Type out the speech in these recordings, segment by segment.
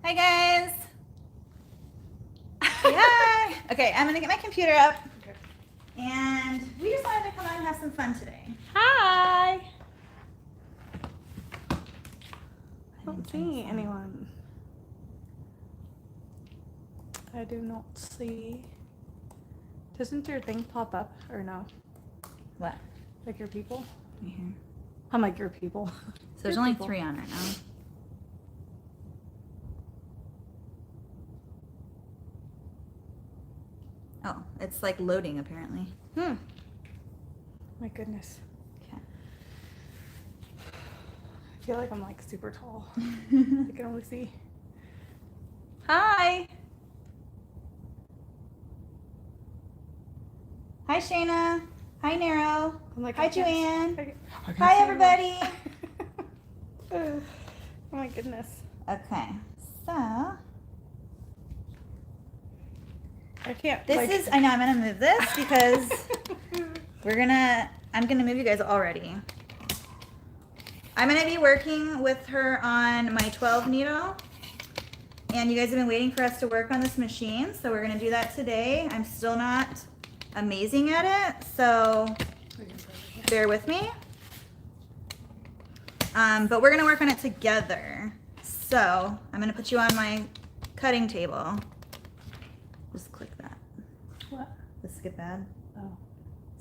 Hi guys. Yeah. Okay, I'm gonna get my computer up. Okay. And we just wanted to come out and have some fun today. Hi. I don't see anyone. I do not see. Doesn't your thing pop up or no? What? Like your people? Right here. I'm like your people. So there's only 3 on right now. Oh, it's like loading apparently. My goodness. Okay. I feel like I'm like super tall. I can only see. Hi. Hi Shayna. Hi Nero. I'm like, Hi I can't see- Joanne. I can't Hi see everybody. anyone. Oh my goodness. Okay, so I can't. this like... is, I know I'm gonna move this because I'm gonna move you guys already. I'm gonna be working with her on my 12 needle. And you guys have been waiting for us to work on this machine, so we're gonna do that today. I'm still not amazing at it, so bear with me. But we're gonna work on it together. So I'm gonna put you on my cutting table. Just click that. What? Let's skip bad. Oh.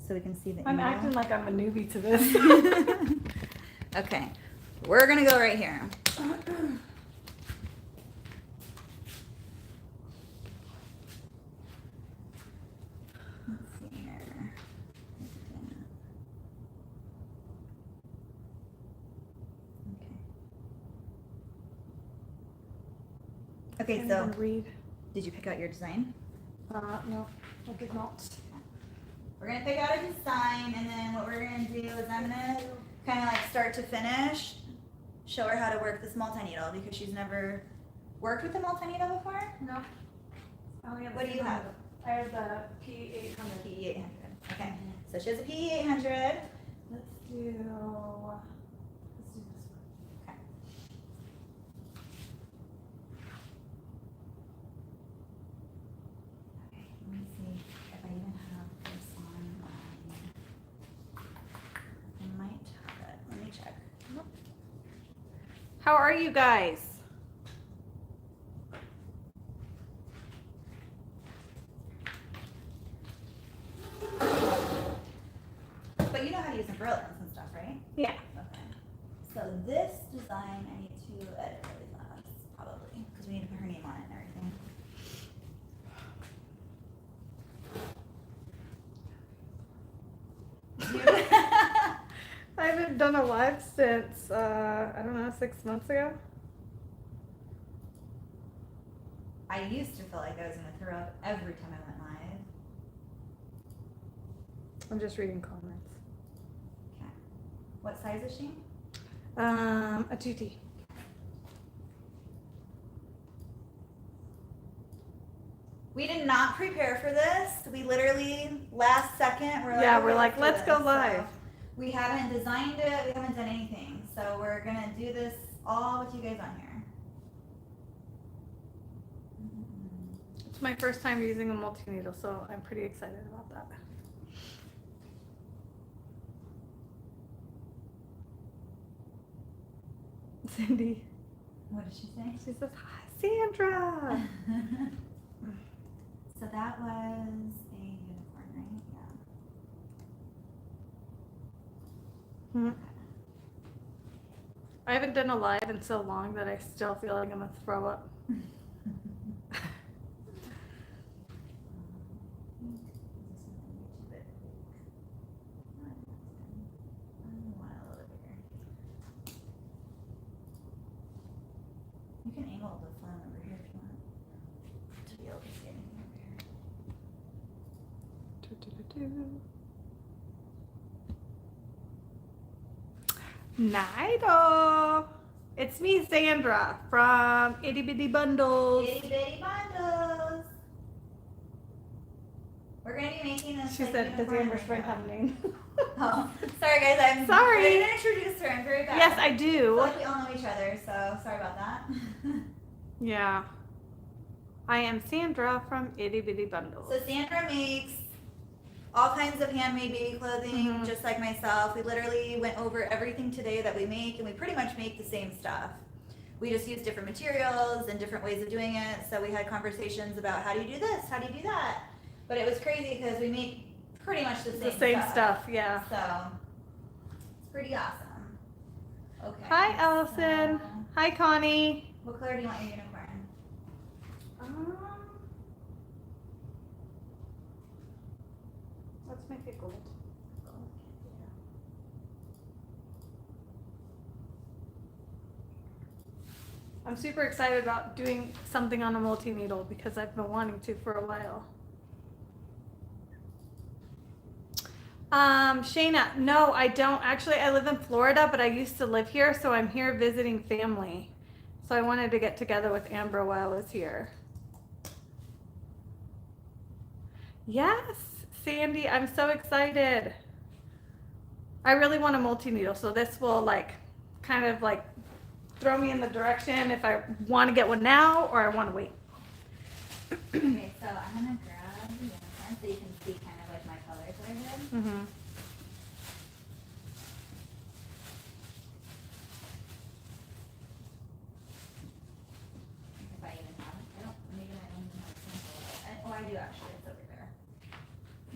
So we can see the I'm email. acting like I'm a newbie to this. Okay, we're gonna go right here. Let's see here. Okay. Okay, Can't so even read. did you pick out your design? No, I did not. We're gonna pick out a design, and then what we're gonna do is I'm gonna kind of like start to finish, show her how to work this multi-needle because she's never worked with a multi-needle before. No. I only have What do you have? I have the P800. P800. Okay, so she has a P800. Let's do this one. Okay. Okay, let me see if I even have this online. I might have it. Let me check. How are you guys? But you know how to use umbrellas and stuff, right? Yeah. Okay. So this design I need to edit really fast, probably, because we need to put her name on it and everything. I haven't done a live since, I don't know, 6 months ago. I used to feel like I was going to throw up every time I went live. I'm just reading comments. Okay. What size is she? A 2T. We did not prepare for this. We literally, last second, we're like, Yeah, okay, we're like, do let's go this. live. So we haven't designed it. We haven't done anything. So we're going to do this all with you guys on here. It's my first time using a multi-needle, so I'm pretty excited about that. Cindy. What did she say? She says, hi, Sandra. So that was a unicorn, right? Yeah. Hmm. I haven't done a live in so long that I still feel like I'm gonna throw up. You can angle the phone over here if you want to be able to see anything over here. Nido! It's me, Sandra, from Itty Bitty Bundles. Itty bitty bundles. We're gonna be making this. She like, said, does unicorn Amber's friend logo. have a name? Oh, sorry guys, I'm Sorry. I didn't introduce her. I'm very bad. Yes, I I feel do. like we all know each other, so sorry about that. Yeah. I am Sandra from Itty Bitty Bundles. So Sandra makes all kinds of handmade baby clothing, just like myself. We literally went over everything today that we make, and we pretty much make the same stuff. We just use different materials and different ways of doing it. So we had conversations about how do you do this, how do you do that. But it was crazy because we make pretty much the same stuff. Yeah. So it's pretty awesome. Okay. Hi, Allison. So, Hi, Connie. what color do you want your unicorn? Let's make it gold. I'm super excited about doing something on a multi-needle because I've been wanting to for a while. Shayna, no, I don't. Actually, I live in Florida, but I used to live here, so I'm here visiting family. So I wanted to get together with Amber while I was here. Yes, Sandy, I'm so excited. I really want a multi-needle, so this will like kind of like throw me in the direction if I want to get one now or I want to wait. Okay, so I'm gonna grab the unicorn so you can see kind of like my colors that I did. Mm-hmm. If I even have it. I don't, maybe I don't even have a sample of it. Oh, I do actually, it's over there.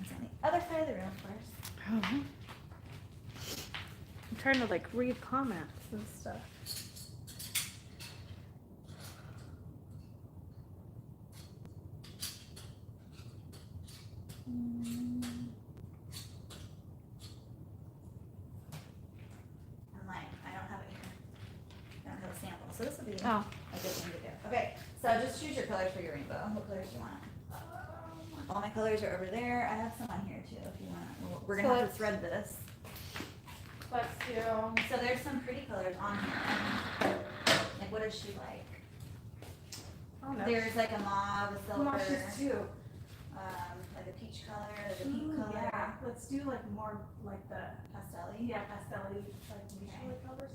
It's on the other side of the room, of course. Oh. I'm trying to like read comments and stuff. I'm lying, I don't have it here. I don't have a sample, so this will be Oh. a good thing to do. Okay, so just choose your colors for your rainbow. What colors do you want? All my colors are over there. I have some on here too if you want. We're gonna have to thread this. Let's do. So there's some pretty colors on here. Like what does she like? Oh no. There's like a mauve, a silver, too. like a peach color, like a pink color. Yeah, let's do like more like the Pastel-y. pastel-y like neutral colors.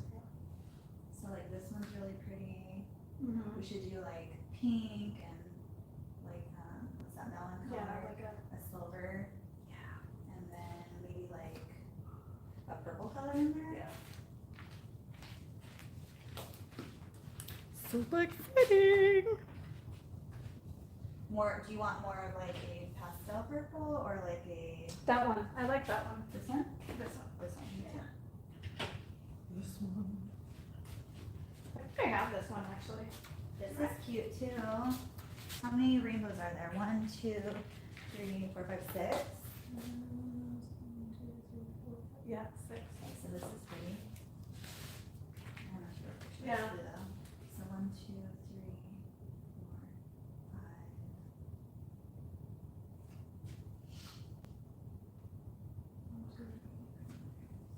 So like this one's really pretty. Mm-hmm. We should do like pink and like what's that melon color? Yeah, like a silver. Yeah. And then maybe like a purple color in there. Yeah. Super exciting. More, do you want more of like a pastel purple or like a, That one. I like that one. this one? This one. This one, yeah. This one. I think I have this one actually. This is cute too. How many rainbows are there? 1, 2, 3, 4, 5, 6. Yeah, 6. Okay, so this is pretty. I'm not sure if Yeah. it's though. So 1, 2, 3, 4, 5.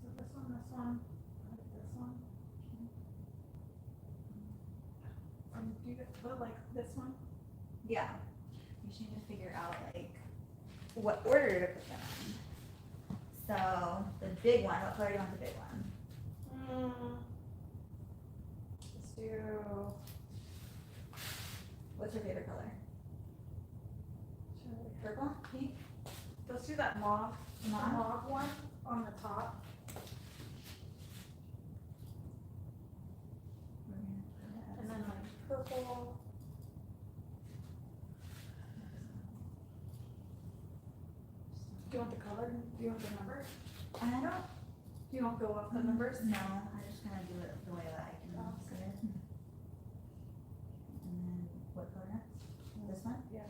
So this one, I like this one. Do you put like this one? Yeah. We should need to figure out like what order to put them in. So the big one, what color do you want the big one? Let's do. What's your favorite color? Purple? Pink? Let's do that mauve. Mauve? Mauve one on the top. And then like purple. Do you want the color? Do you want the numbers? I don't. Do you want to go up the numbers? No, I just kind of do it the way that I can see it. And then what color next? This one? Yeah.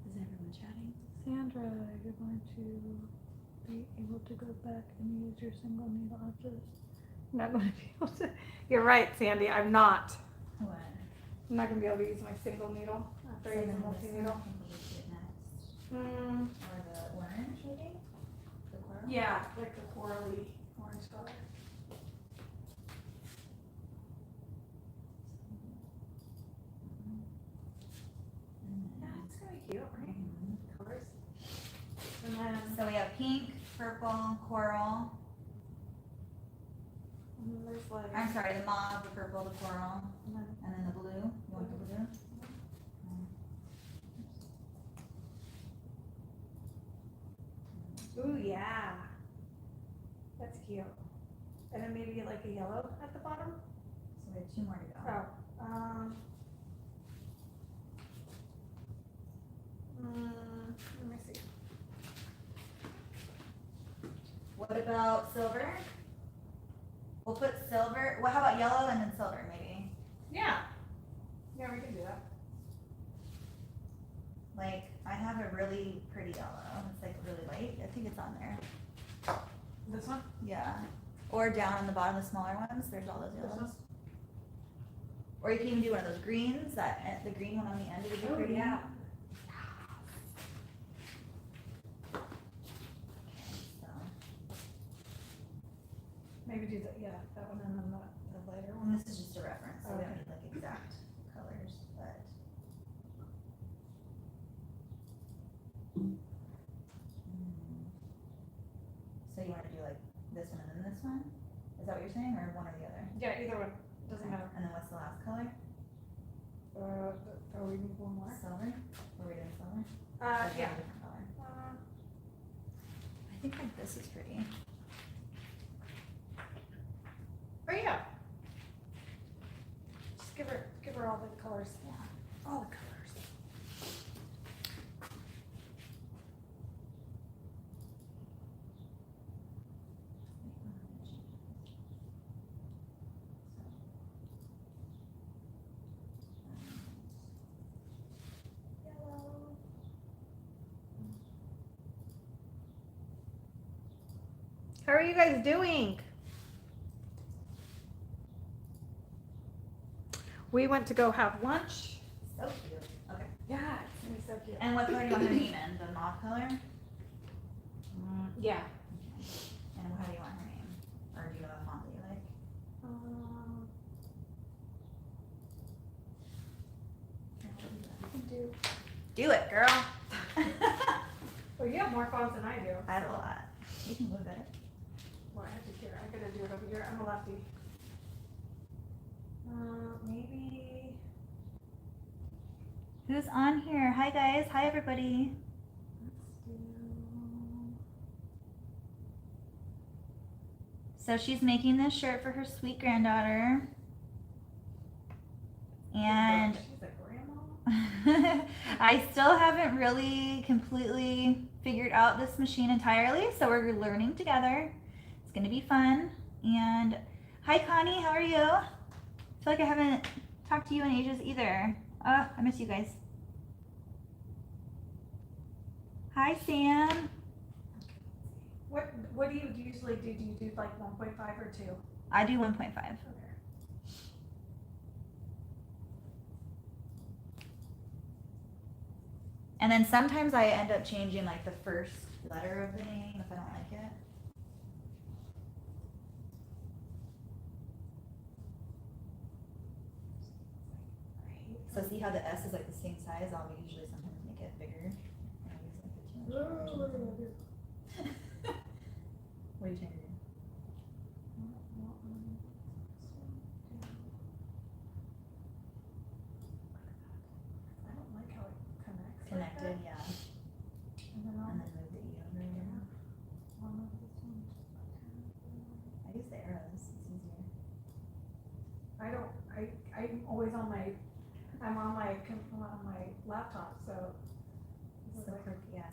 Is everyone chatting? Sandra, you're going to be able to go back and use your single needle after this. I'm not going to be able to. You're right, Sandy. I'm not. What? I'm not going to be able to use my single needle after I use a multi-needle. I think we'll just do it next. Mm, Or the orange, maybe? The coral? yeah, like the corally orange color. Yeah, it's gonna be cute, right? Colors. And So we have pink, purple, coral. And then there's like. I'm sorry, the mauve, the purple, the coral, and then the blue. You want the blue? Ooh, yeah. That's cute. And then maybe like a yellow at the bottom. So we have 2 more to go. Let me see. What about silver? We'll put silver. Well, how about yellow and then silver, maybe? Yeah. Yeah, we can do that. Like, I have a really pretty yellow. It's like really light. I think it's on there. This one? Yeah. Or down on the bottom, the smaller ones. There's all those This yellows. one? Or you can even do one of those greens. That the green one on the end would be Oh, pretty. yeah. So Maybe do that, yeah, that one and then the lighter and one. this is just a reference, so we don't Okay. need like exact colors, but. So you want to do like this one and then this one? Is that what you're saying, or one or the other? Yeah, either one, doesn't Okay. matter. And then what's the last color? We need one more. Silver? Or are we doing silver? Or do you Yeah. have a different color? I think like this is pretty. Oh, yeah. Just give her all the colors. Yeah. All the colors. Yellow. How are you guys doing? We went to go have lunch. So cute. Okay. Yeah, it's gonna be so cute. And what color do you want her name in? The mauve color? Yeah. And how do you want her name? Or do you have a font that you like? You can do. Do it, girl. Well, you have more fonts than I do. I have a so- lot. You can move it. Well, I have to here. I gotta do it over here. I'm a lefty. Maybe. Who's on here? Hi guys. Hi everybody. Let's do. So she's making this shirt for her sweet granddaughter. And She's a grandma. I still haven't really completely figured out this machine entirely, so we're learning together. It's gonna be fun. And hi Connie, how are you? I feel like I haven't talked to you in ages either. Oh, I miss you guys. Hi Sam. What do you usually do? Do you do like 1.5 or 2? I do 1.5. Okay. And then sometimes I end up changing like the first letter of the name if I don't like it. So see how the S is like the same size? I'll usually sometimes make it bigger. And I use like the 2 inch What are you gonna do? What are you trying to do? I don't like how it connects. Connected, like yeah. that. And then And then move the E over. I'll move this one. I use the arrows. It's easier. I'm always on my, I'm on my laptop, so. So quick, yeah.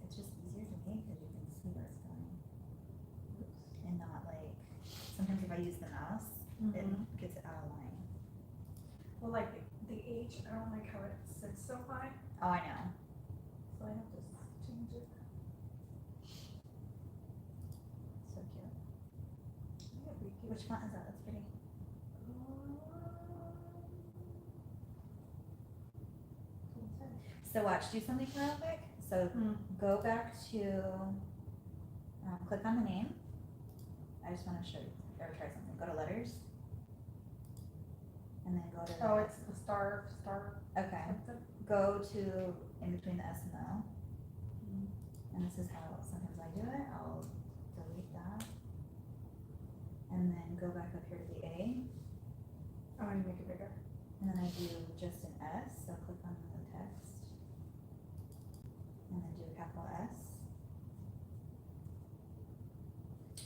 It's just easier to make because you can see where it's going. And not like, sometimes if I use the mouse, it gets it out of line. Well, like the H, I don't like how it sits so high, Oh, I know. so I have to change it. So cute. Yeah, we can- Which font is that? That's pretty. So watch, do something real quick. So go back to, click on the name. I just want to show you, or try something. Go to letters. And then go to. Oh, it's the star. Okay. Go to in between the S and the O. And this is how sometimes I do it. I'll delete that. And then go back up here to the A. I want to make it bigger. And then I do just an S, so click on the text. And then do a capital S.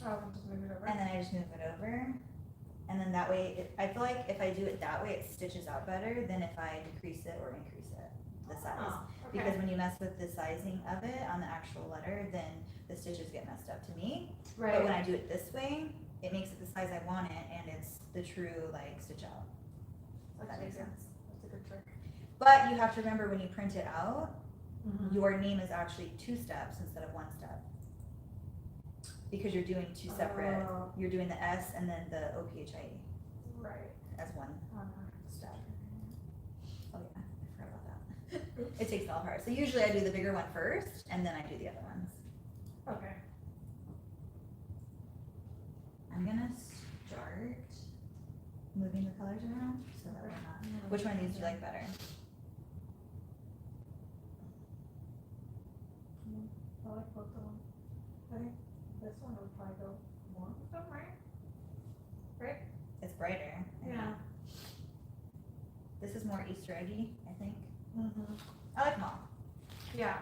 Oh, and just move it over. And then I just move it over. And then that way, I feel like if I do it that way, it stitches out better than if I decrease it or increase it, the size. Oh, okay. Because when you mess with the sizing of it on the actual letter, then the stitches get messed up to me. Right. But when I do it this way, it makes it the size I want it, and it's the true, like, stitch out. If that makes sense. That's a good trick. But you have to remember when you print it out, Mm-hmm. your name is actually 2 steps instead of 1 step. Because you're doing 2 separate, Oh. you're doing the S and then the OPHIE Right. as 1 Oh, no. step. Oh yeah, I forgot about that. It takes it all apart. So usually I do the bigger one first, and then I do the other ones. Okay. I'm gonna start moving the colors around so that we're not. Which one of these do you like better? I like both of them. I think this one would probably go more with them, right? Right? It's brighter. I Yeah. think. This is more Easter eggy, I think. Mm-hmm. I like them all. Yeah.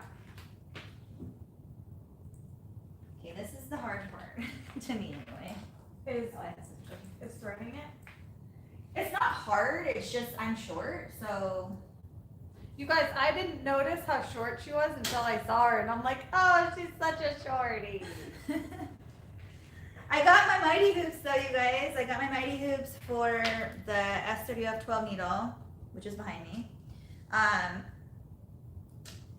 Okay, this is the hard part to me anyway. Is Oh, I have some- is threading it? It's not hard. It's just I'm short, so You guys, I didn't notice how short she was until I saw her, and I'm like, oh, she's such a shorty. I got my Mighty Hoops though, you guys. I got my Mighty Hoops for the SWF 12 needle, which is behind me. I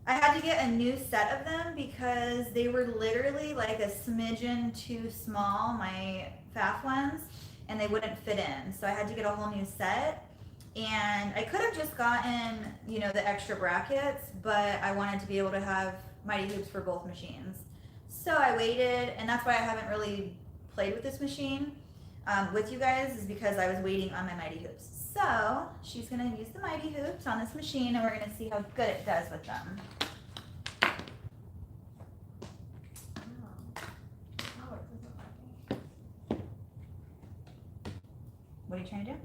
had to get a new set of them because they were literally like a smidgen too small, my FAF ones, and they wouldn't fit in. So I had to get a whole new set. And I could have just gotten, you know, the extra brackets, but I wanted to be able to have Mighty Hoops for both machines. So I waited, and that's why I haven't really played with this machine with you guys, is because I was waiting on my Mighty Hoops. So she's gonna use the Mighty Hoops on this machine, and we're gonna see how good it does with them. Oh, it doesn't like me. What are you trying to do?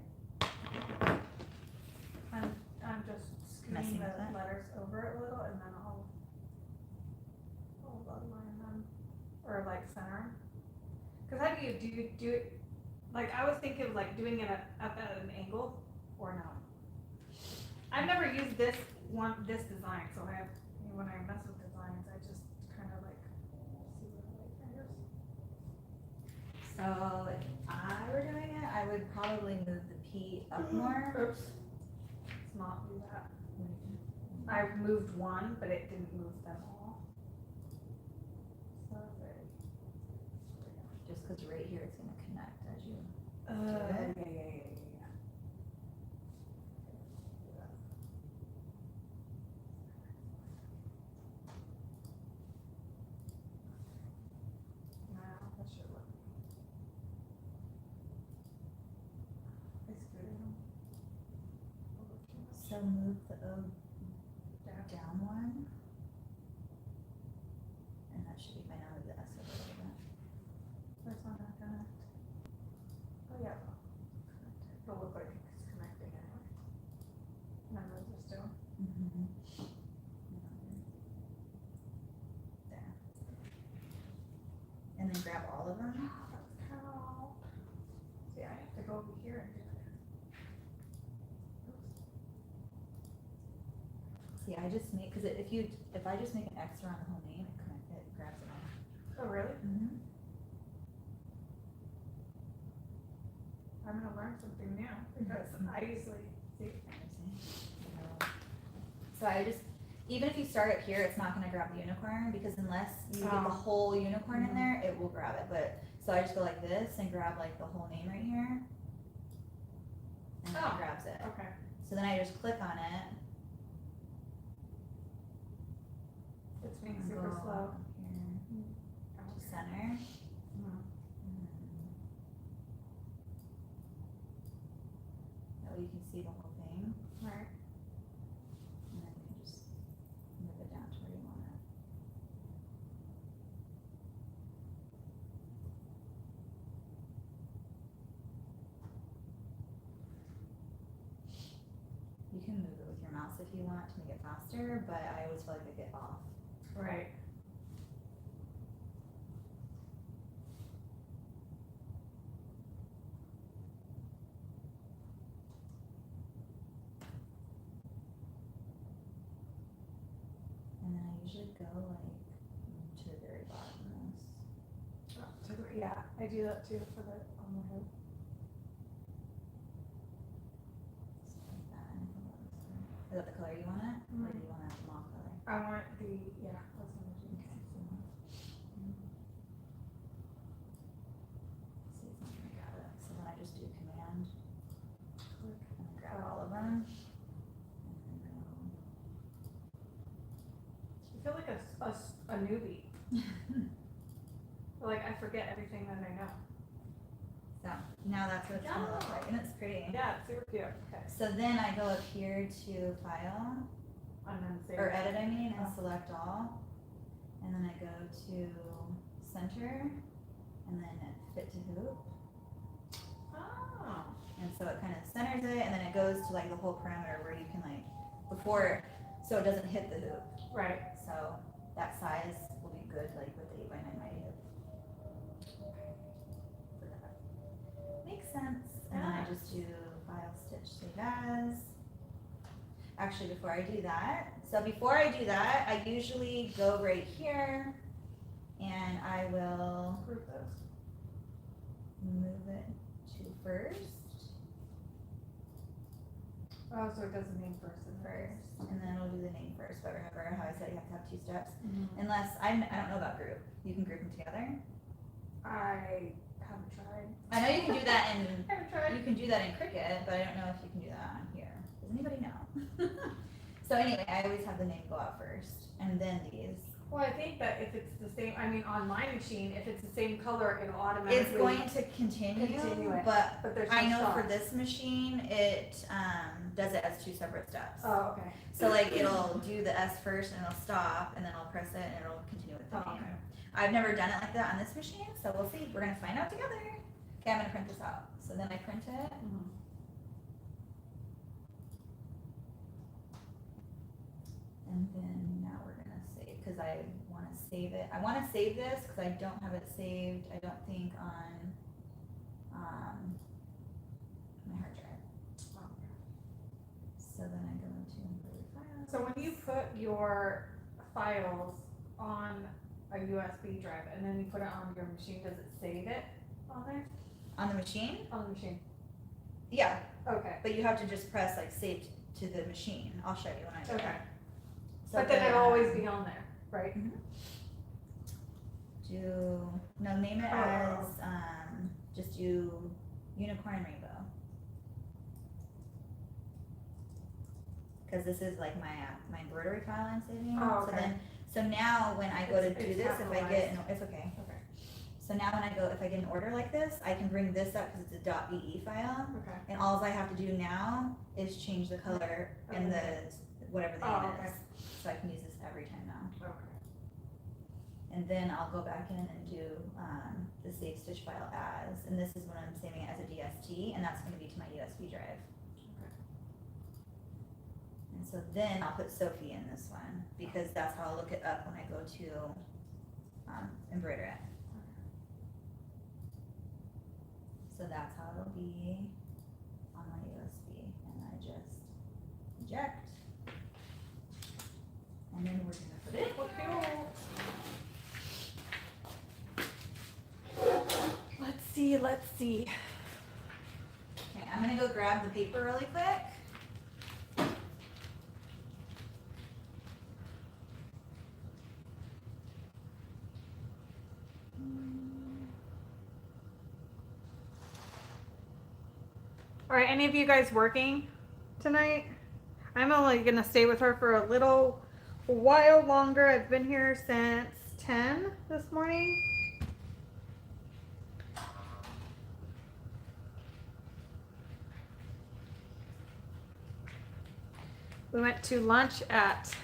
I'm just Messing scooting with the it? letters over it a little, and then I'll line them, or like center 'em. Cause how do you do it? Like I was thinking of like doing it up at an angle, or no. I've never used this design, so when I mess with designs, I just kind of like see what I like fingers. So if I were doing it, I would probably move the P up more. Oops. Let's not do that. I moved one, but it didn't move them all. So very. Just because right here it's gonna connect as you. Yeah. Now that should look. I screwed them. So move the O down one. And that should be fine. I'll move the S over a little bit. This one not gonna. Oh yeah. It'll look like it's connecting anyway. Remember this too? There. And then grab all of them. Let's count. See, I have to go over here and do it. Oops. See, I just make, because if I just make an X around the whole name, it grabs it all. Oh, really? Mm-hmm. I'm gonna learn something new because I usually see. So I just, even if you start up here, it's not gonna grab the unicorn, because unless you get the Oh. whole unicorn in there, it will grab it, but, so I just go like this and grab like the whole name right here. And then Oh. it grabs it. Okay. So then I just click on it. It's being and super go slow. up here to center. Mm. That way you can see the whole thing, Right. and then you can just move it down to where you want it. You can move it with your mouse if you want to make it faster, but I always feel like I get off. Right. And then I usually go like to the very bottom of this. Yeah, I do that too for the on the hood. Just like that. And I think that looks good. Is that the color you want it? Or do you want a mauve color? I want the yeah. That's what I'm doing. Okay, so see, it's not gonna grab it. So then I just do command Click. and then grab all of them. And then I feel like a newbie. Like I forget everything that I know. So now that's what it's gonna look like, and it's pretty. Yeah, it's super cute. Okay. So then I go up here to file, And then save. or edit I mean, and Oh. select all. And then I go to center, and then fit to hoop. Oh. And so it kind of centers it, and then it goes to like the whole parameter where you can like, before, so it doesn't hit the hoop. Right. So that size will be good like with the 8x9 mighty hoop. For that. Makes sense. And then I just do file, stitch, save as. Actually, before I do that, I usually go right here and I will Group those. move it to first. Oh, so it does the name first and And then it'll do the name first, but remember how I said you have to have 2 steps? Mm-hmm. Unless, I don't know about group. You can group them together. I haven't tried. I know you can do that in, I haven't tried. you can do that in Cricut, but I don't know if you can do that on here. Does anybody know? So anyway, I always have the name go out first, and then these. Well, I think that if it's the same, I mean, on my machine, if it's the same color, it'll automatically. It's going to continue, it. but But there's I no know for stop. this machine, it does it as 2 separate steps. Oh, okay. So like it'll do the S first and it'll stop, and then I'll press it and it'll continue with the Oh, name. okay. I've never done it like that on this machine, so we'll see. We're gonna find out together. Okay, I'm gonna print this out. So then I print it. Mm-hmm. And then now we're gonna save, because I wanna save it. I wanna save this because I don't have it saved, I don't think, on my hard drive. So then I go into embroidery files. So when you put your files on a USB drive and then you put it on your machine, does it save it on there? On the machine? On the machine. Yeah, Okay. but you have to just press like save to the machine. I'll show you when I do it. Okay. So But then it'll always be on there, right? name it as, just do unicorn rainbow. Cause this is like my embroidery file I'm saving. Oh, So okay. then, so now when I go to It's do this, if I get, capitalized. it's okay. Okay. So now when I go, if I get an order like this, I can bring this up because it's a .be file. Okay. And all I have to do now is change the color and the, whatever the Oh, name okay. is. So I can use this every time now. Okay. And then I'll go back in and do the save stitch file as, and this is when I'm saving it as a DST, and that's gonna be to my USB drive. Okay. And so then I'll put Sophie in this one, because that's how I'll look it up when I go to embroider it. So that's how it'll be on my USB, and I just eject. And then we're gonna put it Let's see. Okay, I'm gonna go grab the paper really quick. All right, any of you guys working tonight? I'm only gonna stay with her for a little while longer. I've been here since 10 this morning. We went to lunch at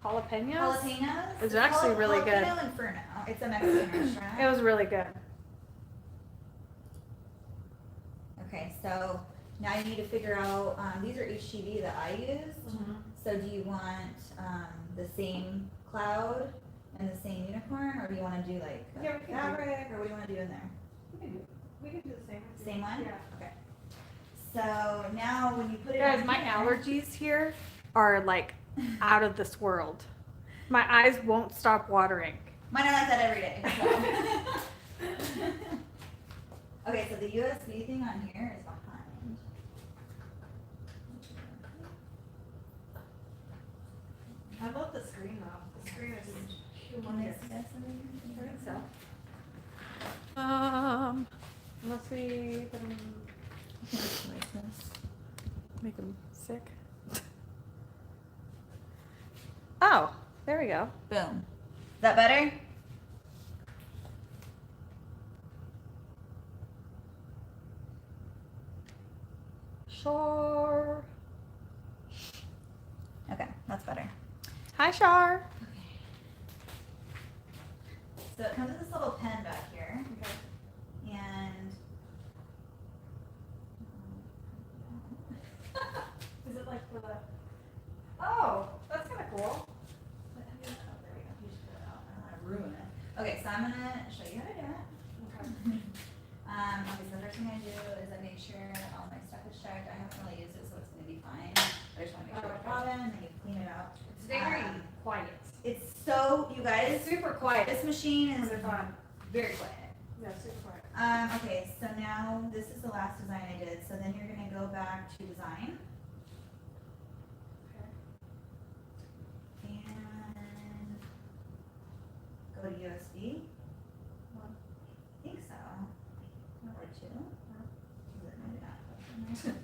Jalapenos. Jalapenos. It's actually really good. Jalapeno Inferno. It's a Mexican restaurant. It was really good. Okay, so Now you need to figure out, these are HTV that I used. Mm-hmm. So do you want the same cloud and the same unicorn, or do you want to do like Yeah, we can do- fabric, or what do you want to do in there? We can do the same. Same one? Yeah. Okay. So now when you put it Guys, in my here- allergies here are like out of this world. My eyes won't stop watering. Mine are like that every day. So. Okay, so the USB thing on here is behind. I love the screen though. The screen is Can they humongous. see that something? I think so. Unless we put them, make them sick. Oh, there we go. Boom. Is that better? Shar. Okay, that's better. Hi, Shar. So it comes with this little pen back here, Okay. and Is it like for the? Oh, that's kind of cool. oh, there we go. You just pull it out. I don't want to ruin it. Okay, so I'm gonna show you how to do it. Okay. Okay, so the first thing I do is I make sure that all my stuff is checked. I haven't really used it, so it's gonna be fine. I just wanna make sure it's bobbin, and then you clean it out. It's very quiet. It's so, you guys, It's super quiet. this machine is It's fun. very quiet. Yeah, super quiet. Okay, so now this is the last design I did. So then you're gonna go back to design. Okay. And go to USB. One. I think so. Or two. Is it maybe not?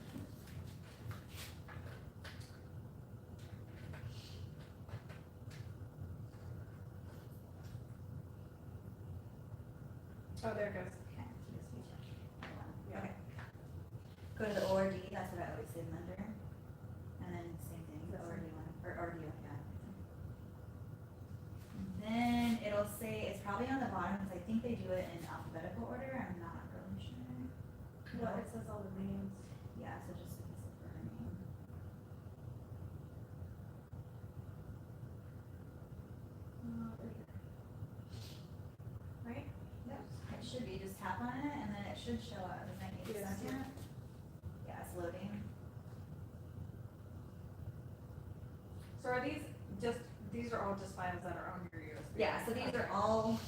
Oh, there it goes. Okay, USB check. Yeah. Okay. Go to the ORD, that's what I always save them under. And then same thing, the ORD one, or ORD, yeah. And then it'll say, it's probably on the bottom, because I think they do it in alphabetical order, I'm not really sure. Well, it says all the names. Yeah, so just a piece of her name. Right? Yep. It should be, just tap on it, and then it should show up, does that make Yes. sense yet? Yeah, it's loading. So are these are all just files that are on your USB? Yeah, so these are all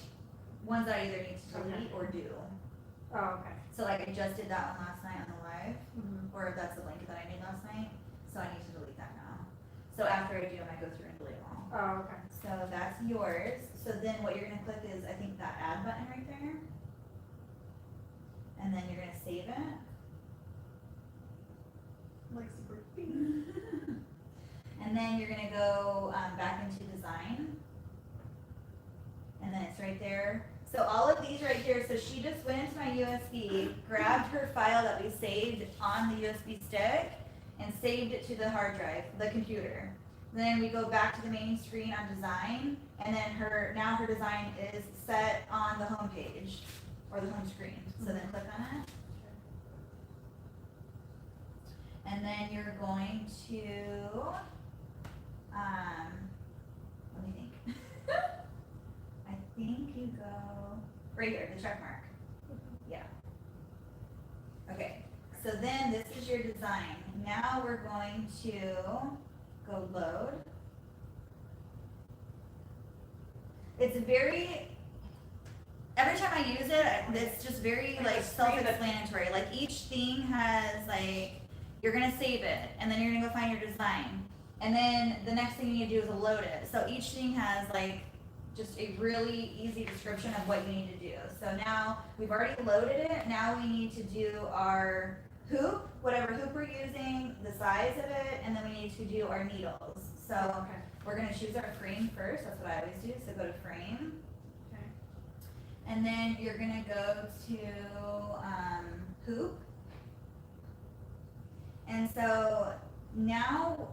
ones that I either need to Okay. delete or do. Oh, okay. So like I just did that one last night on the live, Mm-hmm. or that's the blanket that I made last night, so I need to delete that now. So after I do them, I go through and delete them all. Oh, okay. So that's yours. So then what you're gonna click is, I think, that add button right there. And then you're gonna save it. Like super. And then you're gonna go back into design. And then it's right there. So all of these right here, so she just went into my USB, grabbed her file that we saved on the USB stick, and saved it to the hard drive, the computer. Then we go back to the main screen on design, and then now her design is set on the home page, or the home screen. So then click on it. And then you're going to, let me think. I think you go right here, the check mark. Yeah. Okay, so then this is your design. Now we're going to go load. It's every time I use it, it's just very like self-explanatory. Like each thing has like, you're gonna save it, and then you're gonna go find your design. And then the next thing you need to do is load it. So each thing has like, just a really easy description of what you need to do. So now we've already loaded it. Now we need to do our hoop, whatever hoop we're using, the size of it, and then we need to do our needles. So Okay. we're gonna choose our frame first. That's what I always do. So go to frame. Okay. And then you're gonna go to hoop. And so now,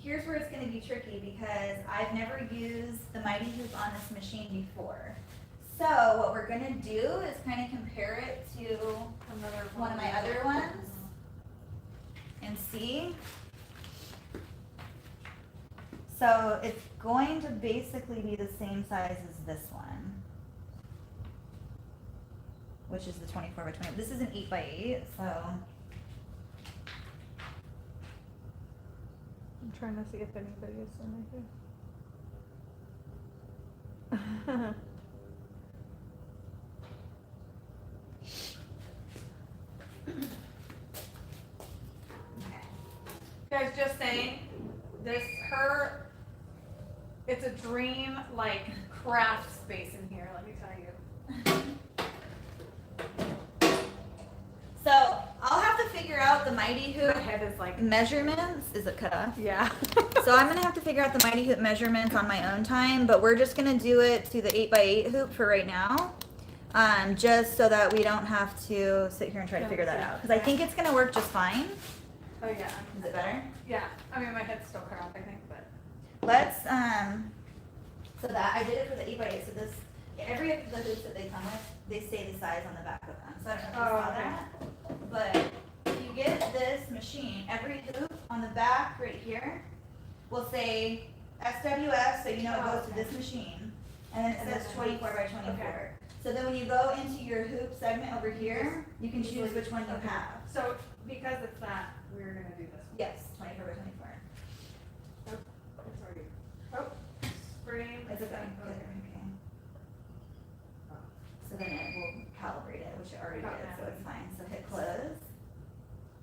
here's where it's gonna be tricky because I've never used the Mighty Hoop on this machine before. So what we're gonna do is kind of compare it to Another one of my other ones. and see. So it's going to basically be the same size as this one, which is the 24 by 20. This is an 8 by 8, so. I'm trying to see if anybody is in here. Guys, just saying, it's a dream, like, craft space in here, let me tell you. So I'll have to figure out the Mighty Hoop My head is like, measurements. Is it cut off? yeah. So I'm gonna have to figure out the Mighty Hoop measurements on my own time, but we're just gonna do it to the 8 by 8 hoop for right now. Just so that we don't have to sit here and try to figure that out. Because I think it's gonna work just fine. Oh, yeah. Is it better? Yeah, I mean, my head's still cut off, I think, but. Let's, so that, I did it for the 8 by 8, so this, every of the hoops that they come with, they say the size on the back of them. So I don't know if you saw that. But if you get this machine, every hoop on the back right here will say SWF, so you know it goes to this machine. And then it says 24 by 24. Okay. So then when you go into your hoop segment over here, you can choose which one you have. So, because it's that, we're gonna do this one. Yes, 24 by 24. Oh, it's already, oh, spring. It's okay. Okay. So then it will calibrate it, which it already did, so it's fine. So hit close.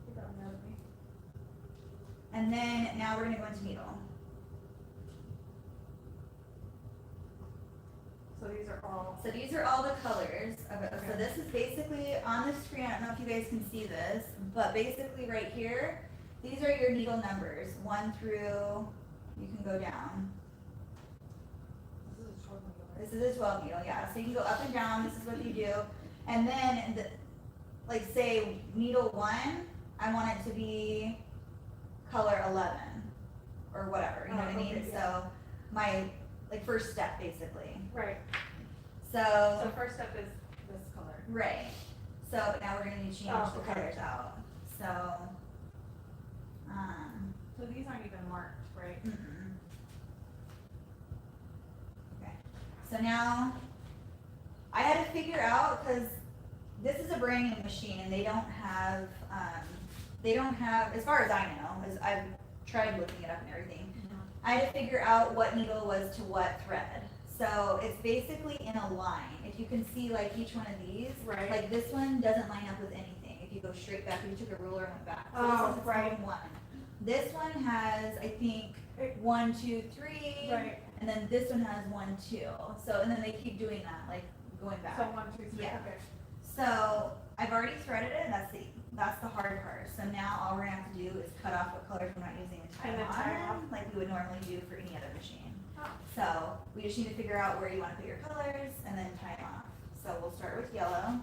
You got mad at me. And then now we're gonna go into needle. So these are all the colors of it. So this is basically on the screen. I don't know if you guys can see this, but basically right here, these are your needle numbers, 1 through, you can go down. This is a 12 needle, yeah. So you can go up and down, this is what you do. And then, like say needle 1, I want it to be color 11 or whatever, you know what I mean? Yeah. So my, like first step basically. Right. So first step is this color. right. So now we're gonna need to change the colors out. So, So these aren't even marked, right? Okay. So now I had to figure out, because this is a brand new machine and they don't have, as far as I know, as I've tried looking it up and everything, I had to figure out what needle was to what thread. So it's basically in a line. If you can see like each one of these, Right. like this one doesn't line up with anything. If you go straight back, if you took a ruler and went back. So Oh, this is its right. own one. This one has, I think, 1, 2, 3. Right. And then this one has 1, 2. So, and then they keep doing that, like going back. So 1, 2, 3, Yeah. okay. So I've already threaded it, and that's the hard part. So now all we're gonna have to do is cut off what colors we're not using and tie And them then tie them on, like we would normally do for any other machine. Oh. So we just need to figure out where you wanna put your colors and then tie them off. So we'll start with yellow.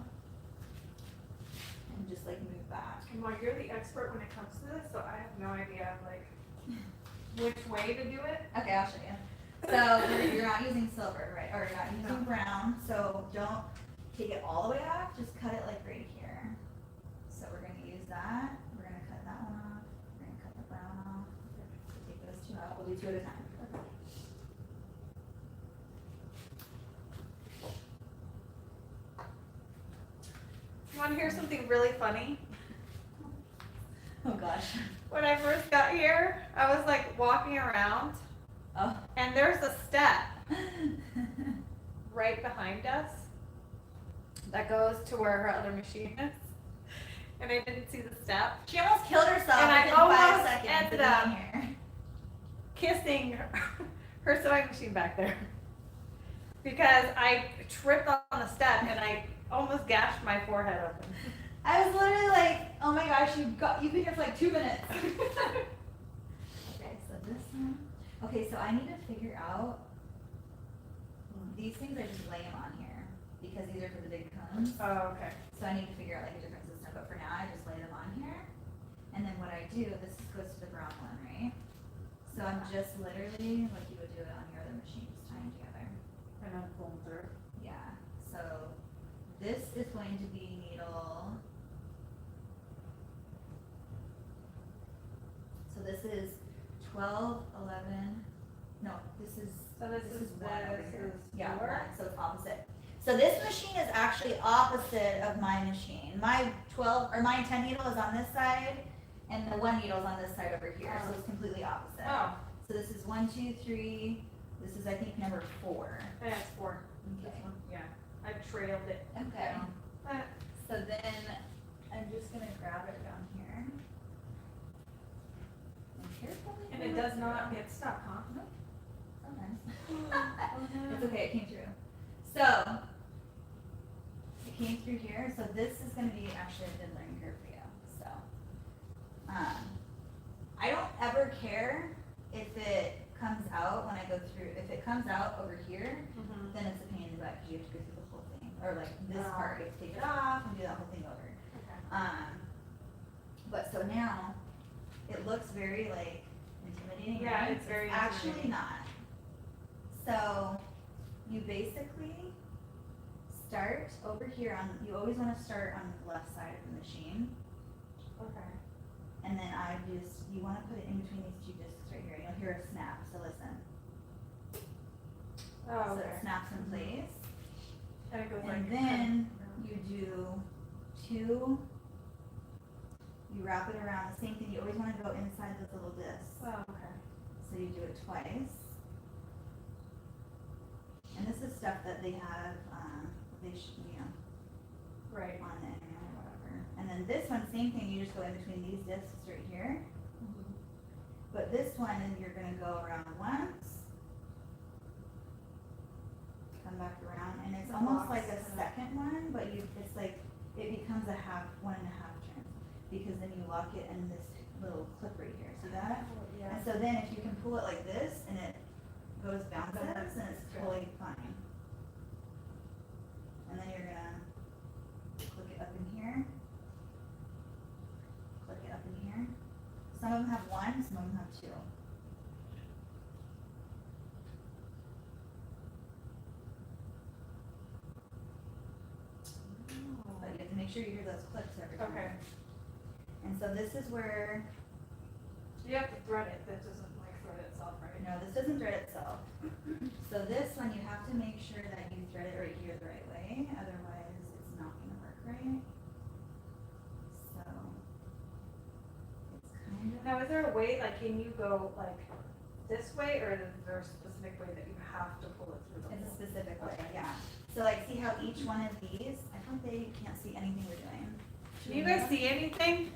And just like move back. Well, you're the expert when it comes to this, so I have no idea, like, which way to do it. Okay, I'll show you. So you're not using silver, right? Or you're not using brown, so don't take it all the way off, just cut it like right here. So we're gonna use that, we're gonna cut that one off, we're gonna cut the brown off. So take those two out, we'll do 2 at a time. You wanna hear something really funny? Oh gosh. When I first got here, I was like walking around, Oh. and there's a step right behind us that goes to where her other machine is. And I didn't see the step. She almost killed herself And I within 5 almost seconds ended of up being here. Kissing her sewing machine back there. Because I tripped on the step and I almost gashed my forehead open. I was literally like, oh my gosh, you've been here for like 2 minutes. Okay, so this one. Okay, so I need to figure out, these things I just lay them on here because these are for the big cones. Oh, okay. So I need to figure out like a different system, but for now I just lay them on here. And then what I do, this goes to the brown one, right? So I'm just literally, like you would do it on your other machine, just tying together. And then pull them through. Yeah, so this is going to be needle this is one over here. Yeah, four. one, so it's opposite. So this machine is actually opposite of my machine. My 12 or my 10 needle is on this side, and the 1 needle is on this side over here. So it's completely opposite. Oh, So this is 1, 2, 3. This is I think number 4. yeah, it's 4. This Okay. one, yeah. I trailed it. Okay. down. So then I'm just gonna grab it down here. And carefully. And it does not get stuck, huh? Sometimes. no. It's okay, it came through. So, it came through here, so this is gonna be actually a good learning curve for you, so. I don't ever care if it comes out when I go through, if it comes out over here, Mhm. then it's a pain in the butt, because you have to go through the whole thing, or like this Oh. part, you have to take it off and do that whole thing over. Okay. But so now, it looks very like intimidating. Yeah, right? it's very actually intimidating. not. So, you basically start over here on, you always wanna start on the left side of the machine. Okay. And then you wanna put it in between these 2 discs right here. You'll hear a snap, so listen. Oh, So okay. it snaps in place. And it goes And like. then you do 2, you wrap it around, the same thing, you always wanna go inside those little discs. Oh, okay. So you do it twice. And this is stuff that they have, they should, Right. on the internet or whatever. And then this one, same thing, you just go in between these discs right here. Mhm. But this one, you're gonna go around once. Come back around, and it's It almost locks like a in it. second one, but it's like, it becomes a 1.5 turn. Because then you lock it in this little clip right here, see that? Oh, yeah. And so then if you can pull it like this, and it bounces, and it's totally fine. And then you're gonna click it up in here. Click it up in here. Some of them have 1, some of them have 2. But you have to make sure you hear those clicks every time. Okay. And so this is where, You have to thread it. That doesn't like thread itself, right? no, this doesn't thread itself. So this one, you have to make sure that you thread it right here the right way, otherwise it's not gonna work right. So, it's kind of. Now, is there a way, like, can you go like this way, or is there a specific way that you have to pull it through the It's a hole? specific way, Okay. yeah. So like, see how each one of these, I hope they can't see anything we're doing. Can you guys see anything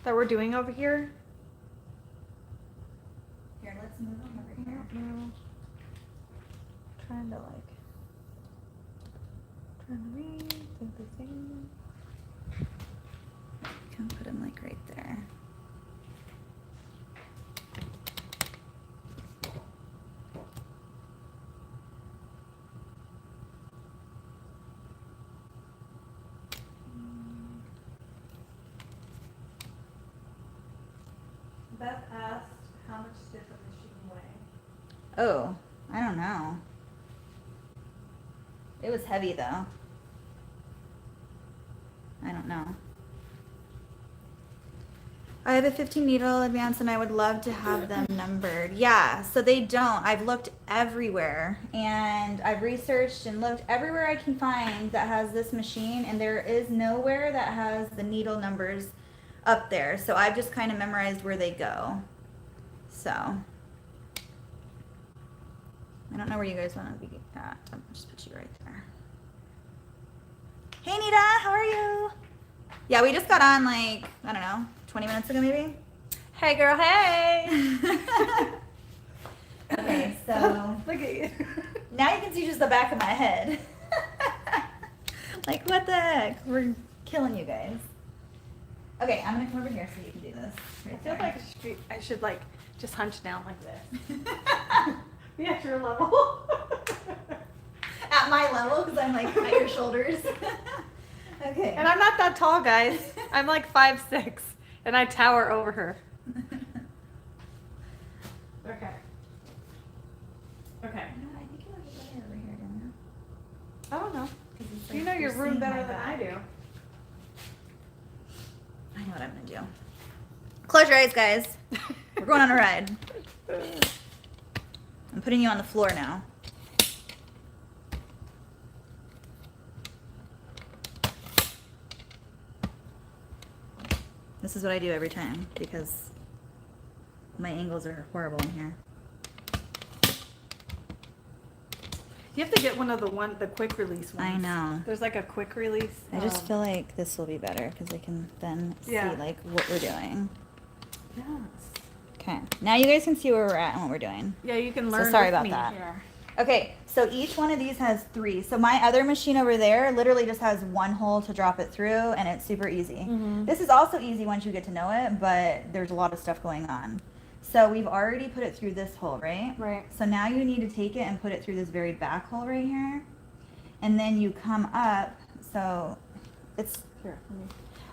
that we're doing over here? Here, let's move them over here. Trying to like. Trying to read the thing. Can put them like right there. Beth asked how much did the machine weigh? Oh, I don't know. It was heavy though. I don't know. I have a 15 needle advance and I would love to have them numbered. Yeah, so they don't. I've looked everywhere and I've researched and looked everywhere I can find that has this machine, and there is nowhere that has the needle numbers up there. So I've just kind of memorized where they go. So I don't know where you guys want to be at. I'll just put you right there. Hey Nita, how are you? Yeah, we just got on like, I don't know, 20 minutes ago maybe? Hey girl, hey! Okay, so Look at you. now you can see just the back of my head. Like, what the heck? We're killing you guys. Okay, I'm gonna come over here so you can do this. I Right feel there. like I should like just hunch down like this. Be at your level. At my level, because I'm like at your shoulders. Okay. And I'm not that tall, guys. I'm like 5'6", and I tower over her. Okay. Okay. You know, I think it would be better over here, don't you? I don't know. 'Cause it's You like know your you're room seeing better my than I back. do. I know what I'm gonna do. Close your eyes, guys. We're going on a ride. I'm putting you on the floor now. This is what I do every time because my angles are horrible in here. You have to get one of the quick release ones. I know. There's like a quick release. I just feel like this will be better because I can then see like what we're doing. Yes. Okay, now you guys can see where we're at and what we're doing. Yeah, you can learn. So sorry with about me that. here. Okay, so each one of these has 3. So my other machine over there literally just has 1 hole to drop it through, and it's super easy. This is also easy once you get to know it, but there's a lot of stuff going on. So we've already put it through this hole, right? Right. So now you need to take it and put it through this very back hole right here. And then you come up, so it's... Here,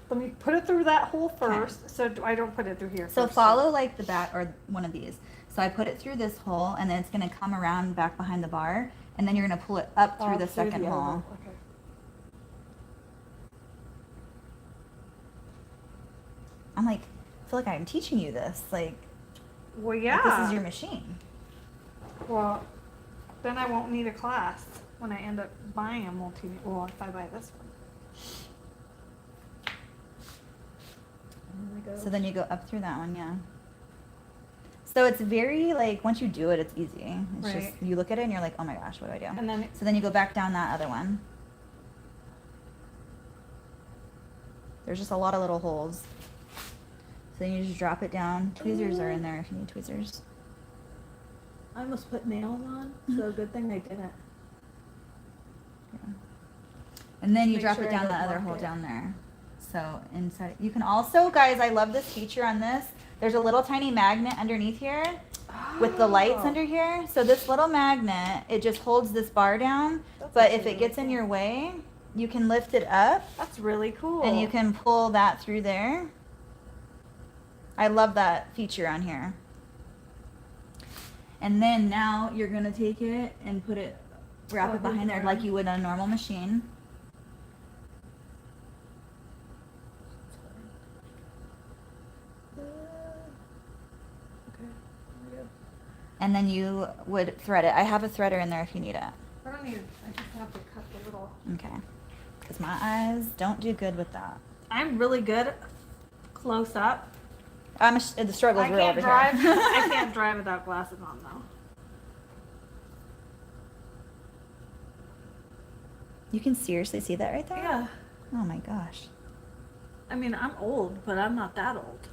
let me put it through that hole first, so I don't put it through here. So first. follow like the back, or one of these. So I put it through this hole, and then it's going to come around back behind the bar, and then you're going to pull it up through the second other hole. Okay. I'm like, I feel like I'm teaching you this. Like, Well, yeah. like this is your machine. Well, then I won't need a class when I end up buying a multi. Well, if I buy this one. So then you go up through that one, yeah. So it's very, like, once you do it, it's easy. It's Right. just, you look at it and you're like, oh my gosh, what do I do? And then So then you go back down that other one. There's just a lot of little holes. So then you just drop it down. Tweezers are in there if you need tweezers. I almost put nails on, so good thing I didn't. Yeah. And then you Make drop sure it I down don't the other lock hole it. down there. So inside, you can also, guys, I love this feature on this. There's a little tiny magnet underneath here with the lights Oh. under here. So this little magnet, it just holds this bar down. That's But actually if it really gets in cool. your way, you can lift it up That's really cool. and you can pull that through there. I love that feature on here. And then now you're gonna take it and put it, wrap it behind there like you would on a normal machine. Okay. There we go. And then you would thread it. I have a threader in there if you need it. I don't need. I just have to cut the little. Okay. Because my eyes don't do good with that. I'm really good close up. The struggle's I real can't over drive. here. I can't drive without glasses on though. You can seriously see that right there? Yeah. Oh my gosh. I mean, I'm old, but I'm not that old.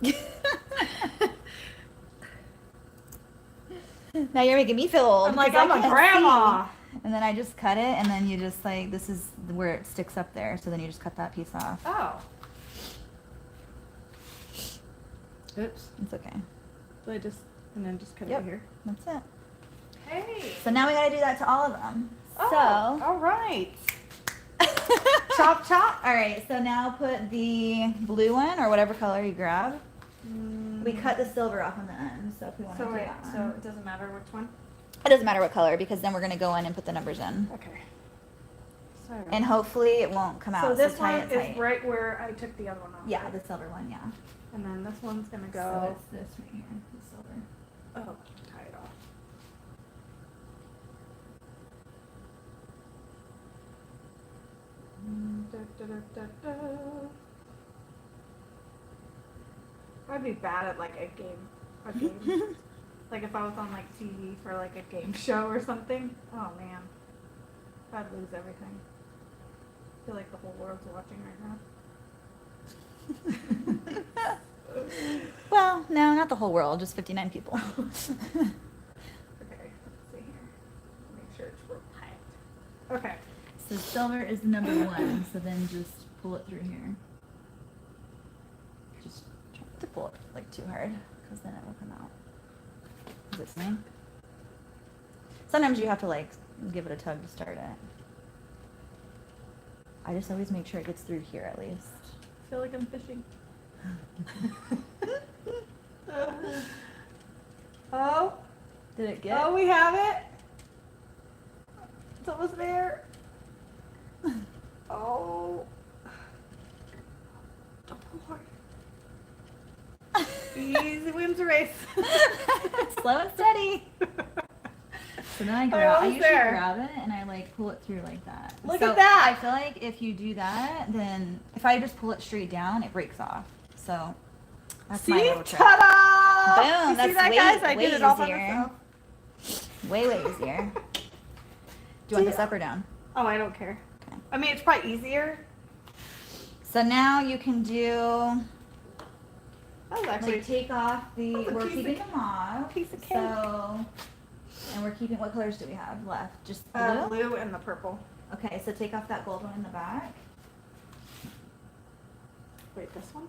Now you're making me feel old. I'm like, 'cause I I'm a can't grandma. see. And then I just cut it, and then you just like, this is where it sticks up there. So then you just cut that piece off. Oh. Oops. It's okay. So I just, and then just cut Yep. it here. That's it. Hey. So now we gotta do that to all of them. Oh, So. all right. Chop, chop. All right, so now put the blue one or whatever color you grab. We cut the silver off on the end, so if we want to So do wait, that so one. it doesn't matter which one? It doesn't matter what color because then we're gonna go in and put the numbers in. Okay. So, And hopefully it won't come out. so this tie one it is tight. right where I took the other one off. Yeah, right? the silver one, yeah. And then this one's gonna So go. it's this right here, the silver. Oh, tie it off. Da, da, da, da, da. I'd be bad at like a game. Like if I was on like TV for like a game show or something. Oh man, I'd lose everything. I feel like the whole world's watching right now. Well, no, not the whole world, just 59 people. Okay, let's see here. Make sure it's real tight. Okay. So silver is the number 1, so then just pull it through here. Just try not to pull it like too hard, because then it will come out. Is it snake? Sometimes you have to like give it a tug to start it. I just always make sure it gets through here at least. I feel like I'm fishing. Oh, Did it get? oh, we have it. It's almost there. Oh. Don't pull hard. Easy wins the race. Slow and steady. So then I almost usually there. grab it and I like pull it through like that. Look So at that. I feel like if you do that, then if I just pull it straight down, it breaks off. So that's my See? little trick. Ta-da! Boom, You see that's that, way- guys? I way did it all by easier. myself. Way easier. Do you want this up or down? Oh, I don't care. Okay. I mean, it's probably easier. So now you can do That was actually like take off the. That's a We're piece keeping of- the mauve. piece of cake. So, and we're keeping. What colors do we have left? Just blue. blue and the purple. Okay, so take off that gold one in the back. Wait, this one?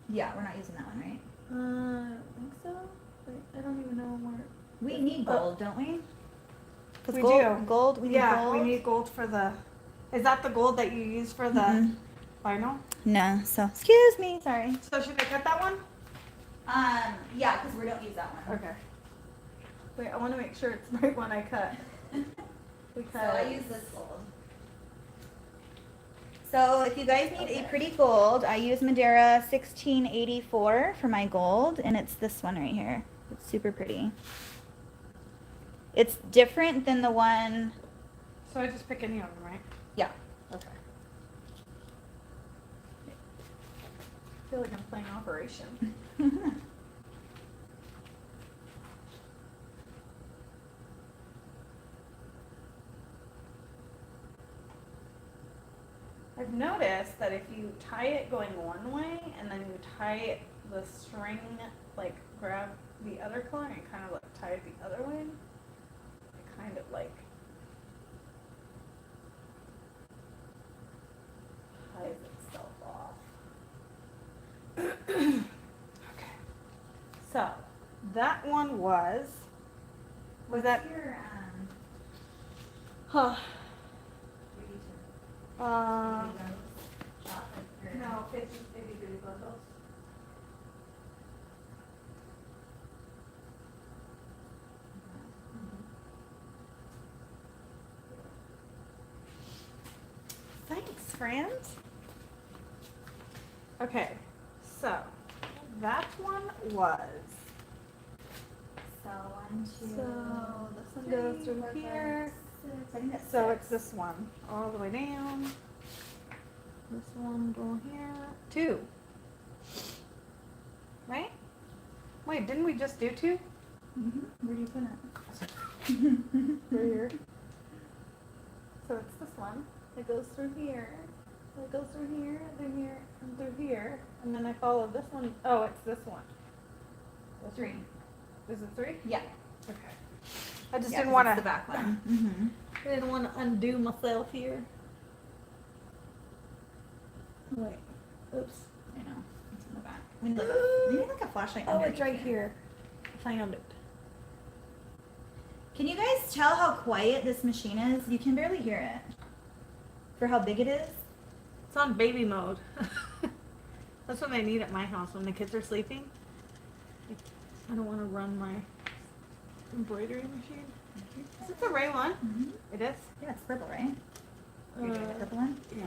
Yeah, we're not using that one, right? I don't think so. Wait, I don't even know where. We need gold, don't we? 'Cause We gold, do. Gold. We need Yeah, gold. we need gold for the. Is that the gold that you use for the Mhm. vinyl? No. So excuse me. Sorry. So should I cut that one? Yeah, because we don't use that one. Okay. Wait, I want to make sure it's the right one I cut. So I use this gold. So if you guys need a pretty gold, I use Madeira 1684 for my gold, and it's this one right here. It's super pretty. It's different than the one. So I just pick any of them, right? Yeah. Okay. I feel like I'm playing Operation. I've noticed that if you tie it going one way and then you tie it, the string, like grab the other color and kind of like tie it the other way, it kind of like ties itself off. Okay. So that one was that, your huh? No, 50 degree bundles. Thanks, friends. Okay, so that one was. So 1, 2. So this one goes through here. I think that's So six. it's this one all the way down. This one go here. 2. Right? Wait, didn't we just do 2? Where do you put it? Right here. So it's this one. It goes through here. It goes through here, and through here. And then I follow this one. Oh, it's this one. This 3. one. Is it 3? Yeah. Okay. I just Yeah, didn't 'cause want it's to. the back one. I didn't want to undo myself here. Wait. Oops. I know. It's in the back. We need like a flashlight. Oh, under it's it. right here. I found it. Can you guys tell how quiet this machine is? You can barely hear it. For how big it is. It's on baby mode. That's what I need at my house when the kids are sleeping. I don't want to run my embroidery machine. Is it the right one? Mm-hmm. It is? Yeah, it's purple, right? You're doing the purple one? Yeah.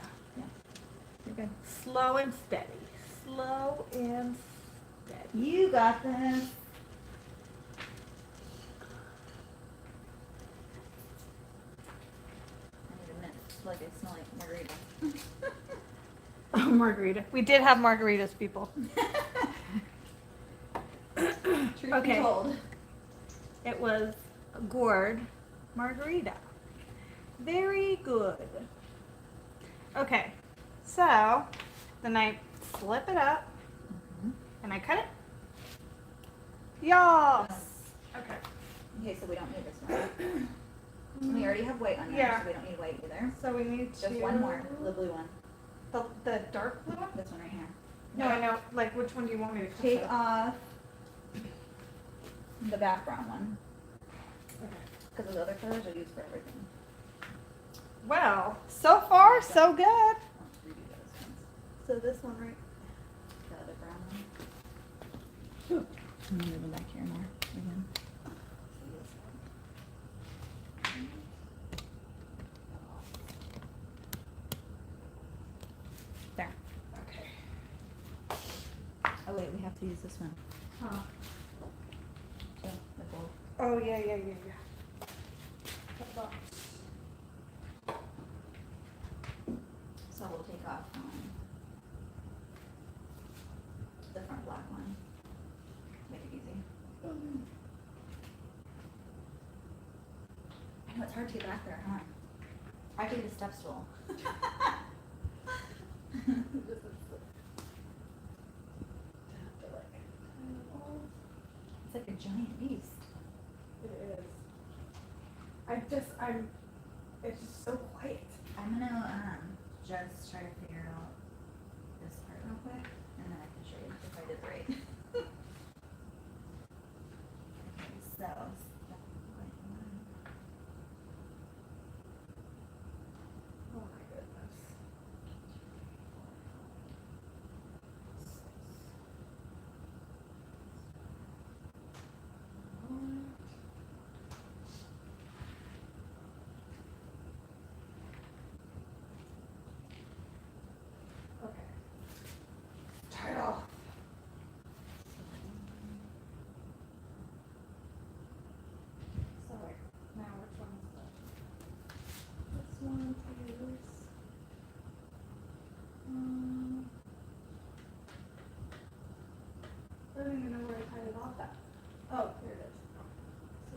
You're good. Slow and steady. Slow and steady. You got this. I need a mint. Like I smell like margarita. Oh, margarita. We did have margaritas, people. Truth be Okay. told. It was a gourd margarita. Very good. Okay, so then I flip it up and I cut it. Yes. Okay. Okay, so we don't need this one. We already have white on there, Yeah. so we don't need white either. So we need Just one more, the blue one. The dark blue one? This one right here. No, I know. Like, which one do you want me to cut? Take up? off the background one. Okay. Because those other colors are used for everything. Well, so far so good. I'll redo those ones. So this one, right? The other brown one. I'm gonna move them back here more again. There. Okay. Oh wait, we have to use this one. Huh. So, the gold. Oh, yeah. off one. The front black one. Make it easy. I know it's hard to get back there, huh? I could get a step stool. It's like a giant beast. It is. It's just so quiet. I'm gonna just try to figure out this part real quick, and then I can show you if I did it right. Okay, so. Oh my goodness. Okay. Start off. So like, now which one is that? This one, please. I don't even know where I tied it off at. Oh, here it is. So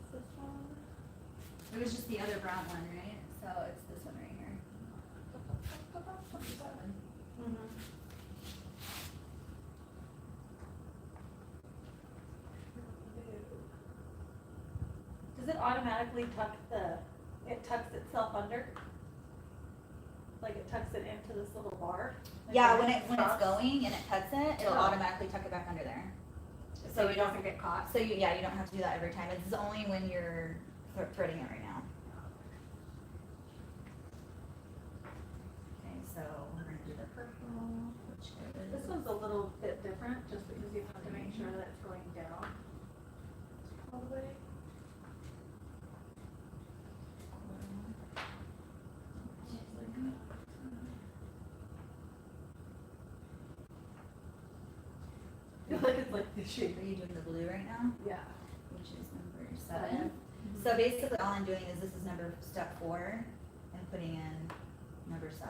it's this one. It was just the other brown one, right? So it's this one right here. 27. Mm-hmm. Does it automatically tuck it tucks itself under? Like it tucks it into this little bar? And Yeah, then when it's stops? going and it cuts it, it'll Oh. automatically tuck it back under there. So it doesn't get caught? So you don't have to do that every time. It's only when you're threading it right now. Okay, so we're gonna do the purple, which is. This one's a little bit different, just because you have to make sure that it's going down all the way. I feel like it's like this shape. Are you doing the blue right now? Yeah. Which is number 7. Seven. So basically all I'm doing is this is step 4 and putting in number 7.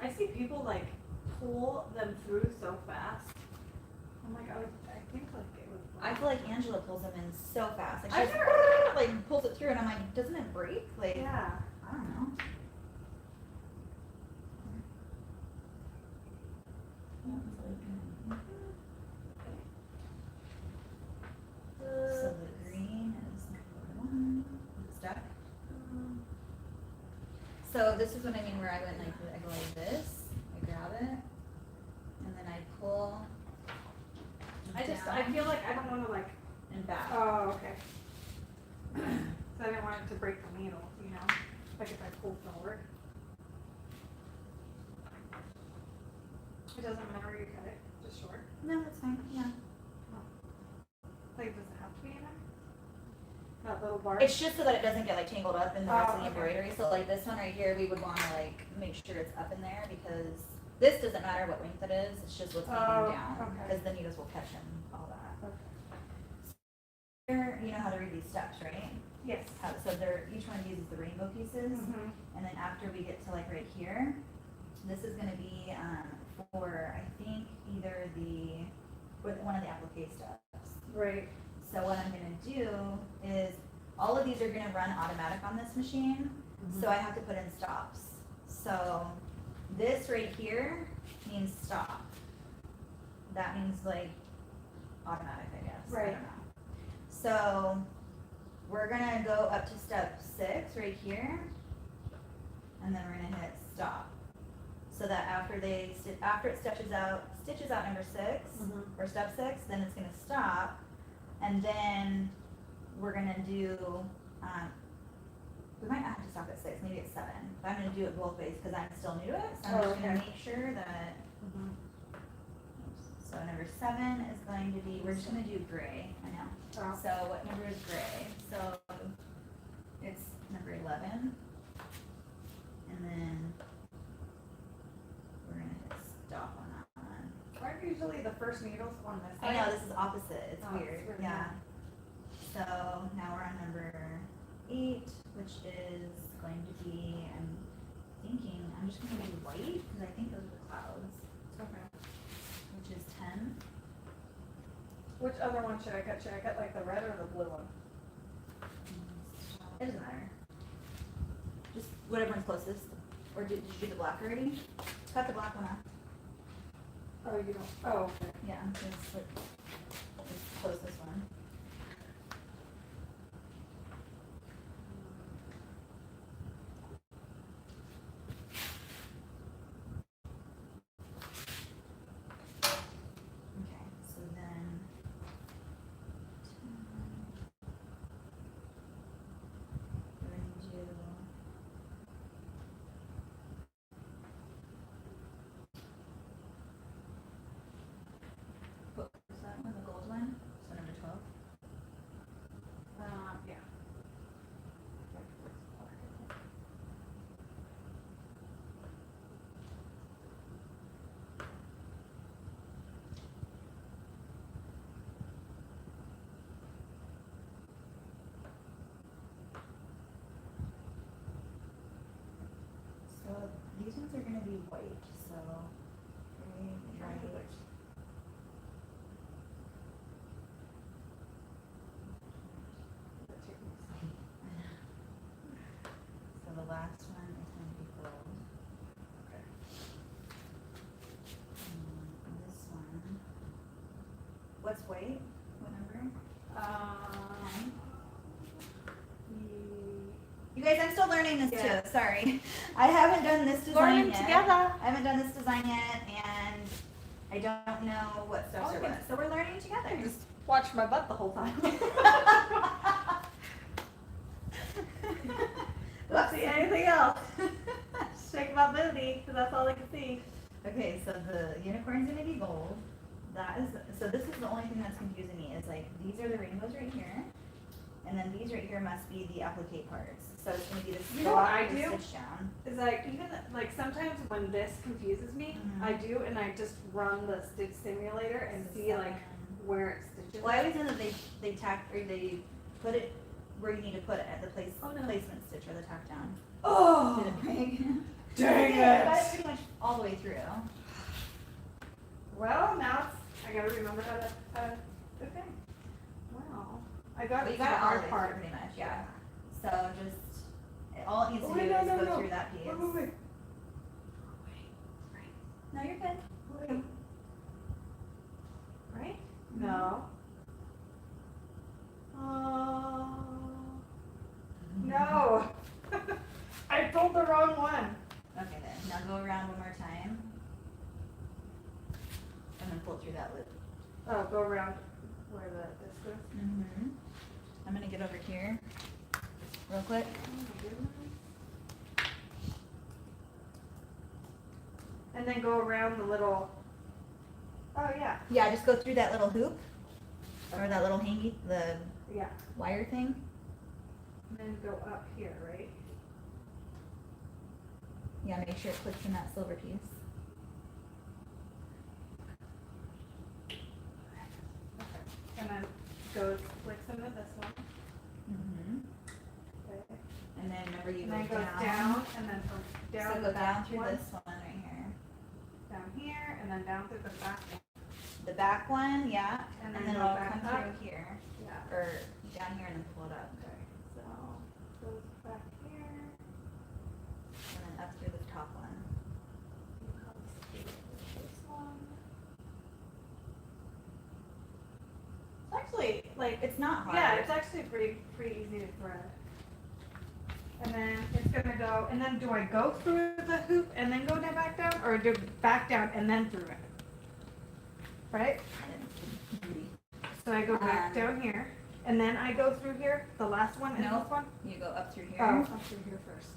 I see people like pull them through so fast. I'm like, I think like it would. I feel like Angela pulls them in so fast. Like I've she never- just, like pulls it through and I'm like, doesn't it break? Like, Yeah. I don't know. So the green is number 1. It's stuck. So this is what I mean where I went like, I go like this, I grab it, and then I pull I feel like I don't want to like. and back. Oh, okay. So I didn't want it to break the needle, you know, like if I pull forward. It doesn't matter where you cut it, just short. No, that's fine, yeah. Like, does it have to be in there? That little bar? It's just so that it doesn't get like tangled up in the rest of the Oh, okay. embroidery. So like this one right here, we would want to like make sure it's up in there because this doesn't matter what length it is. It's just what's hanging down okay. because the needles will catch and all that. Okay. Here, you know how to read these steps, right? Yes. So each one of these is the rainbow pieces, Mhm. and then after we get to like right here, this is going to be for I think either one of the applique steps. Right. So what I'm gonna do is, all of these are gonna run automatic on this machine, so I have to put in stops. So this right here means stop. That means like automatic, I guess. I Right. don't know. So we're gonna go up to step 6 right here, and then we're gonna hit stop. So that after it stitches out number 6 Mhm. or step 6, then it's gonna stop. And then we're gonna do, we might not have to stop at 6, maybe at 7. But I'm gonna do it both ways because I'm still new to it. So I'm just gonna okay. make sure that, Mhm. so number 7 is going to be, we're just gonna do gray, I know. Oh. So what number is gray? So it's number 11. And then we're gonna hit stop on that one. Aren't usually the first needles on this I side? know, this is opposite, it's Oh, it's weird, weird, yeah. So now we're on number 8. which is going to be, I'm thinking, I'm just gonna do white, because I think those are the clouds, Okay. which is 10. Which other one should I cut? Should I cut like the red or the blue one? It doesn't matter. Just whatever one's closest. Or did you do the black already? Cut the black one off. Oh, you don't. Oh, okay. Yeah, it's like the closest one. Okay, so then we're going to do what was that one, the gold one? So number 12. Yeah. So these ones are going to be white, so very white. So the last one is going to be gold. Okay. This one. What's white? What number? You guys, I'm still learning this Yeah. too. Sorry, I haven't done this design Learning yet. together. I haven't done this design yet, and I don't know what steps are what. So we're learning together. I just watched my butt the whole time. Let's see anything else. Shake my booty, because that's all I can see. Okay, so the unicorn's gonna be gold. That is, so this is the only thing that's confusing me, is like, these are the rainbows right here, and then these right here must be the applique parts. So it's gonna be this You know what I block do? stitch down. Is like, even, like, sometimes when this confuses me, Mhm. I do, and I just run the stitch simulator and see, like, where it stitches. Well, I always know that they tack, or they put it where you need to put it, at the Oh, no. placement stitch or the tack down. Oh! Did it break? Dang Yeah, I got it. it pretty much all the way through. Well, now it's, I gotta remember how to, okay. Wow. I got But it you to got the it all the hard way part. through pretty much, yeah. So just, all it needs to Oh, do wait, is no, go no. through that piece. Wait. No, you're good. Wait. Right? No. No. I pulled the wrong one. Okay then, now go around one more time. And then pull through that loop. Oh, go around where the this goes. Mm-hmm. I'm gonna get over here real quick. Oh my goodness. And then go around the little. Oh yeah. Yeah, just go through that little hoop, or that little hangy, the Yeah. wire thing. And then go up here, right? Yeah, make sure it clicks in that silver piece. Okay. And then goes clicks into this one. Mm-hmm. Okay. And then remember you And go then goes down. down, and then from down So the go back down through one, this one right here. down here, and then down through the back one. The back one, yeah, And and then then go it'll back come up. through here, Yeah. or down here and then pull it up. Okay. So goes back here. And then up through the top one. Comes through this one. It's actually like It's not hard. yeah, it's actually pretty easy to thread. And then it's gonna go. And then do I go through the hoop and then go back down, or do back down and then through it? Right. I didn't agree. So I go back down here, and then I go through here. The last one and No. this one. You go up through here. Oh, up through here first.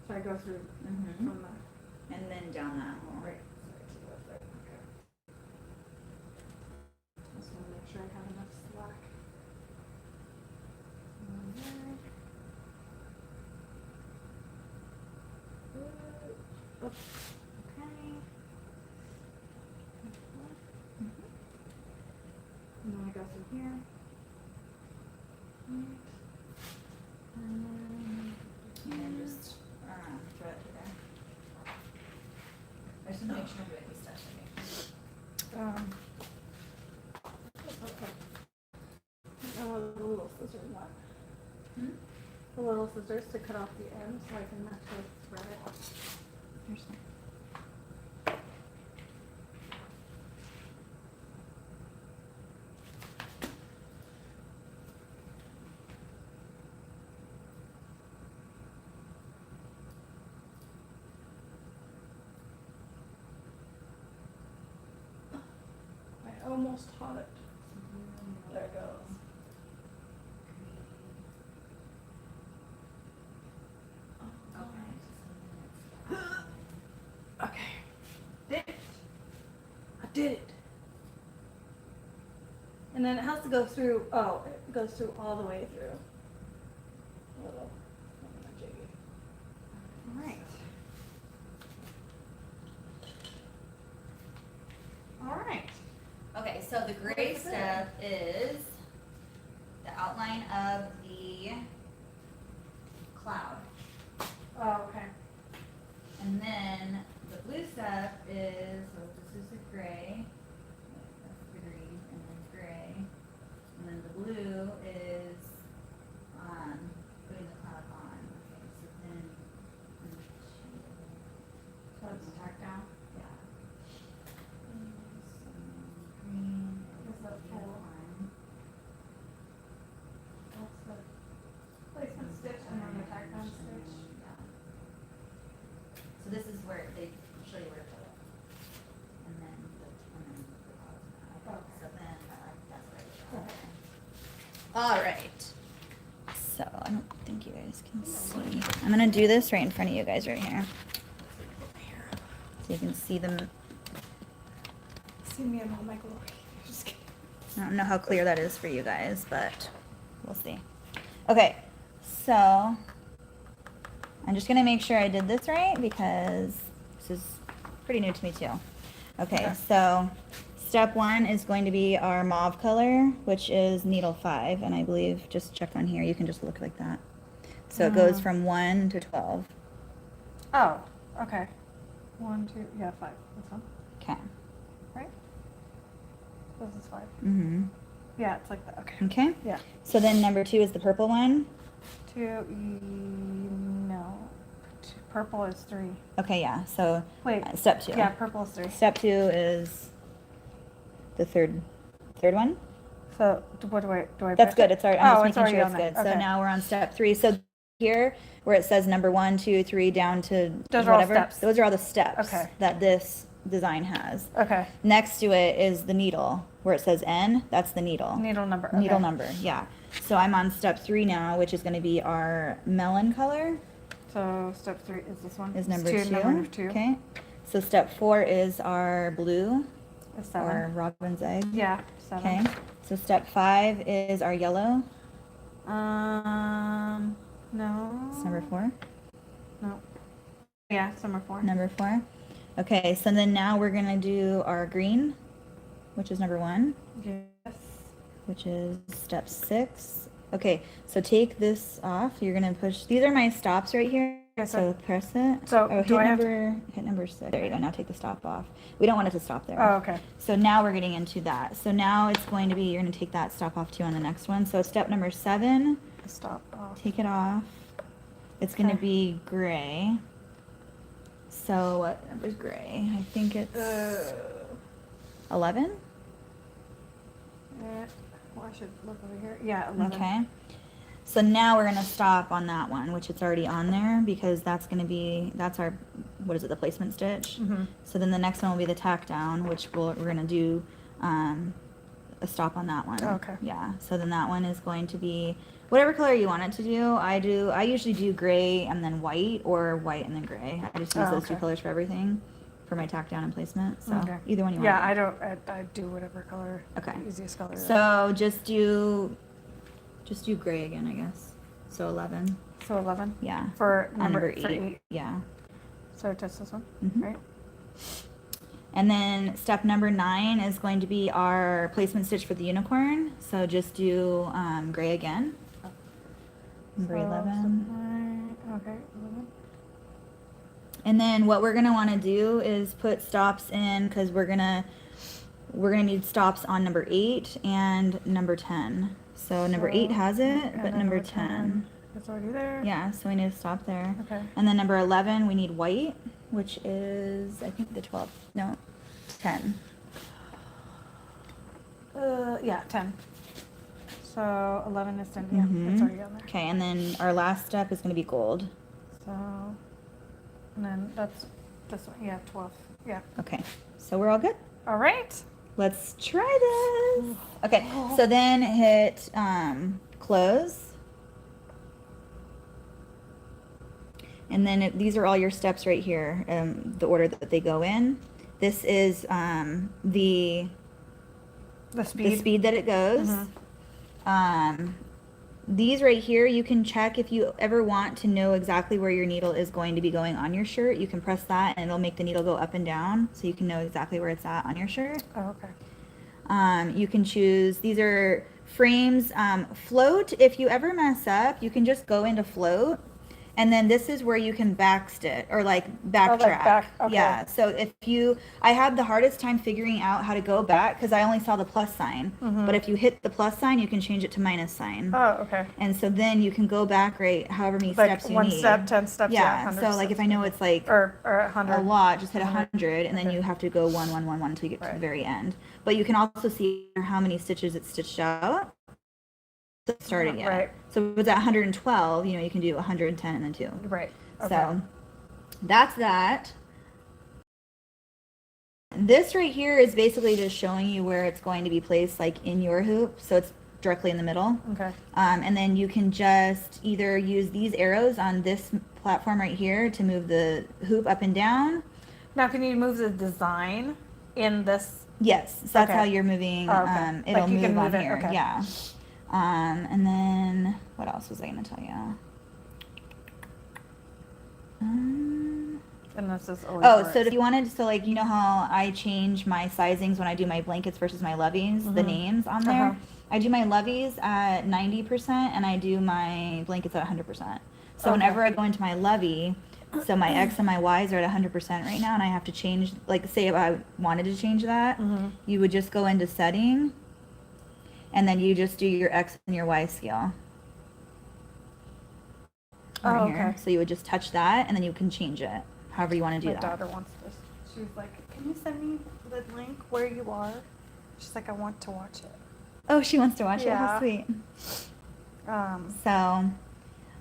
So I go through Mm-hmm. from the And then down that hole. right. Okay. Just want to make sure I have enough slack. And then there. Oops. Okay. And then I go through here. Right. And then want to make sure I'm doing these steps right. The little scissors not. The little scissors to cut off the end so I can actually thread it. Here's one. I almost caught it. There it goes. Okay. Did it. I did it. And then it has to go through, oh, it goes through all the way through. A little, jiggy. All right. All right. Okay, so the gray step is the outline of the cloud. Oh, okay. And then the blue step is, so this is the gray, that's the green, and then gray. And then the blue is putting the cloud on. Okay, so then, So it's tacked down. yeah. Green. Is that the full? outline. That's the placement stitch and then the tack down stitch. Yeah. So this is where they show you where to put it. And then the clouds. Okay. So then that's what I did. Okay. All right. So I don't think you guys can see. I'm gonna do this right in front of you guys right here. So you can see them. See me in all my glory. Just kidding. I don't know how clear that is for you guys, but we'll see. Okay, so I'm just gonna make sure I did this right because this is pretty new to me too. Okay, so step 1 is going to be our mauve color, which is needle 5, and I believe, just check on here, you can just look like that. So it goes from 1 to 12. Oh, okay. 1, 2, yeah, 5. This one, Okay. right? This is 5. Mm-hmm. Yeah, it's like that. Okay. Okay. Yeah. So then number 2 is the purple one. 2, no. Purple is 3. Okay, yeah. So Wait. step 2. Yeah, purple is 3. Step 2 is the third one. So what do I That's press good. it? It's already. I'm Oh, just it's making sure already it's on good. there. So Okay. now we're on step 3. So here, where it says number 1, 2, 3 down to Those are all whatever, steps. those are all the steps Okay. that this design has. Okay. Next to it is the needle, where it says N. That's the needle. Needle number. Okay. Needle number. Yeah. So I'm on step 3 now, which is going to be our melon color. So step 3 is this one. Is It's number 2. Number 2. Okay. So step 4 is our blue, Is 7. or robin's egg. Yeah, 7. Okay. So step 5 is our yellow. No. It's number 4. No. Yeah, it's number 4. Number 4. Okay, so then now we're gonna do our green, which is number 1, Yes. which is step 6. Okay, so take this off. You're gonna push. These are my stops right here. Okay, So press it. so oh, do I have to- hit number 6. There you go. Now take the stop off. We don't want it to stop there. Oh, okay. So now we're getting into that. So now it's going to be, you're gonna take that stop off too on the next one. So step number 7, Stop off. take it off. It's gonna Okay. be gray. So what number's gray? I think it's 11. Well, I should look over here. Yeah, 11. Okay. So now we're gonna stop on that one, which it's already on there because that's gonna be, that's our, what is it, the placement stitch? Mhm. So then the next one will be the tack down, which we're gonna do a stop on that one. Okay. Yeah. So then that one is going to be whatever color you want it to do. I usually do gray and then white, or white and then gray. I just use those 2 okay. colors for everything, for my tack down and placement. So Okay. either one you Yeah, want. I do whatever color. Okay. Easiest color. So just do gray again, I guess. So 11. So 11. Yeah. For On number, number for 8. 8. Yeah. So just this one, Mhm. right? And then step number 9 is going to be our placement stitch for the unicorn. So just do gray again. Number So, 11. Okay, 11. And then what we're gonna want to do is put stops in because we're gonna need stops on number 8 and number 10. So number 8 has it, but number 10. It's already there. Yeah, so we need to stop there. Okay. And then number 11, we need white, which is, I think, the 12th. No, 10. Yeah, 10. So 11 is 10. Yeah, it's already on there. Okay, and then our last step is going to be gold. So, and then that's this one. Yeah, 12. Yeah. Okay, so we're all good. All right. Let's try this. Okay, so then hit close. And then these are all your steps right here, the order that they go in. This is the speed that it goes. These right here, you can check if you ever want to know exactly where your needle is going to be going on your shirt. You can press that and it'll make the needle go up and down so you can know exactly where it's at on your shirt. Oh, okay. You can choose, these are frames. Float, if you ever mess up, you can just go into float. And then this is where you can backstitch or like backtrack. Okay. Yeah. So if I had the hardest time figuring out how to go back because I only saw the plus sign. But if you hit the plus sign, you can change it to minus sign. Oh, okay. And so then you can go back however many steps you need. 1 step, 10 steps. Yeah. 100 so like steps. if I know it's like or 100. a lot, just hit 100, and then you have to go 1, 1, 1, 1 until you get to the very end. But you can also see how many stitches it's stitched out. Starting yet. Right. So if it's at 112, you can do 110 and then 2. Right. Okay. So that's that. This right here is basically just showing you where it's going to be placed like in your hoop. So it's directly in the middle. Okay. And then you can just either use these arrows on this platform right here to move the hoop up and down. Now, can you move the design in this? Yes. So that's Okay. how you're moving. Oh, okay. It'll Like you move can on move it, here. okay. Yeah. And then what else was I going to tell you? And this is always. Oh, so if you wanted, so like, you know how I change my sizings when I do my blankets versus my loveys, the names on there? I do my loveys at 90% and I do my blankets at 100%. So whenever I go into my lovey, so my X and my Y's are at 100% right now and I have to change, like say if I wanted to change that, you would just go into setting and then you just do your X and your Y scale. Oh, Here. okay. So you would just touch that and then you can change it however you want to do My that. daughter wants this. She was like, "Can you send me the link where you are?" She's like, "I want to watch it." Oh, she wants to watch it. Yeah. How sweet. So,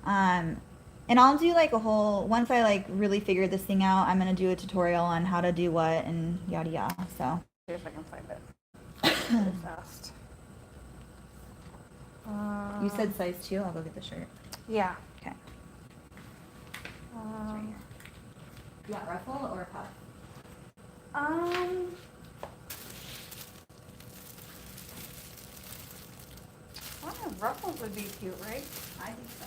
and I'll do like a whole, once I like really figure this thing out, I'm going to do a tutorial on how to do what and yada yada. So. see if I can find it really fast. You said size 2. I'll go get the shirt. Yeah. Okay. You want ruffle or puff? One of ruffles would be cute, right? I think so.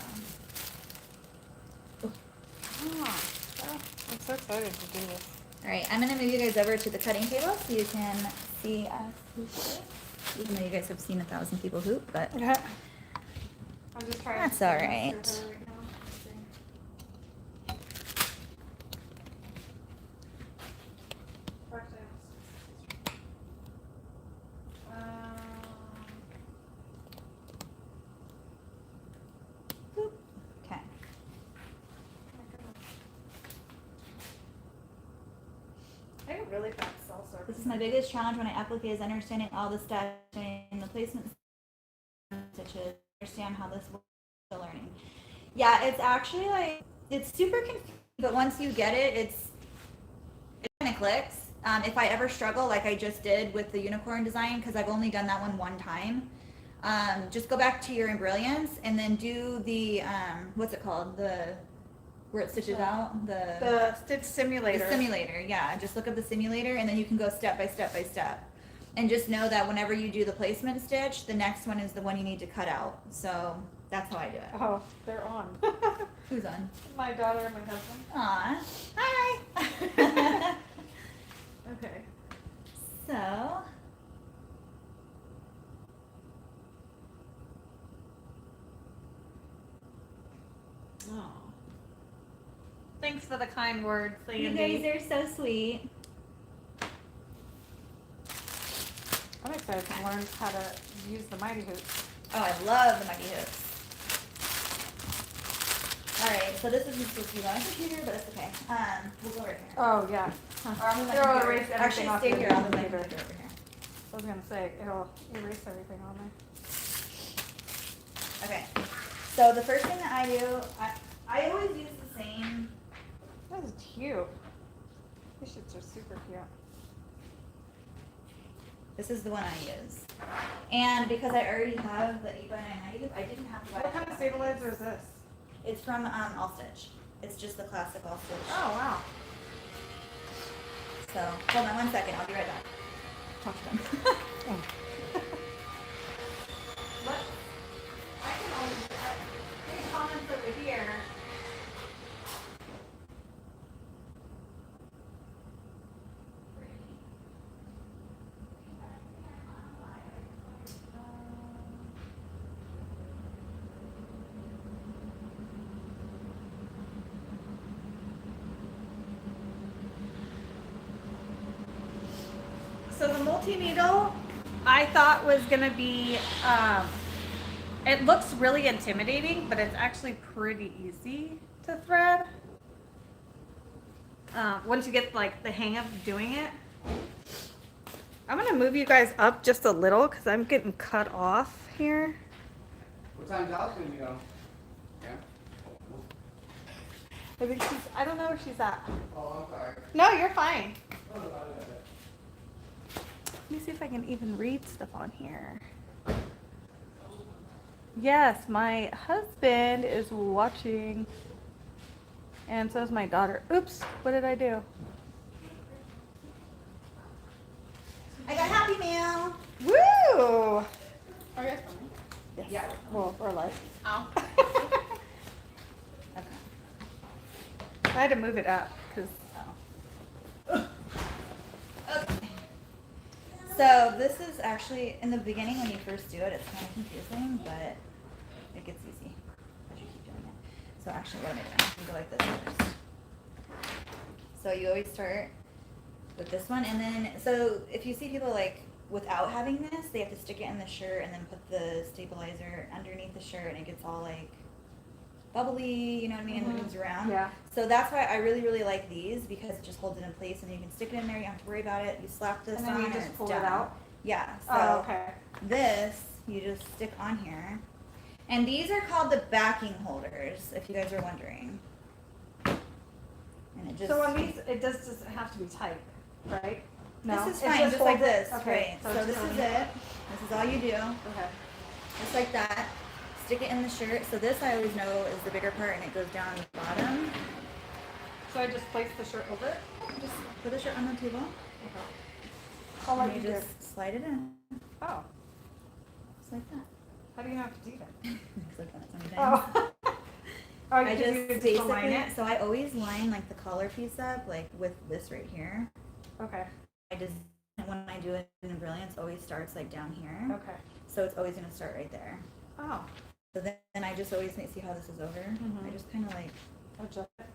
I'm so excited to do this. All right, I'm going to move you guys over to the cutting table so you can see us hoop it. Even though you guys have seen 1,000 people hoop, but Yeah. I'm just trying. that's to all master right. her right now. Okay. I have really fast cell service. This is my biggest challenge when I applique is understanding all the steps and the placement stitches, understand how this works, the learning. Yeah, it's actually like, it's super confusing, but once you get it, it kind of clicks. If I ever struggle, like I just did with the unicorn design, because I've only done that one time, just go back to your Embrilliance and then do the, what's it called? Where it stitches out? The stitch simulator. The simulator, yeah. Just look up the simulator and then you can go step by step by step. And just know that whenever you do the placement stitch, the next one is the one you need to cut out. So that's how I do it. Oh, they're on. Who's on? My daughter and my husband. Aw. Hi. Okay. So. Oh. Thanks for the kind words, Sandy. You guys are so sweet. I'm excited to learn how to use the mighty hoops. Oh, I love the mighty hoops. All right, so this isn't supposed to be on my computer, but it's okay. We'll go right here. Oh, yeah. Or I'll move my They'll computer. erase everything Actually, off stay your here. I'll move my computer. computer over here. I was going to say, it'll erase everything on there. Okay. So the first thing that I do, I always use the same. That is cute. These shits are super cute. This is the one I use. And because I already have the 8x9 knife, I didn't have to buy What kind of stabilizer is this? It's from All Stitch. It's just the classic All Stitch. Oh, wow. So, hold on 1 second. I'll be right back. Talk to them. What? I can always read comments over here. So the multi-needle I thought was gonna be, it looks really intimidating, but it's actually pretty easy to thread. Once you get like the hang of doing it. I'm gonna move you guys up just a little because I'm getting cut off here. What time's Alice gonna be on? Yeah? I think she's, I don't know where she's at. Oh, I'm sorry. No, you're fine. Oh, no, I got it. Let me see if I can even read stuff on here. Yes, my husband is watching, and so is my daughter. Oops, what did I do? I got Happy Meal. Woo! Are you guys filming? Yes. Yeah, well, or live. Oh. Okay. I had to move it up because. Okay. So this is actually, in the beginning when you first do it, it's kind of confusing, but it gets easy as you keep doing it. So actually what am I doing? I'm gonna go like this first. So you always start with this one, and then, so if you see people like without having this, they have to stick it in the shirt and then put the stabilizer underneath the shirt and it gets all like bubbly, you know what I mean, and it moves around. Yeah. So that's why I really, really like these, because it just holds it in place and you can stick it in there, you don't have to worry about it. You slap this And on then you and just it's pull down. it out? Yeah, so Oh, okay. this you just stick on here. And these are called the backing holders, if you guys are wondering. And it just, So on these, it doesn't have to be tight, right? No, this is it fine, just like holds this, Okay. right? So this is it. This is all you do. Okay. Just like that. Stick it in the shirt. So this I always know is the bigger part and it goes down the bottom. So I just place the shirt over it? Just put the shirt on the table. Okay. I'll let And you you do. just slide it in. Oh, Just like that. how do you know how to do that? Because I've done it so many times. Oh. Oh, I you just just line basically, it? so I always line like the collar piece up like with this right here. Okay. I just, when I do it in Brilliance, always starts like down here. Okay. So it's always going to start right there. Oh. So then I just always see how this is over. Mhm. I just kind of like, Adjust it.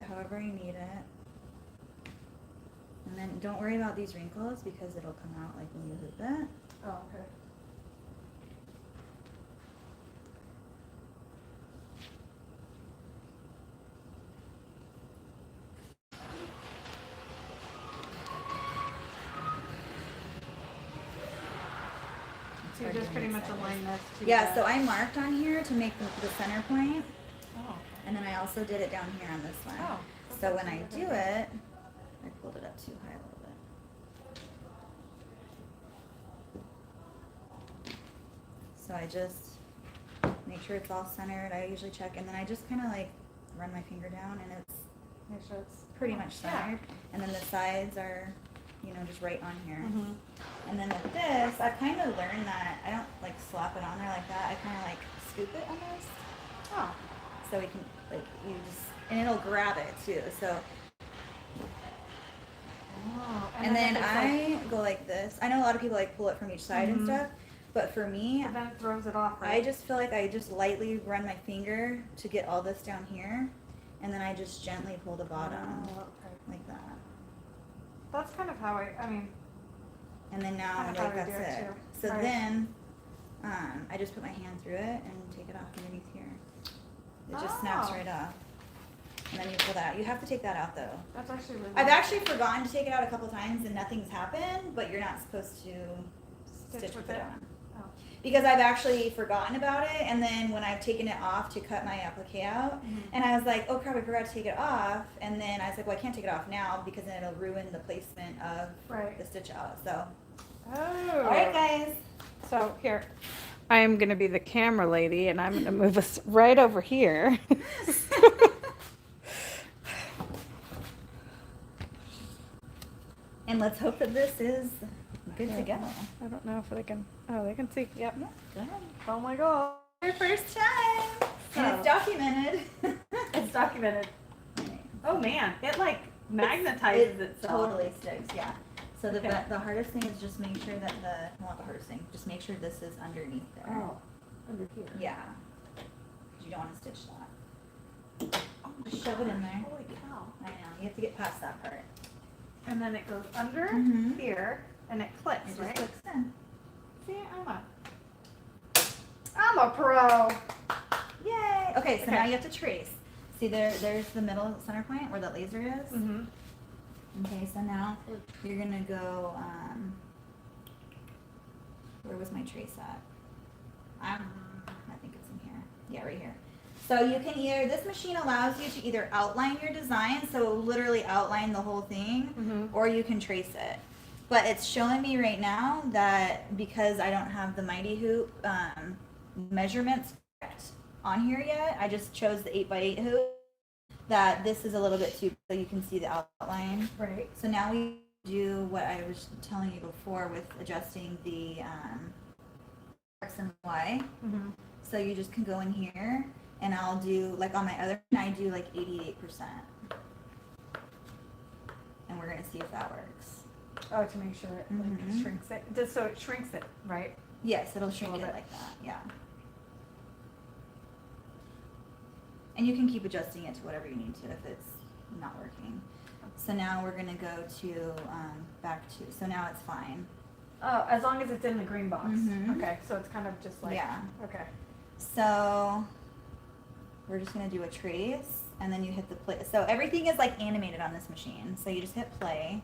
however you need it. And then don't worry about these wrinkles because it'll come out like when you hoop it. Oh, okay. So you just pretty much align this to Yeah, the- so I marked on here to make the center point, Oh. and then I also did it down here on this one. Oh. So when I do it, I pulled it up too high a little bit. So I just make sure it's all centered. I usually check, and then I just kind of like run my finger down, and it's Make sure it's pretty much Yeah. centered. And then the sides are, you know, just right on here. Mhm. And then with this, I've kind of learned that I don't like slap it on there like that. I kind of like scoop it almost. Oh. So we can, like, you just, and it'll grab it too. So, Oh. and then if it's I go like this. I know a lot of people like pull it from each side and Mhm. stuff, but for me, But then it throws it off, right? I just feel like I just lightly run my finger to get all this down here. and then I just gently pull the bottom Oh, okay. like that. That's kind of how I mean, And then now Kind of like how we that's do it it. too. So Right. then I just put my hand through it and take it off underneath here. It just snaps Oh. right off. And then you pull that. You have to take that out though. that's actually really I've nice. actually forgotten to take it out a couple times and nothing's happened, but you're not supposed to stitch with it on. Oh. Because I've actually forgotten about it, and then when I've taken it off to cut my applique out, Mhm. and I was like, oh crap, I forgot to take it off, and then I was like, well, I can't take it off now because then it'll ruin the placement of Right. the stitch out. So, Oh. all right, guys. So here, I am going to be the camera lady, and I'm going to move us right over here. And let's hope that this is good to go. I don't know if they can. Oh, they can see. Yep. Yeah, go ahead. Oh my god. Your first time, and So- it's documented. It's documented. Alright. Oh man, it like magnetizes It itself. totally sticks, yeah. So the Okay. the hardest thing is just make sure that not the hardest thing, just make sure this is underneath there. Oh, under here. Yeah. 'Cause you don't want to stitch that. Oh my Just shove it in gosh, there. Holy cow. I know, you have to get past that part. And then it goes under Mhm. here, and it It clicks, just right? clicks in. See, I'm a pro. Yay! Okay, so Okay. now you have to trace. See there's the middle center point where the laser is? Mm-hmm. Okay, so now you're gonna go, where was my trace at? I think it's in here. Yeah, right here. So you can this machine allows you to either outline your design, so literally outline the whole thing, Mhm. or you can trace it. But it's showing me right now that because I don't have the Mighty Hoop measurements correct on here yet, I just chose the 8x8 hoop, that this is a little bit too, so you can see the outline. Right. So now we do what I was telling you before with adjusting the X and Y. Mm-hmm. So you just can go in here and I'll do, like on my other, I do like 88%. And we're gonna see if that works. Oh, to make sure it like, Mhm. shrinks it. Just so it shrinks it, right? Yes, it'll shrink little it bit. like that, yeah. And you can keep adjusting it to whatever you need to if it's not working. So now we're gonna go to, back to, so now it's fine. Oh, as long as it's in the green box. Mhm. Okay, so it's kind of just like. Yeah. Okay. So we're just gonna do a trace and then you hit the play. So everything is like animated on this machine. So you just hit play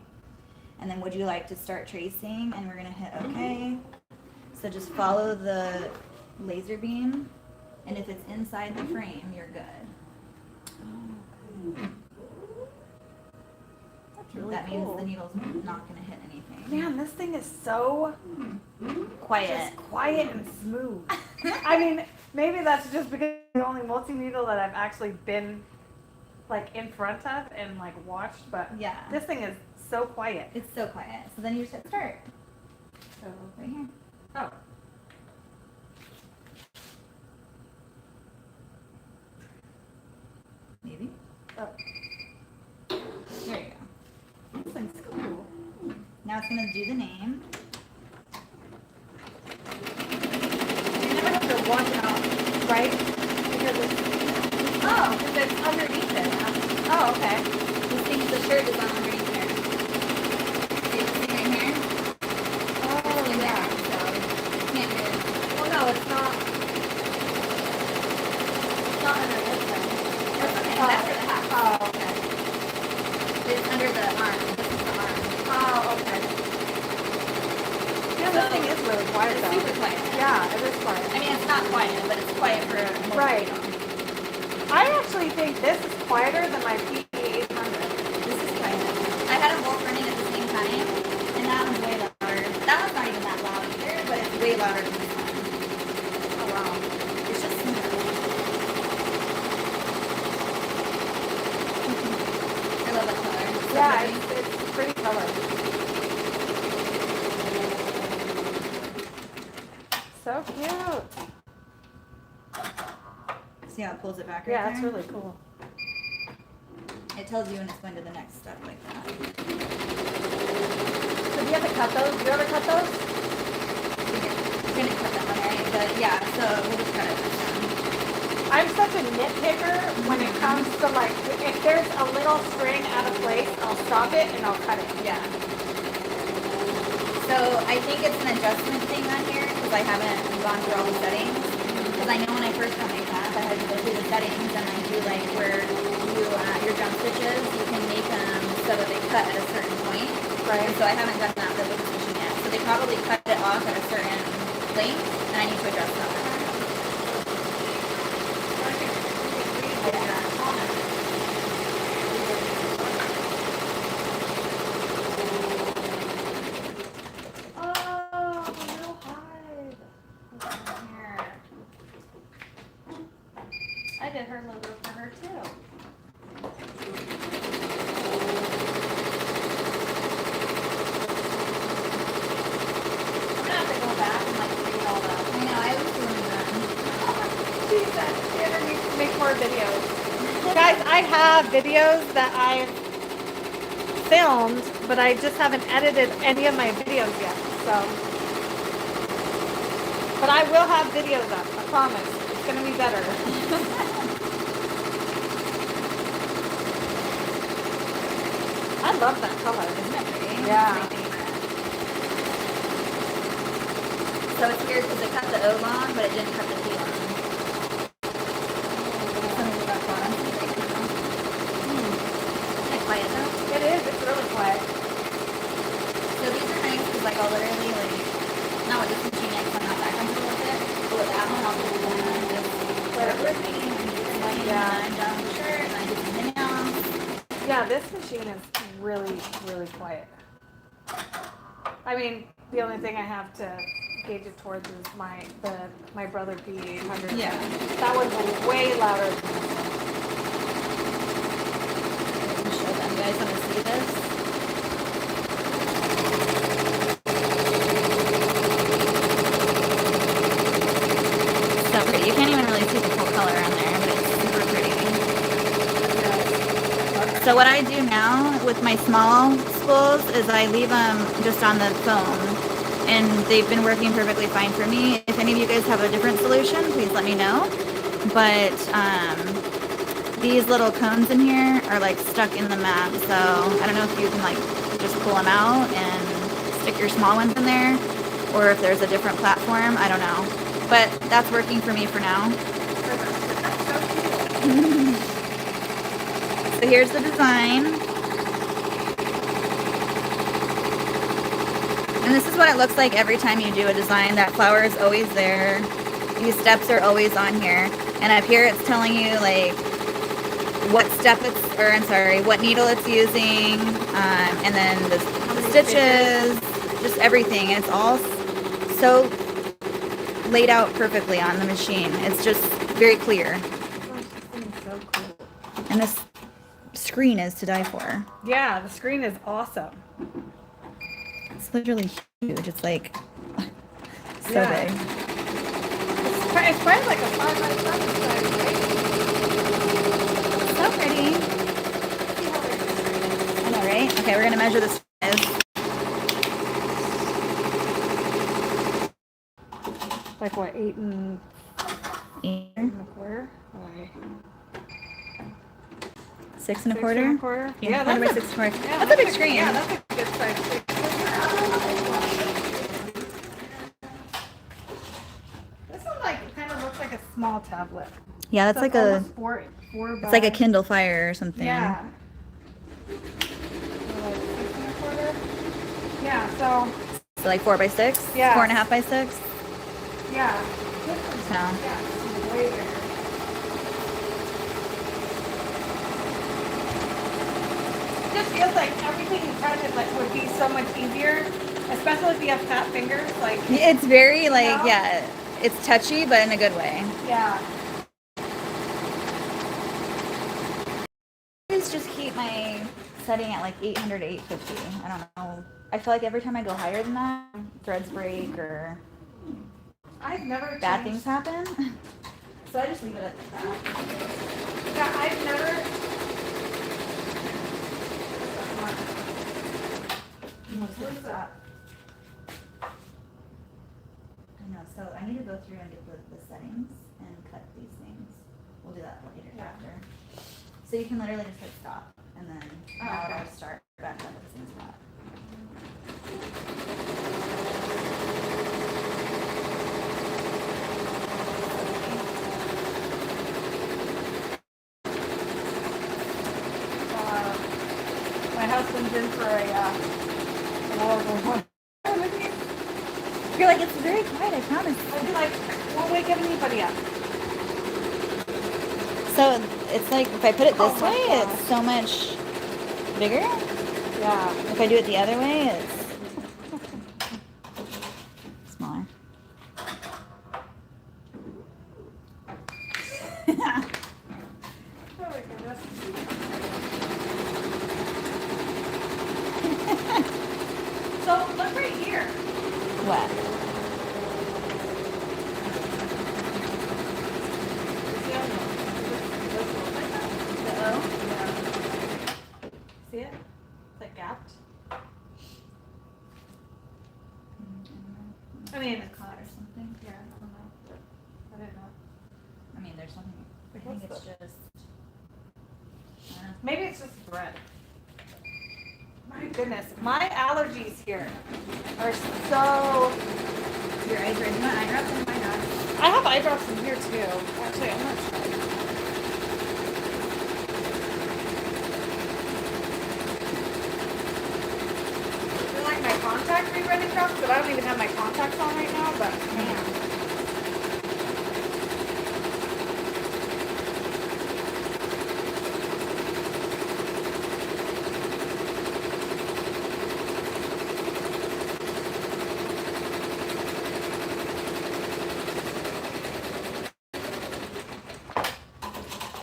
and then would you like to start tracing? And we're gonna hit okay. So just follow the laser beam and if it's inside the frame, you're good. That's really That cool. means the needle's not gonna hit anything. Man, this thing is so Quiet. just quiet and smooth. I mean, maybe that's just because it's the only multi-needle that I've actually been like in front of and like watched, but Yeah. this thing is so quiet. It's so quiet. So then you just hit start. So, Right here. oh. Maybe. Oh, There you go. this thing's cool. Now it's gonna do the name. You never have to wash it out, right? Because it's underneath it. Oh, okay. This thing, the shirt is on underneath there. See this thing right here? Oh, In yeah. there, so you can't get it. Well, no, it's not. It's not under this thing. That's okay. Oh. That's for the hat. Oh, okay. It's under the arm. This is the arm. Oh, okay. Yeah, this So, thing is really quiet It's though. super quiet. Yeah, it is quiet. I mean, it's not quiet, but it's quiet for most Right. people. I actually think this is quieter than my PE800. This is quiet. I had them both running at the same time, and that one's way louder. That one's not even that loud either, but it's way louder than this one. Oh wow. It's just smoother. I love that color. It's so Yeah, pretty. it's pretty color. So cute. See how it pulls it back right Yeah, there? it's really cool. It tells you when it's going to the next step like that. So do you have to cut those? Do you ever cut those? We're gonna cut that one, right? But yeah, so we'll just cut it. I I'm such a nitpicker when it comes to like, if there's a little string out of place, I'll stop it and I'll cut it. Yeah. So I think it's an adjustment thing on here because I haven't gone through all the settings. Because I know when I first got my class, I had to go through the settings and I do like where you, your jump stitches, you can make them so that they cut at a certain point. Right. And so I haven't done that with this machine yet. So they probably cut it off at a certain length and I need to adjust that. I did her logo for her too. I'm gonna have to go back and like read all that. I know, I was doing that. She said she ever needs to make more videos. Guys, I have videos that I've filmed, but I just haven't edited any of my videos yet. So, but I will have videos up. I promise. It's gonna be better. I love that color. Isn't it pretty? Yeah. It's my favorite. So it's weird because it cut the O long, but it didn't cut the T long. Something about bottom. Isn't it quiet though? It is. It's really quiet. So these are nice because like I'll literally like, not with this machine yet because I'm not that comfortable with it, but with that one I'll just whatever it's making and do the money and down the shirt and I do something else. Yeah, this machine is really, really quiet. I mean, the only thing I have to gauge it towards is my brother P800. Yeah. That one's way louder than this one. Show them. You guys want to see this? So pretty. You can't even really see the full color on there, but it's super pretty. So what I do now with my small spools is I leave them just on the foam, and they've been working perfectly fine for me. If any of you guys have a different solution, please let me know. But these little cones in here are like stuck in the mat, so I don't know if you can like just pull them out and stick your small ones in there, or if there's a different platform, I don't know. But that's working for me for now. So here's the design. And this is what it looks like every time you do a design. That flower is always there. These steps are always on here. And up here it's telling you like what step it's, or I'm sorry, what needle it's using. And then the stitches, just everything. And it's all so laid out perfectly on the machine. It's just very clear. So cool. And this screen is to die for. Yeah, the screen is awesome. It's literally huge. It's like so Yeah. big. It's probably like a 5x7 size, right? So pretty. I know, right? Okay, we're gonna measure the size. Like what, 8 and Here. 1/4? Like 6 and a 6 quarter. and a quarter? Yeah, that's by a, 6 and a quarter. yeah, That's a big screen. Yeah, that's a good size screen. This one like kind of looks like a small tablet. Yeah, that's So like it's a. almost four It's like a by- Kindle Fire or something. Yeah. So like 6 and a quarter. Yeah, so So like 4 by 6. Yeah. 4.5 by 6. yeah. So. Yeah, it's way bigger. It just feels like everything in front of it like would be so much easier, especially if you have fat fingers. Like It's very like, know? yeah, it's touchy, but in a good way. yeah, I always just keep my setting at like 800 to 850. I don't know. I feel like every time I go higher than that, threads break or I've never bad changed- things happen. So I just leave it at that. Yeah, I've never. What's that? I know. So I need to go through and get the settings and cut these things. So you can literally just hit stop, and then Oh, now okay. it'll start back up at the same spot. My husband's in for a horrible one. You're like, it's very quiet, I promise. I'd be like, won't wake anybody up. So it's like, if I put it Oh this my way, gosh. it's so much bigger. Yeah. If I do it the other way, it's smaller. Oh my goodness. So look right here. What? The O? Yeah. See it? It's like gapped. I mean, it's caught or something. Yeah, I don't know. I didn't know. I mean, there's something. I think it's just. Maybe it's just thread. My goodness, my allergies here are so. Your eyes are. You want eye drops in my drops? I have eye drops in here too. Actually, I'm not sure. They're like my contact rewriting drops, but I don't even have my contacts on right now. But man.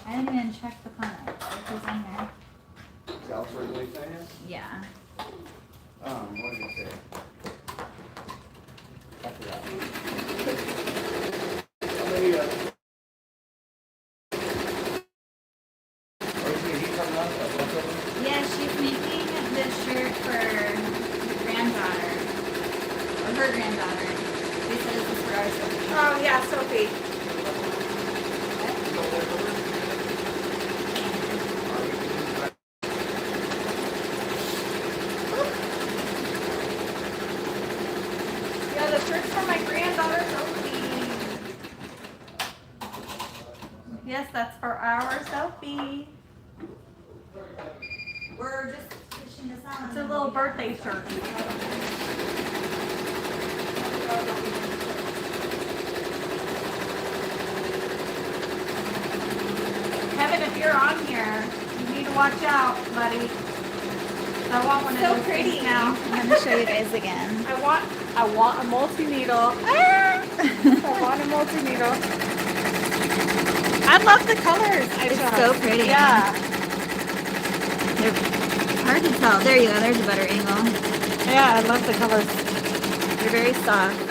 I didn't even check the comments. It was in there. Is that for the thing? Yeah. What did it say? I forgot. Somebody, Yeah, she's making this shirt for her granddaughter. Or her granddaughter. They said this is for our Sophie. Oh yeah, Sophie. Yeah, the shirt's for my granddaughter Sophie. Yes, that's for our Sophie. We're just fishing this out. It's a little birthday shirt. Kevin, if you're on here, you need to watch out, buddy. I want one of So those pretty things now. I'm gonna show you guys again. I want a multi-needle. Ah! I want a multi-needle. I love the colors. It's so pretty. Yeah. They're hard to tell. There you go. There's a better angle. Yeah, I love the colors. They're very soft.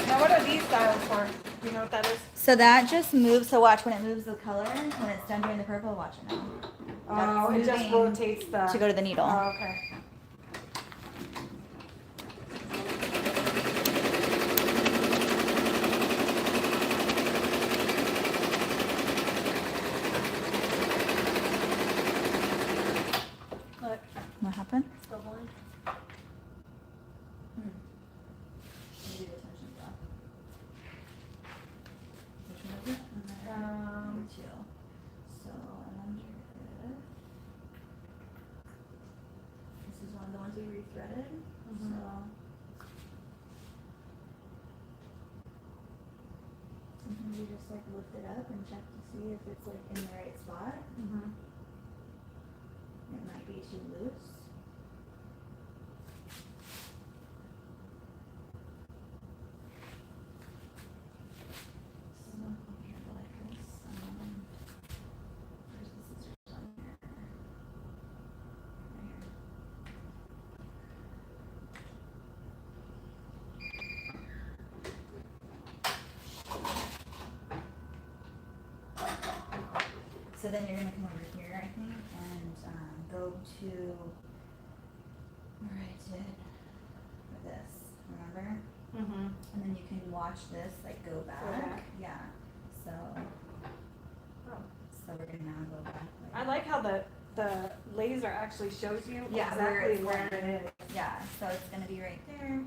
Now, what are these styles for? Do you know what that is? So that just moves. So watch when it moves the color. When it's done doing the purple, watch it now. Oh, That's it just moving rotates the. to go to the needle. Oh, okay. Look, What happened? it's bubbling. Maybe the tension's off. Which one is it? Um, Two. So I wonder if this is one of the ones we rethreaded. Mhm. So sometimes you just like lift it up and check to see if it's like in the right spot. Mm-hmm. It might be too loose. So here, like this. Where's the scissors on here? Right here. So then you're gonna come over here, I think, and go to where I did for this, remember? Mm-hmm. And then you can watch this like go back. back. Yeah. So Oh. we're gonna now go back. I like how the laser actually shows you Yeah, exactly where where it's it is. Yeah, so it's gonna be right there.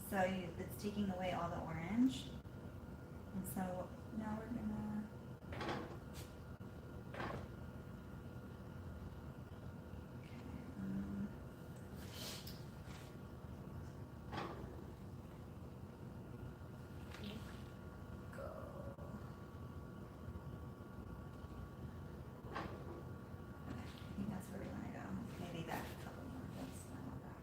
So it's taking away all the orange. And so now we're gonna go. Okay, I think that's where we wanna go. Maybe back a couple more. That's not back.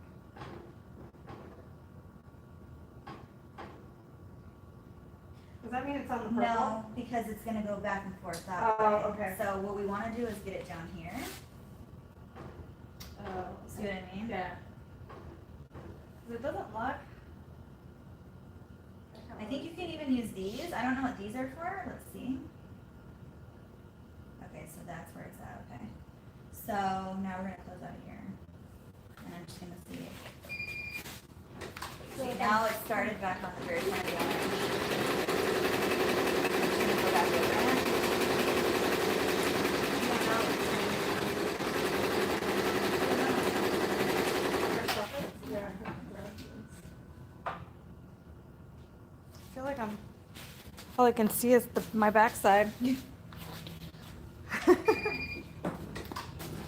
Does that mean it's on the purple? No, because it's gonna go back and forth that way. Oh, okay. So what we wanna do is get it down here. Oh, See what I mean? yeah. 'Cause it doesn't look. I think you can even use these. I don't know what these are for. Let's see. Okay, so that's where it's at. Okay. So now we're gonna close out of here. And I'm just gonna see. See, now it started back on the very front of the orange. I'm just gonna go back over it. Yeah. I feel like all I can see is my backside.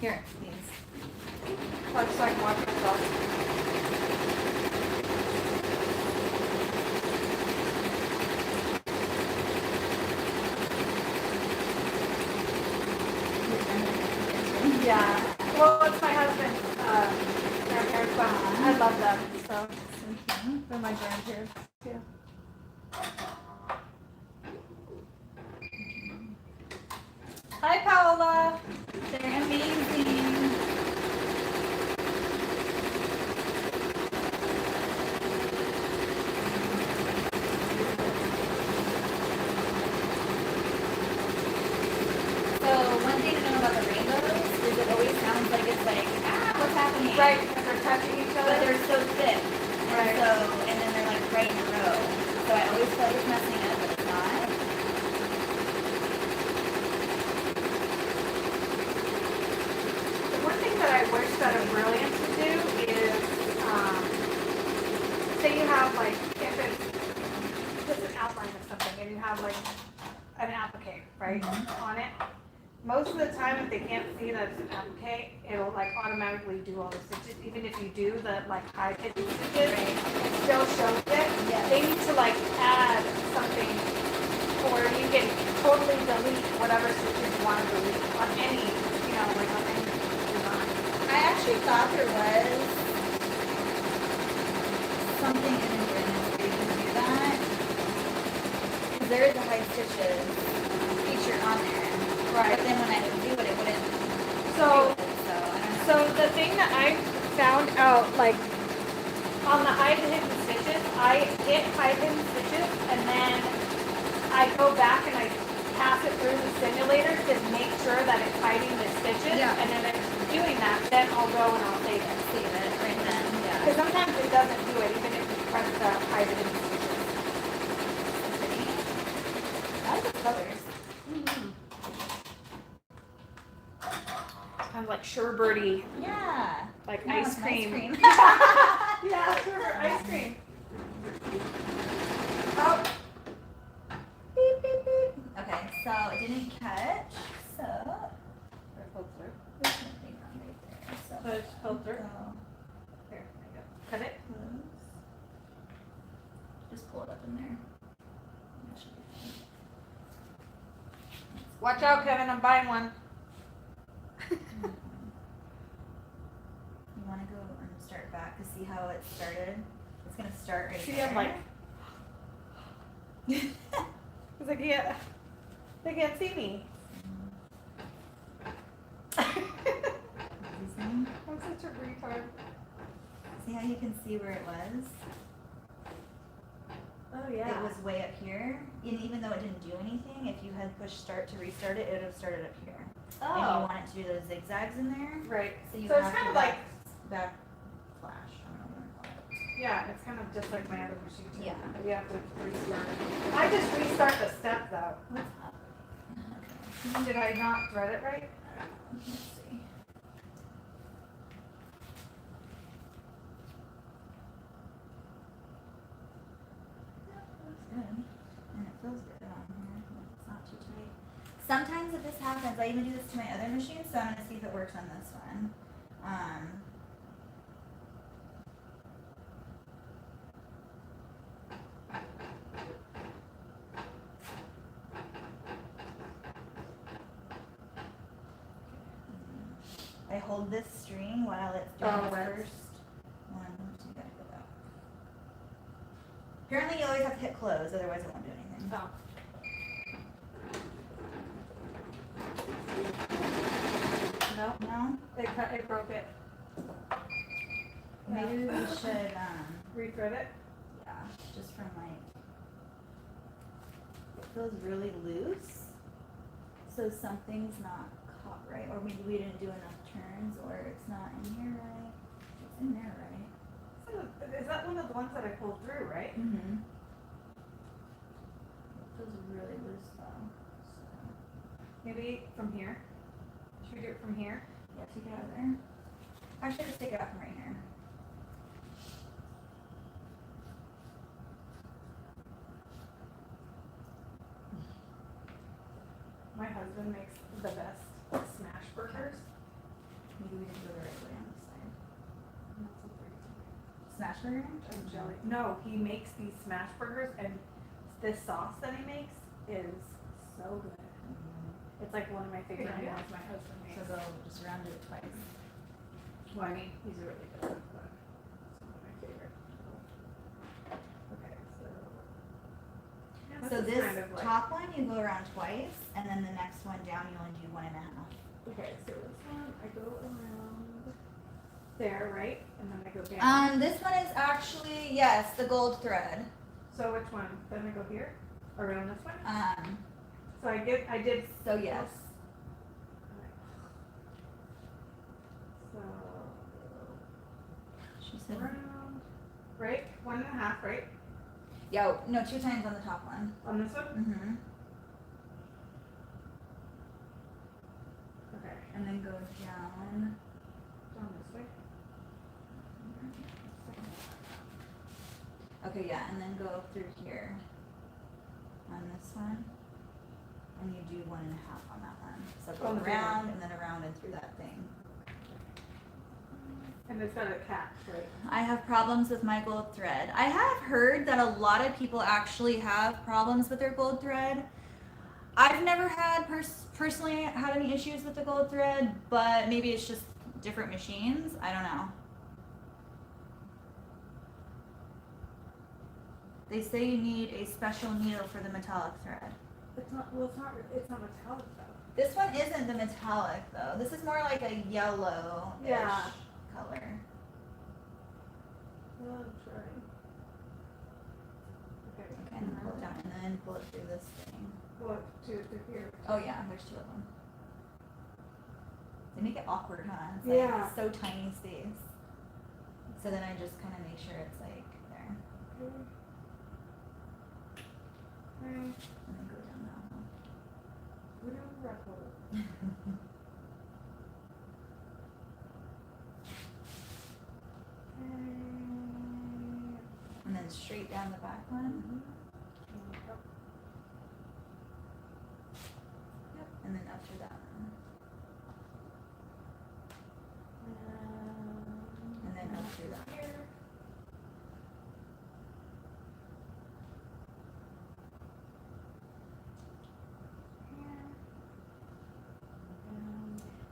Here, please. I just like watch myself. Yeah. Well, it's my husband's grandparents, but I love them. So they're my grandparents too. Hi, Paola. They're amazing. So one thing to know about the rainbows is it always sounds like it's like, what's happening? Right, because they're touching each But other. they're so thick. Right. And then they're like right in a row. So I always feel like it's messing up, but it's not. The one thing that I wish that a brilliant would do is, say you have like, if it's just an outline of something and you have like an applique, right, on it. Most of the time, if they can't see that it's an applique, it'll like automatically do all the stitches. Even if you do the like high pitch stitches, it still shows it. Yes. They need to like add something, or you can totally delete whatever stitches you want to delete on any, like on any design. I actually thought there was something in the Greenwich where you can do that. Because there is a high stitches feature on there. Right. But then when I would do it, it wouldn't So, do it. So I don't know. so the thing that I found out, like, on the hide and hidden stitches, I hit hide hidden stitches, and then I go back and I pass it through the simulator to make sure that it's hiding the stitches. Yeah. And then if it's doing that, then I'll go and I'll save it. Save it right then. Yeah. Because sometimes it doesn't do it, even if you press the hide and hidden stitches. I like the colors. Kind of like sherbety, Yeah. like No, ice it's cream. Ice cream. Yeah, sherbet ice cream. Oh. Beep, beep, beep. Okay, so it didn't catch. So there's nothing on right there. So Push, filter. go There you go. Cut it. close. Just pull it up in there. That should be fine. Watch out, Kevin, I'm buying one. You want to go and start back to see how it started? It's gonna start right See, there. I'm like, because they can't see me. Amazing. I'm such a retard. See how you can see where it was? Oh yeah. It was way up here, and even though it didn't do anything, if you had pushed start to restart it, it would have started up here. And you Oh, want it to do those zigzags in there, right. so you So have it's kind to of like, back flash. I don't know what you call it. yeah, it's kind of just like my other machine too. Yeah. You have to restart. I just restart the step though. What's up? Okay. Did I not thread it right? Let's see. Yep, looks good. And it feels good on here. It's not too tight. Sometimes if this happens, I even do this to my other machine, so I'm gonna see if it works on this one. I hold this string while it's doing Oh, the that's- first one. Oops, you gotta go back. Apparently you always have to hit close, otherwise it won't do anything. Oh. No, No? it broke it. Maybe we should, Rethread it. yeah, just from like, it feels really loose, so something's not caught right, or maybe we didn't do enough turns, or it's not in here right. It's in there right. So, is that one of the ones that I pulled through, right? Mm-hmm. It feels really loose though, so, Maybe from here. Should we do it from here? yeah, take it out of there. Actually, just take it out from right here. My husband makes the best smash burgers. Maybe we didn't go the right way on this side. And that's what they're using. Smash burger? And jelly. No, he makes these smash burgers, and this sauce that he makes is so good. It's like one of my favorite Yeah. ones my husband So makes. go just round it twice. Well, I mean, he's really good, but it's one of my favorite. Okay, so. Yeah, So is this kind of like- top one, you go around twice, and then the next one down, you only do 1.5. Okay, so this one, I go around there, right? And then I go down. This one is actually, yes, the gold thread. So which one? Then I go here? Around this one? So I did. So yes. So, She said, around, right? 1.5, right? yeah, no, 2 times on the top one. On this one? Mm-hmm. Okay, And then go down. down this way. Okay, yeah, and then go through here on this one. And you do 1.5 on that one. So On go the big around and then around and through that thing. And it's got a catch, right? I have problems with my gold thread. I have heard that a lot of people actually have problems with their gold thread. I've never had personally had any issues with the gold thread, but maybe it's just different machines. I don't know. They say you need a special needle for the metallic thread. It's not metallic though. This one isn't the metallic though. This is more like a yellow Yeah. color. Well, I'm trying. Okay. Okay, and then pull it down and then pull it through this thing. What, to here? Oh yeah, there's 2 of them. They make it awkward, huh? It's Yeah. like so tiny space. So then I just kind of make sure it's like there, Okay. and then go down that one. And then straight down the back one. Yep. And then up through that one. And then up through that.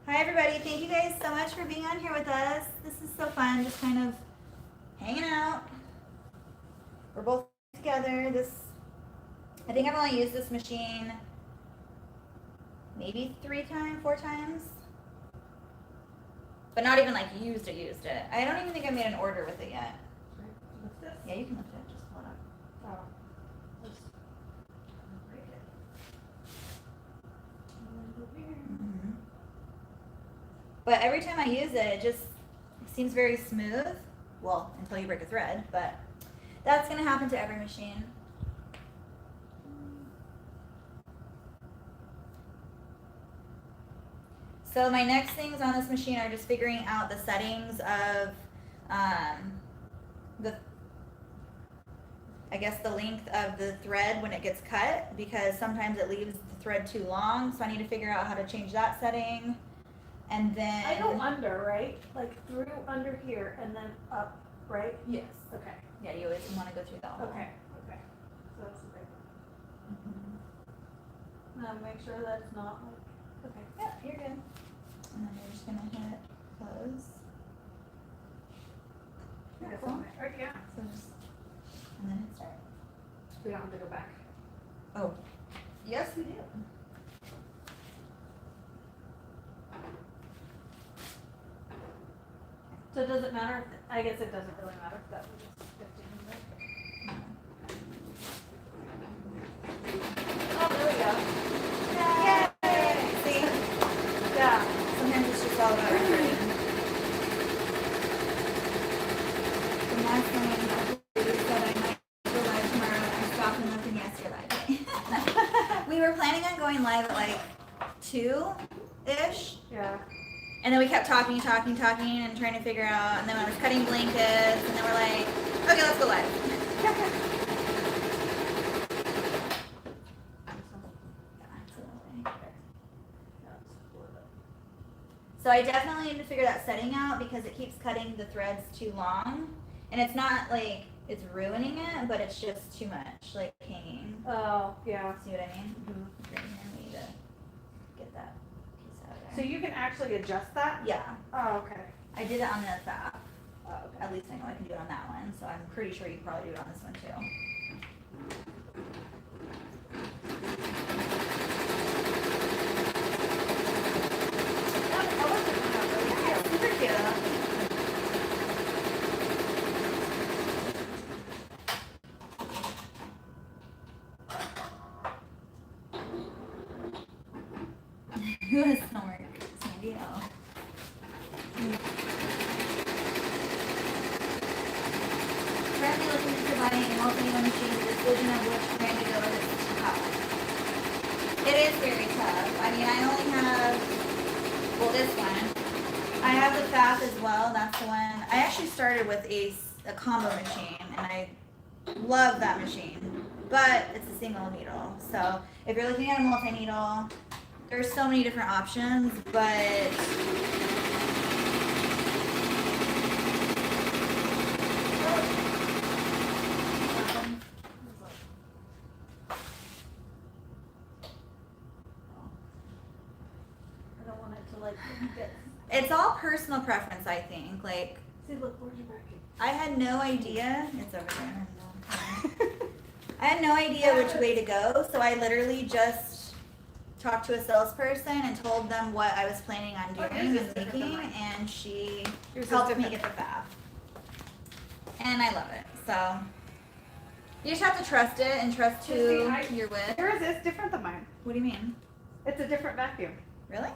Hi everybody, thank you guys so much for being on here with us. This is so fun, just kind of hanging out. We're both together. I think I've only used this machine maybe 4 times. But not even like used it. I don't even think I made an order with it yet. Lift this? Yeah, you can lift it, just pull it up. Oh. But every time I use it, it just seems very smooth. Well, until you break a thread, but that's gonna happen to every machine. So my next things on this machine are just figuring out the settings of the length of the thread when it gets cut, because sometimes it leaves the thread too long, so I need to figure out how to change that setting. And then I go under, right? Like through under here and then up, right? yes. Okay. Yeah, you always want to go through that hole. Okay. Okay. So that's the big one. Now make sure that's not like. Okay. Yeah, you're good. And then you're just gonna hit close. Yeah, That's cool. on there. Yeah. So just, and then hit start. We don't have to go back. Oh, yes we do. So does it matter? I guess it doesn't really matter if that was just 15, right? Oh, there we go. Yay! See? Yeah. Sometimes it's just all about recording. The last thing I said I might go live tomorrow, I stopped and looked and yes, you're live. We were planning on going live at like 2-ish. Yeah. And then we kept talking and trying to figure out, and then I was cutting blankets, and then we're like, okay, let's go live. So I definitely need to figure that setting out because it keeps cutting the threads too long. And it's not like it's ruining it, but it's just too much, like hanging. Oh, yeah. See what I mean? Mhm. Right here, we need to get that piece out of So there. you can actually adjust that? Yeah, Oh, okay. I did it on the FAF. Oh, okay. At least I know I can do it on that one, so I'm pretty sure you can probably do it on this one too. Yeah, super cute. Who has homework? Sandy? Oh. Currently looking into buying a multi-needle machine. The decision of which brand to go with is tough. It is very tough. I mean, I only have, well, this one. I have the FAF as well. That's the one. I actually started with a combo machine, and I love that machine. But it's a single needle. So if you're looking at a multi-needle, there's so many different options, but I don't want it to like get. it's all personal preference, I think. Like, See, look, where's your vacuum? I had no idea. It's over there. I had no idea which way to go, so I literally just talked to a salesperson and told them what I was planning on Oh, doing yours is and different than making, mine. and she Yours is helped me different. get the FAF. And I love it. So you just have to trust it and trust See, who I- you're with. Yours is different than mine. What do you mean? It's a different vacuum. Really?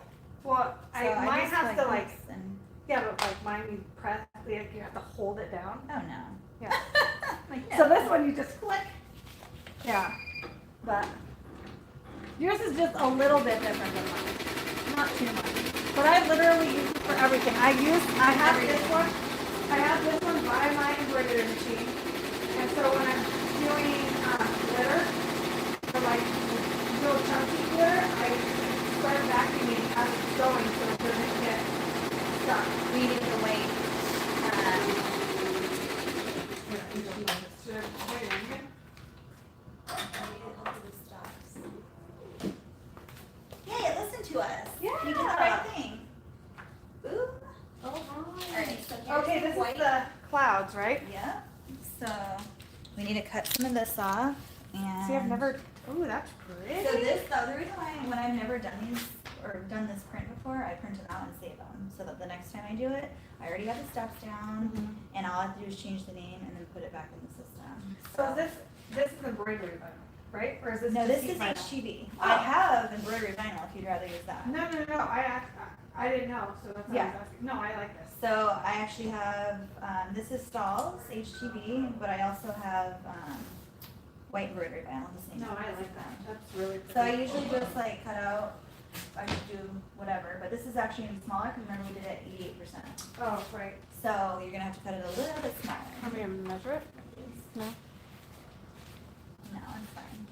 Well, So mine just has to like, this and, yeah, but like mine you press, like you have to hold it down. oh no. Yeah. Like, So no. this one you just click. Yeah. But yours is just a little bit different than mine. Not too much. But I literally use it for everything. I have this one. I have this one by my embroidery machine. And so when I'm doing glitter, or like real chunky glitter, I start vacuuming as it's going so it doesn't get stuck. We need to wait. Hey, listen to us. Yeah. You did the right thing. Ooh. Alright, so here's Okay, the this white. is the clouds, right? Yep. So we need to cut some of this off and See, I've never. Ooh, that's pretty. So this, the reason why when I've never done these or done this print before, I print them out and save them so that the next time I do it, I already have the steps down and all I have to do is change the name and then put it back in the system. So is this is embroidery vinyl, right? Or is this No, just this is vinyl? HTV. Oh. I have embroidery vinyl if you'd rather use that. No. I didn't know, so that's why I Yeah. was asking. No, I like this. So I actually have, this is Stahl's HTV, but I also have white embroidery vinyl, the same. No, I like that. That's really pretty. So I usually just like cut out, I just do whatever, but this is actually even smaller because remember we did it at 88%. Oh, right. So you're gonna have to cut it a little bit smaller. Want me to measure it? No. No, I'm fine.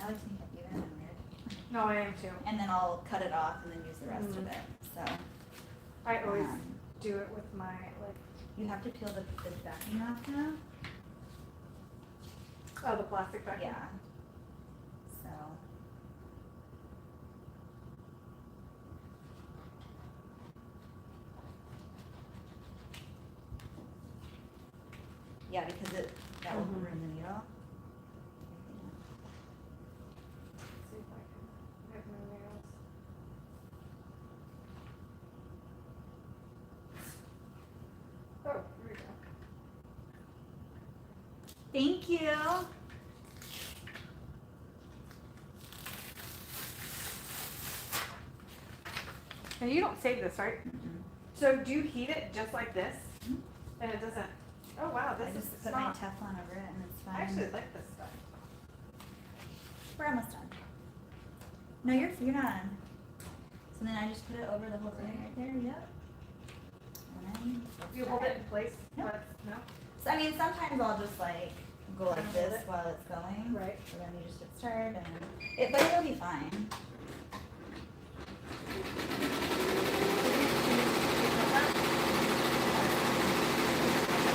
I like to make it even and weird. No, I am too. And then I'll cut it off and then use the rest of it. So I always um, do it with my, like, you have to peel the backing off now. oh, the plastic bag. Yeah. So. Yeah, because that will Mhm. ruin the needle. See if I can have my nails. Oh, here we go. Thank you. Now you don't save this, right? So do you heat it just like this? Mhm. And it doesn't, oh wow, I this just is put my smart. Teflon over it and it's fine. I actually like this stuff. We're almost done. No, you're not. So then I just put it over the whole thing right there. Yep. And then You hold it in place? No. but- No? So I mean, sometimes I'll just like go like Hold this it. while it's going. Right. So then you just hit start and but it'll be fine.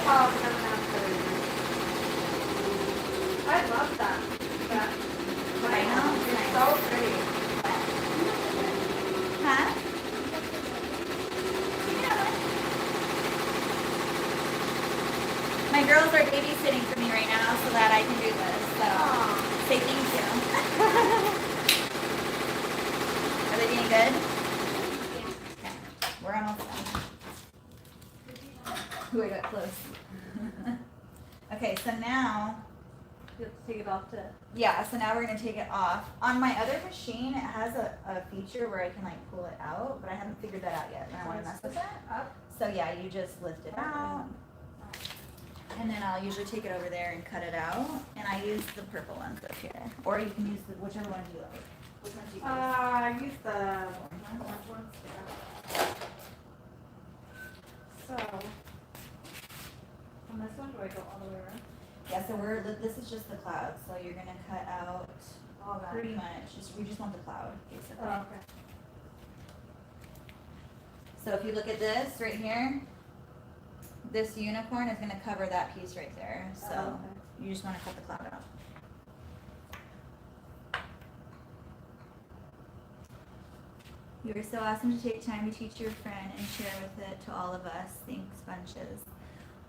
Oh, no, no, I love that. That. I know, it's It's nice. so pretty. Huh? My girls are babysitting for me right now so that I can do this. So Aw. say thank you. Are they being good? Okay. We're almost done. Ooh, I got close. Okay, so now, You have to take it off to. yeah, so now we're gonna take it off. On my other machine, it has a feature where I can like pull it out, but I haven't figured that out yet, and I wanna mess with it. Up. So yeah, you just lift it out, and then I'll usually take it over there and cut it out, and I use the purple ones up here. Or you can use whichever one you like. Which ones do you use? I use the orange ones. Yeah. So, on this one, do I go all the way around? Yeah, so this is just the cloud, so you're gonna cut out All that. pretty much, we just want the cloud, basically. Oh, okay. So if you look at this right here, this unicorn is gonna cover that piece right there, so Oh, okay. you just wanna cut the cloud out. You are so awesome to take time to teach your friend and share with it to all of us. Thanks bunches.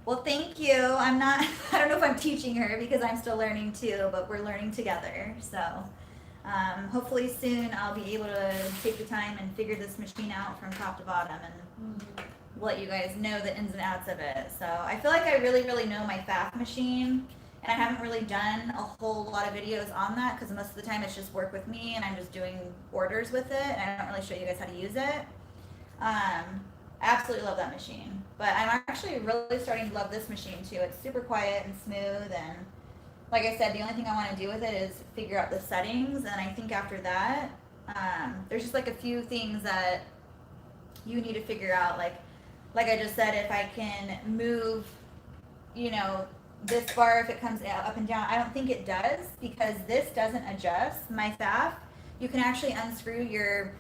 Well, thank you. I'm not, I don't know if I'm teaching her because I'm still learning too, but we're learning together. So hopefully soon I'll be able to take the time and figure this machine out from top to bottom and let you guys know the ins and outs of it. So I feel like I really know my FAF machine, and I haven't really done a whole lot of videos on that because most of the time it's just work with me and I'm just doing orders with it, and I don't really show you guys how to use it. Absolutely love that machine, but I'm actually really starting to love this machine too. It's super quiet and smooth, and like I said, the only thing I want to do with it is figure out the settings, and I think after that, there's just like a few things that you need to figure out, like I just said, if I can move, you know, this bar, if it comes up and down. I don't think it does because this doesn't adjust. My FAF, you can actually unscrew your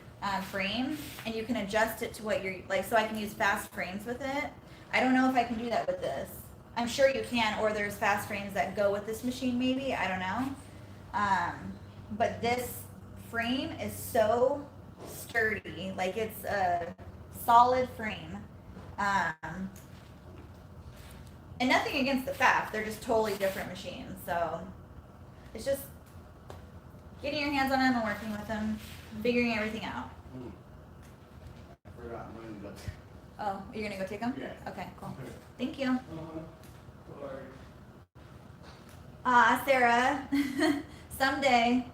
frame and you can adjust it to what you're like, so I can use fast frames with it. I don't know if I can do that with this. I'm sure you can, or there's fast frames that go with this machine maybe, I don't know. But this frame is so sturdy, like it's a solid frame. And nothing against the FAF, they're just totally different machines. So it's just getting your hands on them and working with them, figuring everything out. I forgot mine, but Oh, you're gonna go take them? Yeah. Okay, cool. Thank you. Ah, Sarah. Someday.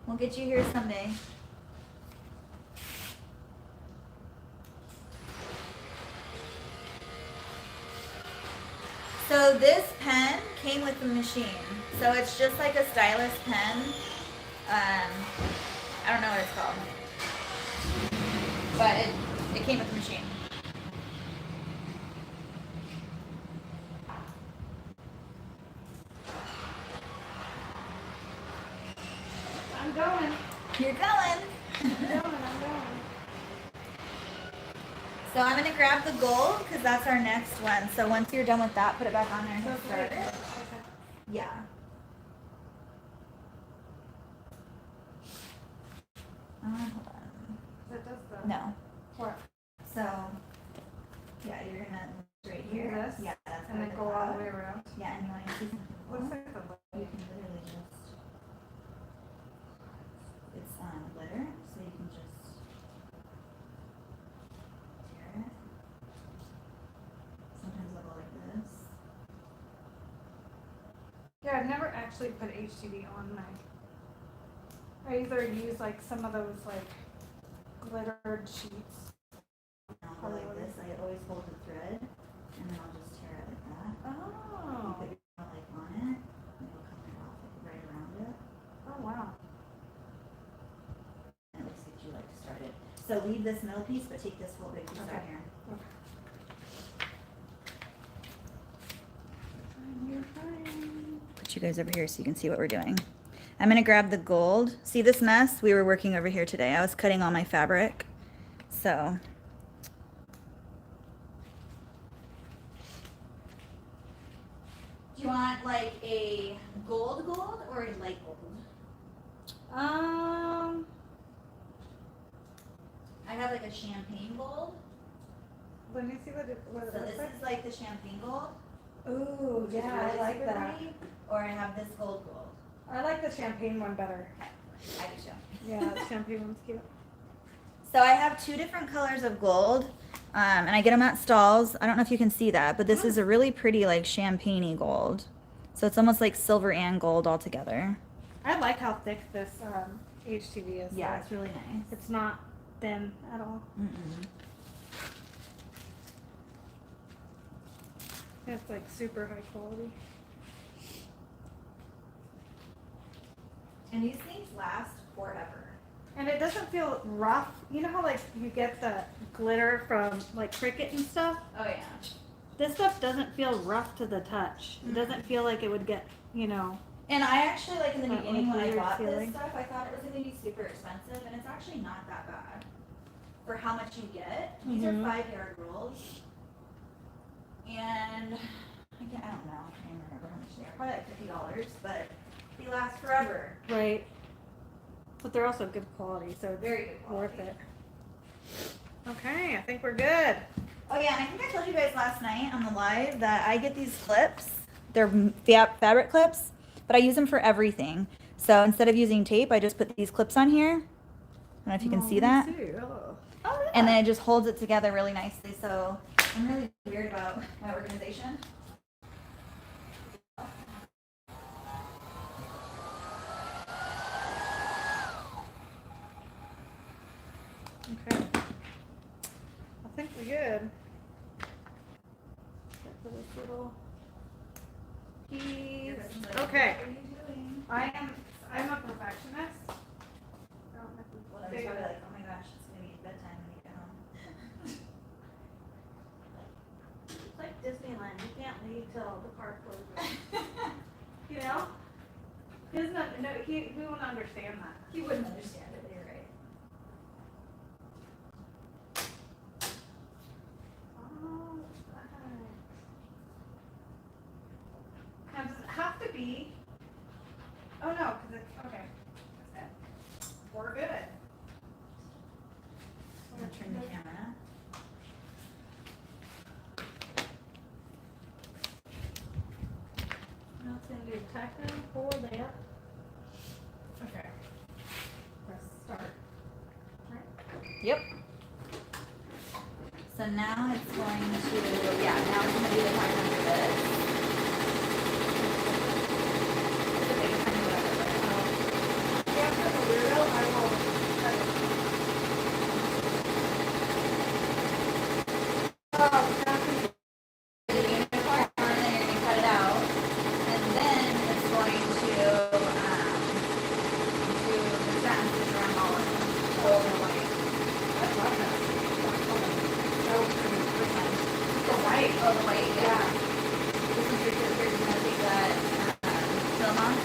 We'll get you here someday. So this pen came with the machine. So it's just like a stylus pen. I don't know what it's called. But it came with the machine. I'm going. You're going. I'm going. So I'm gonna grab the gold because that's our next one. So once you're done with that, put it back on there and hit start. Okay. Yeah. Hold on. That does the. No. What? So yeah, you're gonna right here. This? Yeah, that's And then go all the way around. Yeah, and you want to see something cool? Looks like the. You can literally just. It's glitter, so you can just tear it. Sometimes I'll go like this. Yeah, I've never actually put HTV on my. I either use like some of those like glittered sheets. And I'll go like this. I always hold the thread, and then I'll just tear it like that. You Oh. put your like on it, and it'll come right off like right around it. Oh wow. And it looks like you like to start it. So leave this middle piece, but take this whole big piece out Okay. here. You're fine. Put you guys over here so you can see what we're doing. I'm gonna grab the gold. See this mess? We were working over here today. I was cutting all my fabric. So. Do you want like a gold or a light gold? I have like a champagne gold. Let me see what it So looks this like. is like the champagne gold. Ooh, which is yeah, I really like super that. pretty. Or I have this gold. I like the champagne one better. I do too. Yeah, the champagne one's cute. So I have two different colors of gold, and I get them at stalls. I don't know if you can see that, but this is a really pretty like champagne-y gold. So it's almost like silver and gold all together. I like how thick this HTV is. Yeah, though. it's really nice. It's not thin at all. Mm-mm. It's like super high quality. And these things last forever. And it doesn't feel rough. You know how like you get the glitter from like Cricut and stuff? Oh yeah. This stuff doesn't feel rough to the touch. It doesn't feel like it would get, you know. And I actually, like in the That, beginning like, when I weird bought feeling. this stuff, I thought it was going to be super expensive, and it's actually not that bad for how much you get. These are Mhm. 5-yard rolls, and I don't know, I can't even remember how much they are. Probably like $50, but they last forever. Right. But they're also good quality, so it's Very good quality. worth it. Okay, I think we're good. Oh yeah, and I think I told you guys last night on the live that I get these clips. They're fabric clips, but I use them for everything. So instead of using tape, I just put these clips on here. I don't know if you can see that. Oh, yeah. And then it just holds it together really nicely. So I'm really weird about my organization. Okay. I think we're good. Except for this little piece. Okay. What are you doing? I'm a perfectionist. Well, then it's probably like, oh my gosh, it's gonna be bedtime when you get home. It's like Disneyland. You can't leave till the park closes. You know? He won't understand that. He wouldn't understand it, but you're right. Now, does it have to be? Oh no, because it's okay. That's it. We're good. I'm gonna turn the camera. Now it's gonna do technical there. Okay. Press start. Right. Yep. So now it's going to, yeah, now it's gonna be the part under this. Yeah, for the real, I will cut it. Oh, that's The unicorn, and then you're gonna cut it out. And then it's going to do the sentences around all of them. Gold and white. I love that. So, percent. The white. Oh, the white, yeah. This is because you're gonna take that film off.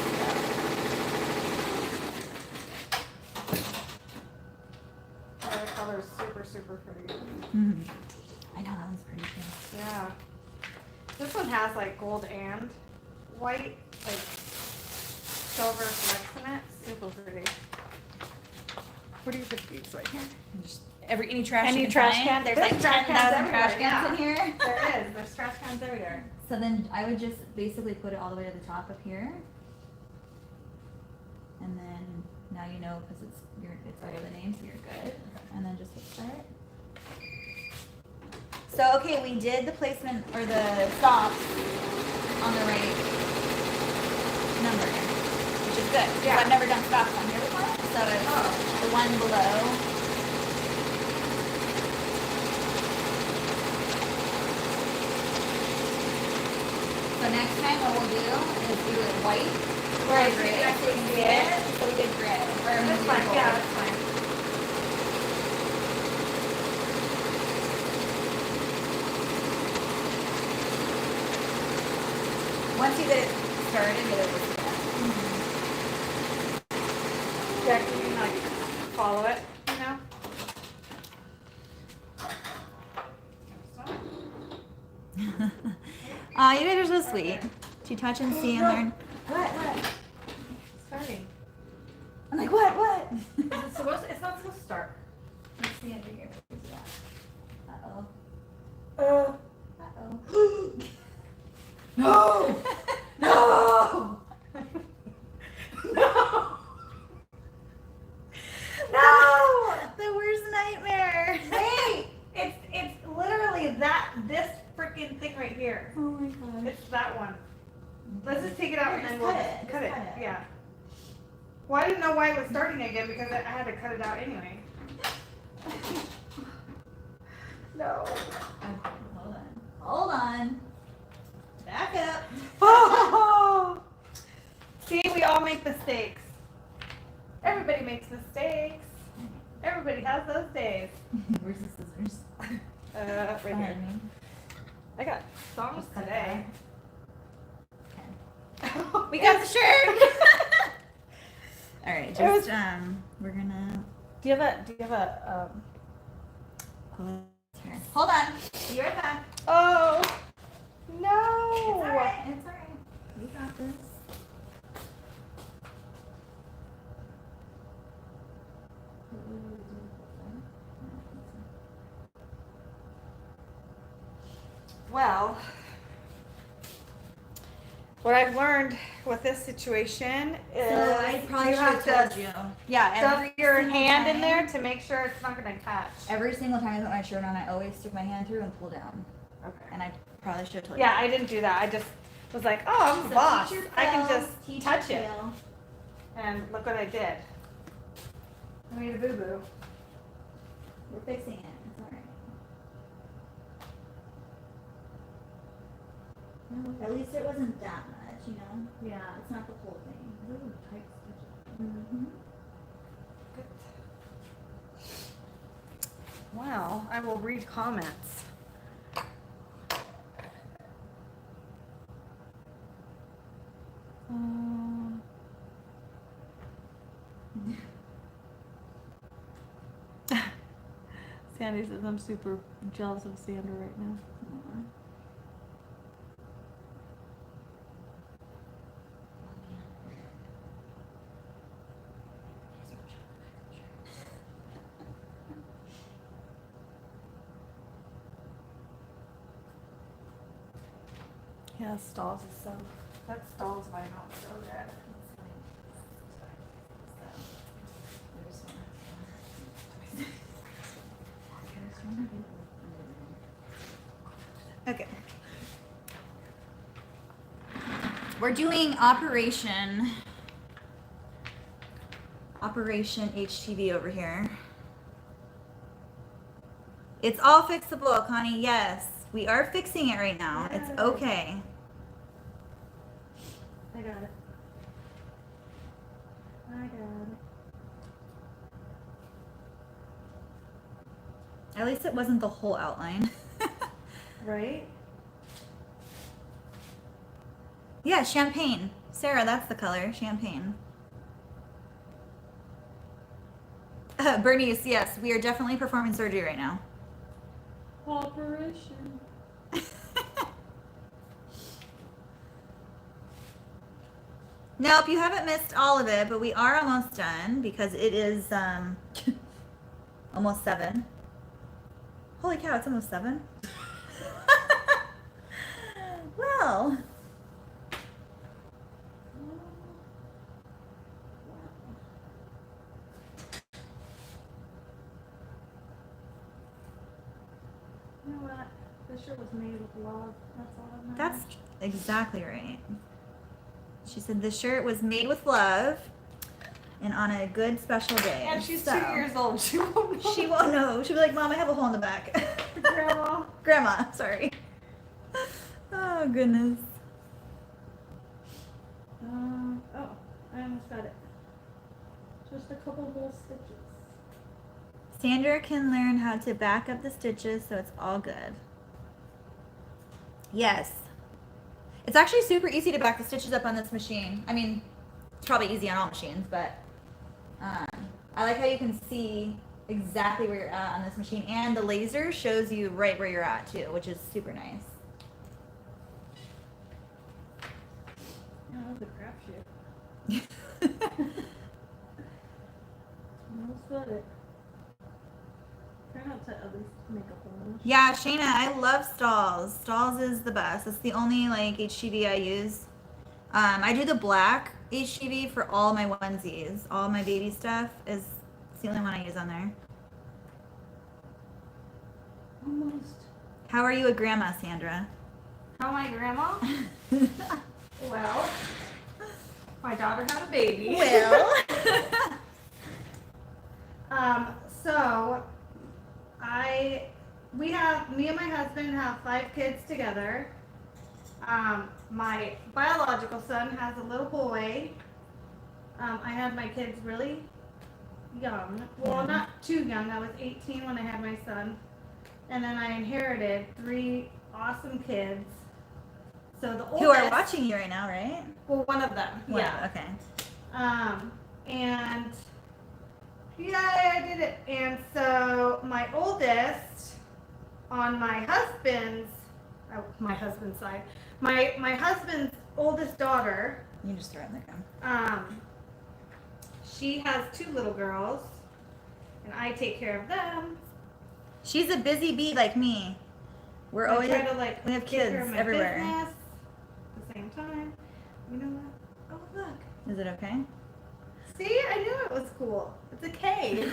The color is super, super pretty. I know, that one's pretty too. Yeah. This one has like gold and white, like silver flecks in it. Super pretty. What do you think these right here? Just any trash Any you can trash find. can? There's There's like trash cans 10,000 trash everywhere, cans in here. There is. There's trash cans everywhere. So then I would just basically put it all the way to the top up here. And then now you know because it's under the name, so you're good. And then just hit start. So okay, we did the placement or the stops on the right number, which is good. Yeah. I've never done stops on here before, so it's the one below. So next time what we'll do is do it white or gray. So you can see it. So we did gray. Or That's maybe fine. gold. Yeah, that's fine. Once you get it started, get it this way. Yeah, can you like follow it? You know. Aw, you guys are so sweet. To touch and see and learn. What? Starting. I'm like, what? It's supposed. It's not supposed to start. Let's see under here. Uh-oh. Uh-oh. No. No. No. No. The worst nightmare. Wait. It's literally this freaking thing right here. Oh my god. It's that one. Let's just take it out and Just then we'll cut it. just cut it. Just cut it. Yeah. Well, I didn't know why it was starting again because I had to cut it out anyway. No. Okay, hold on. Back up. Oh. See, we all make mistakes. Everybody makes mistakes. Everybody has those days. Where's the scissors? Right here. Behind me. I got songs Just cut it today. out. We got the shirt. All right, It was- we're gonna Do you have a pull it here. Hold on. Be right back. Oh It's no. alright. It's alright. We got this. Well, what I've learned with this situation is So I probably you should have have told to you. Yeah, stuff your single hand in time- there to make sure it's not going to catch. Every single time I put my shirt on, I always stick my hand through and pull down. Okay. And I probably should have told Yeah, I didn't do that. I just was like, oh, I'm you. the So boss. teach your I can fail, just teach touch your it. fail. And look what I did. I made a boo-boo. We're fixing it. It's alright. At least it wasn't that much, you know? Yeah. It's not the whole thing. Ooh, tight stitches. Mm-hmm. Good. Well, I will read comments. Sandy says I'm super jealous of Sandra right now. Yeah, Stalls is so. That Stalls vinyl is so good. We're doing Operation HTV over here. It's all fixable, Connie. Yes, we are fixing it right now. It's okay. I got it. I got it. At least it wasn't the whole outline. Right? Yeah, champagne. Sarah, that's the color, champagne. Bernice, yes, we are definitely performing surgery right now. Operation. Nope, you haven't missed all of it, but we are almost done because it is almost 7. Holy cow, it's almost 7. Well. You know what? This shirt was made with love. That's all that matters. That's exactly right. She said the shirt was made with love and on a good special day. And she's So, 2 years old. She won't know. She won't know. She'll be like, Mom, I have a hole in the back. Grandma. Grandma, sorry. Oh, goodness. Oh, I almost got it. Just a couple little stitches. Sandra can learn how to back up the stitches so it's all good. Yes. It's actually super easy to back the stitches up on this machine. I mean, it's probably easy on all machines, but I like how you can see exactly where you're at on this machine, and the laser shows you right where you're at too, which is super nice. Yeah, that was a crapshoot. Almost got it. Try not to at least make a hole. Yeah, Shayna, I love Stalls. Stalls is the best. It's the only like HTV I use. I do the black HTV for all my onesies. All my baby stuff is it's the only one I use on there. Almost. How are you a grandma, Sandra? How am I, Grandma? Well, my daughter had a baby. Well. So me and my husband have 5 kids together. My biological son has a little boy. I had my kids really young. Well, not too young. I was 18 when I had my son. And then I inherited 3 awesome kids. So the oldest, Who are watching you right now, right? well, one of them. One, Yeah. Okay. And yeah, I did it. And so my oldest on my husband's side, my husband's oldest daughter, You can just throw it in there. she has 2 little girls, and I take care of them. She's a busy bee like me. We're always I try to like we have take care kids of my everywhere. business at the same time. You know what? Oh look. Is it okay? See, I knew it was cool. It's a K.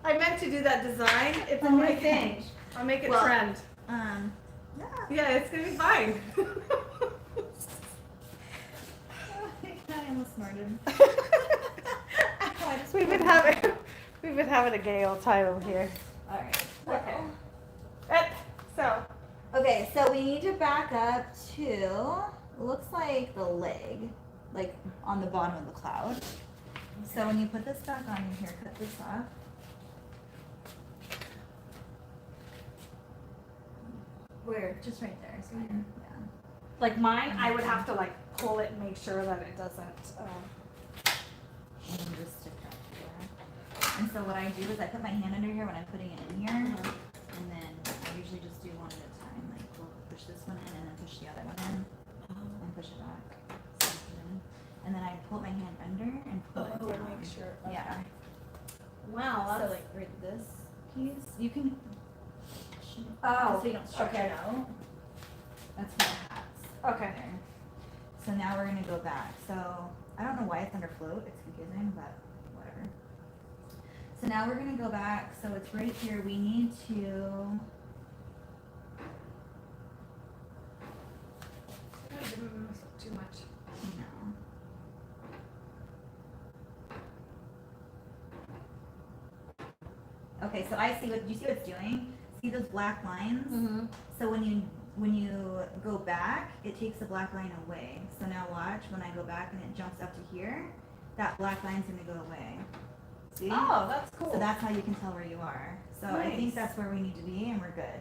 I meant to do that design. It's a Oh new my thing. gosh. I'll make it Well, trend. Yeah. Yeah, it's gonna be fine. I almost snorted. We've been having a gay old time over here. All right. Okay. So Okay, so we need to back up to looks like the leg, like on the bottom of the cloud. So when you put this back on here, cut this off. Where? Just right there. So yeah. like mine, I would have to like pull it and make sure that it doesn't. And then just stick that together. And so what I do is I put my hand under here when I'm putting it in here, and then I usually just do one at a time. Like we'll push this one in and then push the other one in, and push it back. So and then I pull my hand under and pull it down. Make sure. Okay. Yeah. Wow. So like right this piece, you can. Oh, So you don't stretch okay. it out. That's my hats. Okay. There. So now we're gonna go back. So I don't know why it's under float. It's confusing, but whatever. So now we're gonna go back. So it's right here. We need to. Okay, so I see what, do you see what it's doing? See those black lines? Mm-hmm. So when you go back, it takes the black line away. So now watch, when I go back and it jumps up to here, that black line's gonna go away. See? Oh, that's cool. So that's how you can tell where you are. So I think Nice. that's where we need to be and we're good.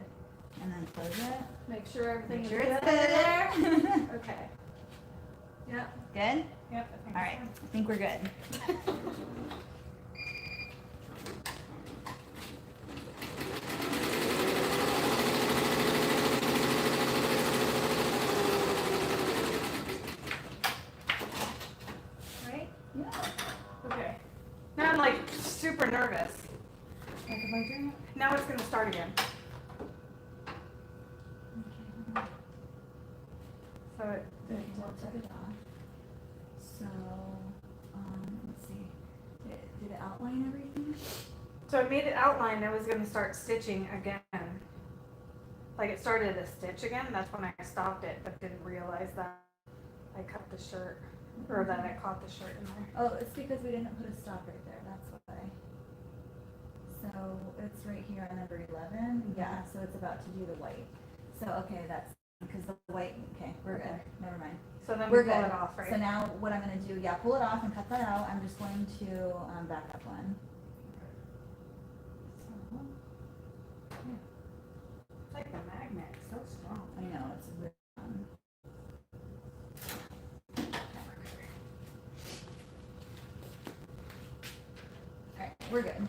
And then close it. Make sure everything Make is sure it's good good. there. Okay. Yep. Good? Yep. I think All right, I think we're good. Right? Yeah. Okay. Now I'm like super nervous. Like, am I doing it? Now it's gonna start again. So it. Well, took it off. So, let's see. Did it outline everything? So I made it outline. I was gonna start stitching again. Like it started a stitch again. That's when I stopped it, but didn't realize that I cut the shirt, or that I caught the shirt in there. Oh, it's because we didn't put a stop right there, that's why. So it's right here on number 11, yeah, so it's about to do the white. So, okay, that's, because the white, okay, we're good, never mind. So then We're we pull good. it off, right? So now what I'm gonna do, yeah, pull it off and cut that out, I'm just going to, back up one. So, It's like the magnet, it's so strong. I know, it's really fun. Alright, we're good.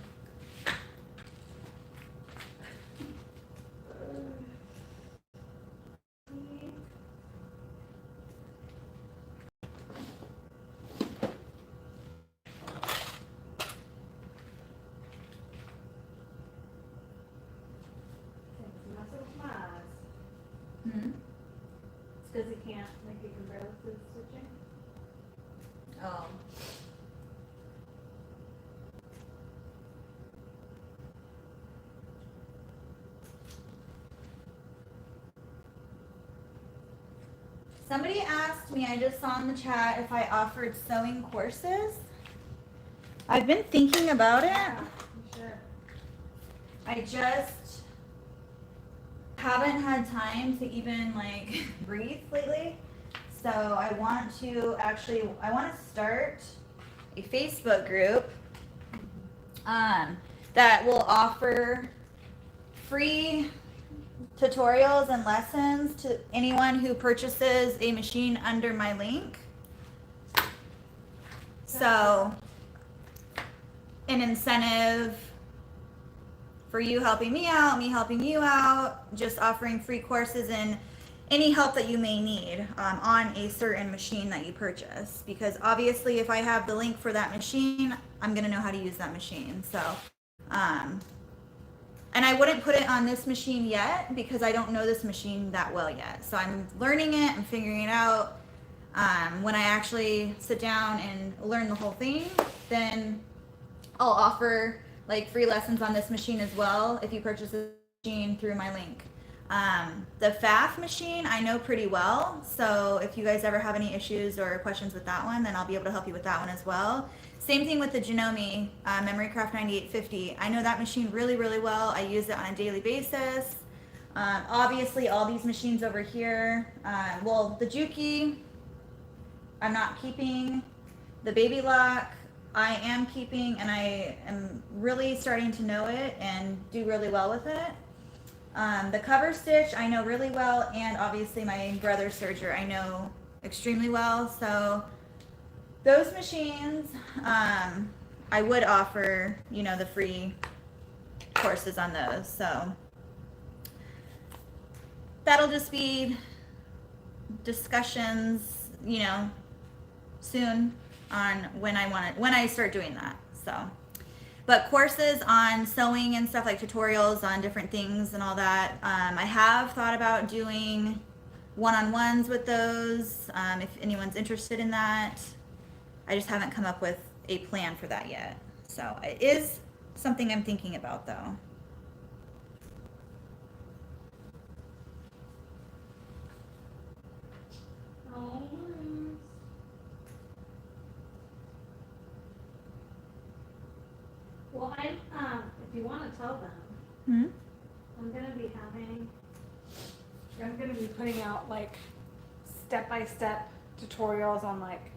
Hmm? It's because he can't, like he can barely see the stitching. Oh. Somebody asked me, I just saw in the chat, if I offered sewing courses. I've been thinking about it. Yeah, you should. I just haven't had time to even like breathe lately. So I want to start a Facebook group that will offer free tutorials and lessons to anyone who purchases a machine under my link. So an incentive for you helping me out, me helping you out, just offering free courses and any help that you may need on a certain machine that you purchase. Because obviously if I have the link for that machine, I'm gonna know how to use that machine. So, and I wouldn't put it on this machine yet because I don't know this machine that well yet. So I'm learning it, I'm figuring it out. When I actually sit down and learn the whole thing, then I'll offer like free lessons on this machine as well if you purchase the machine through my link. The FAF machine I know pretty well, so if you guys ever have any issues or questions with that one, then I'll be able to help you with that one as well. Same thing with the JANOME MemoryCraft 9850. I know that machine really, really well. I use it on a daily basis. Obviously, all these machines over here, well, the Juki, I'm not keeping. The Baby Lock, I am keeping, and I am really starting to know it and do really well with it. The COVERSTITCH I know really well, and obviously my brother's SERGER I know extremely well. So those machines, I would offer, you know, the free courses on those. So that'll just be discussions, you know, soon on when I start doing that. So, but courses on sewing and stuff, like tutorials on different things and all that, I have thought about doing one-on-ones with those, if anyone's interested in that. I just haven't come up with a plan for that yet. So it is something I'm thinking about though. Well, if you want to tell them, Hmm? I'm gonna be putting out like step-by-step tutorials on like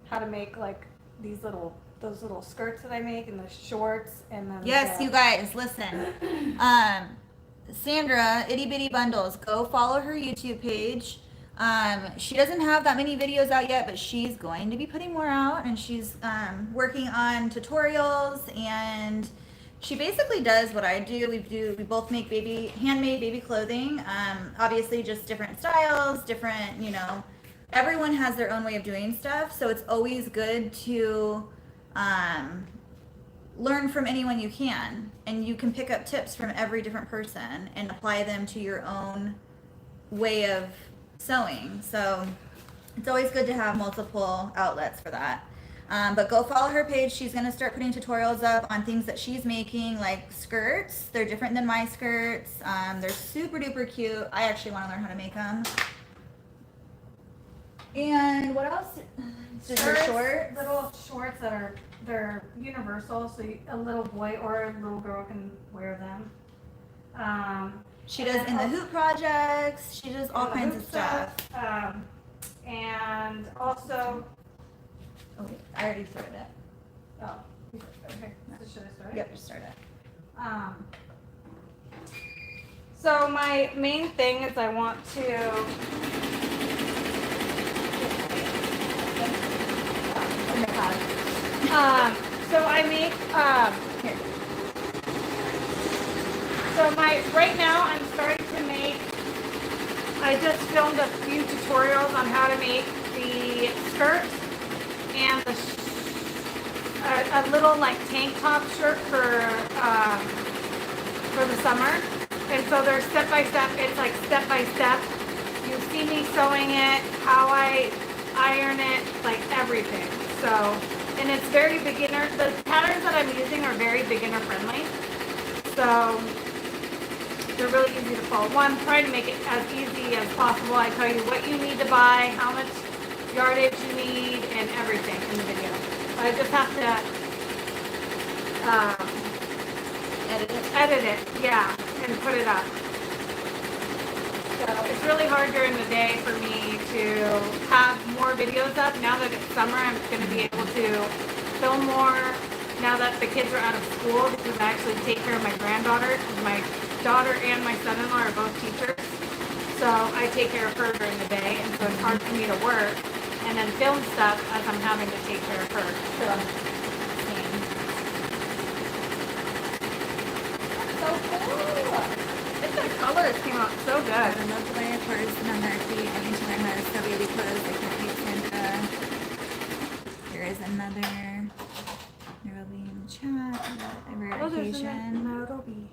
how to make like those little skirts that I make and the shorts and then Yes, you guys, listen. Sandra, Itty Bitty Bundles, go follow her YouTube page. She doesn't have that many videos out yet, but she's going to be putting more out, and she's working on tutorials, and she basically does what I do. We both make handmade baby clothing. Obviously just different styles, different, everyone has their own way of doing stuff, so it's always good to learn from anyone you can, and you can pick up tips from every different person and apply them to your own way of sewing. So it's always good to have multiple outlets for that. But go follow her page. She's going to start putting tutorials up on things that she's making, like skirts. They're different than my skirts. They're super duper cute. I actually want to learn how to make them. And what else? Shorts, Shorts. little shorts they're universal, so a little boy or a little girl can wear them. She does in the hoop projects. She does all kinds of stuff. And also, Oh, wait, I already started it. oh, okay. So should I start? Yep, just start it. So my main thing is I want to. So I make Here. So right now I'm starting to make. I just filmed a few tutorials on how to make the skirt and a little like tank top shirt for the summer. And so they're step by step. It's like step by step. You see me sewing it, how I iron it, like everything. So, and it's very beginner. The patterns that I'm using are very beginner friendly. So they're really easy to follow. One, try to make it as easy as possible. I tell you what you need to buy, how much yardage you need, and everything in the video. I just have to edit it, yeah, and put it up. So it's really hard during the day for me to have more videos up. Now that it's summer, I'm going to be able to film more now that the kids are out of school, because I actually take care of my granddaughter. My daughter and my son-in-law are both teachers. So I take care of her during the day, and so it's hard for me to work and then film stuff as I'm having to take care of her. So, so cool. The colors came out so good. I love to wear purse and on their feet. I need to learn how to sew baby clothes. I can't beat Sandra. Here is another. There will be in the chat. Every occasion. Nairobi.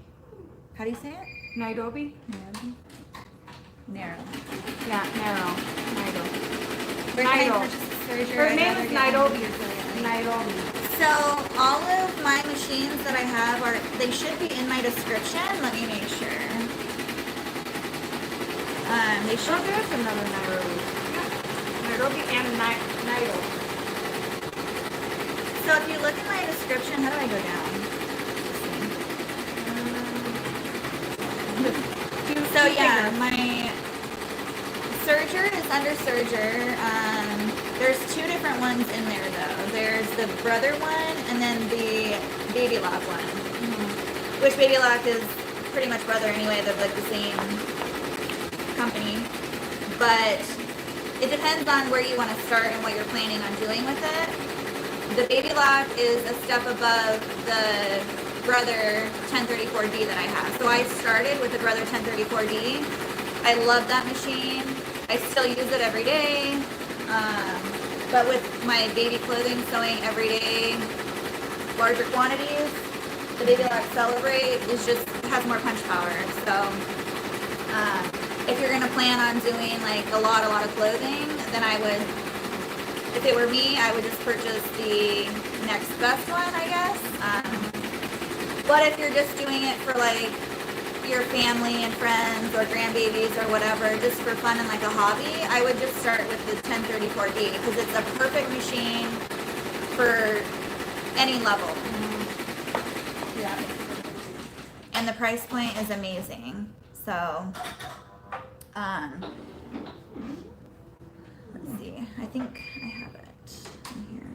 How do you say it? Nairobi? Nairobi. Narrow. Yeah, narrow. Nairobi. Where can I Nairobi. purchase the serger? Her I'd name rather is get Nairobi. one affiliate. Nairobi. So all of my machines that I have they should be in my description. Let me make sure. They should. Oh, there's another Nairobi. Yeah. Nairobi and Nairobi. So if you look in my description, how do I go down? So yeah, my serger is under serger. There's two different ones in there though. There's the brother one and then the baby lock one. Mm-hmm. Which baby lock is pretty much brother anyway. They're like the same company. But it depends on where you want to start and what you're planning on doing with it. The baby lock is a step above the brother 1034D that I have. So I started with the brother 1034D. I love that machine. I still use it every day. But with my baby clothing sewing every day, larger quantities, the Baby Lock Celebrate has more punch power. So if you're gonna plan on doing like a lot of clothing, then I would, if it were me, I would just purchase the next best one, I guess. But if you're just doing it for like your family and friends or grandbabies or whatever, just for fun and like a hobby, I would just start with the 1034D because it's a perfect machine for any level. Yeah. and the price point is amazing. So, let's see. I think I have it in here.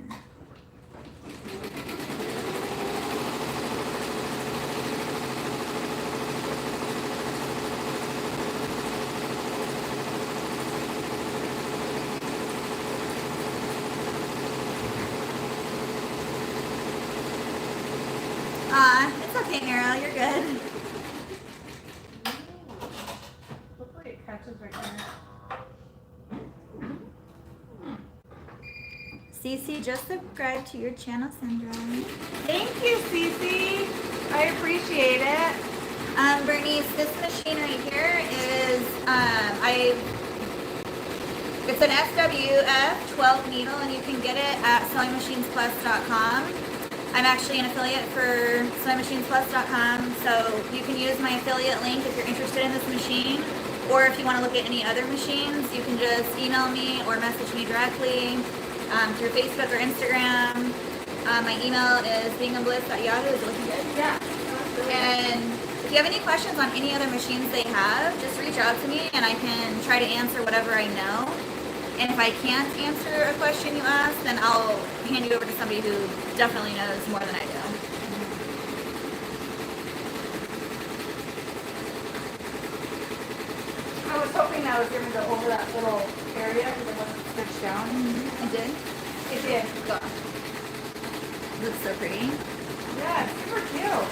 It's okay, Meryl. You're good. Hopefully it catches right there. Cece, just subscribe to your channel, Sandra. Thank you, Cece. I appreciate it. Bernice, this machine right here is, it's an SWF 12 needle, and you can get it at sewingmachinesplus.com. I'm actually an affiliate for sewingmachinesplus.com, so you can use my affiliate link if you're interested in this machine, or if you want to look at any other machines, you can just email me or message me directly through Facebook or Instagram. My email is beingabliss@yahoo. Is it looking good? Yeah. And if you have any questions on any other machines they have, just reach out to me and I can try to answer whatever I know. And if I can't answer a question you ask, then I'll hand you over to somebody who definitely knows more than I do. I was hoping I was going to go over that little area because it wasn't stitched down. I did? It did. Go. Looks so pretty. Yeah, it's super cute.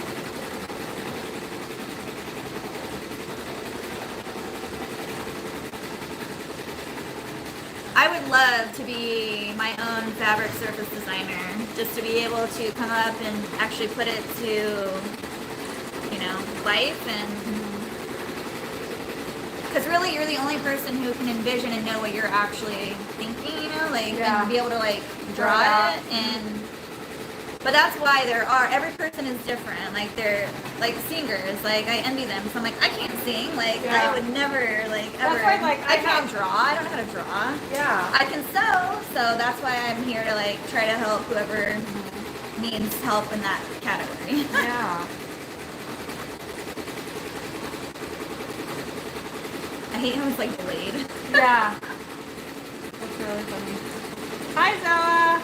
I would love to be my own fabric surface designer, just to be able to come up and actually put it to, you know, life. And because really you're the only person who can envision and know what you're actually thinking, you know, like, and be able to like draw it. And but that's why every person is different. Like they're like singers. Like I envy them. So I'm like, I can't sing. Like I would never like ever. That's why, like, I can't draw. I don't know how to draw. Yeah. I can sew. So that's why I'm here to like try to help whoever needs help in that category. Yeah. I hate how it's like delayed. Yeah. That's really funny. Hi, Zella.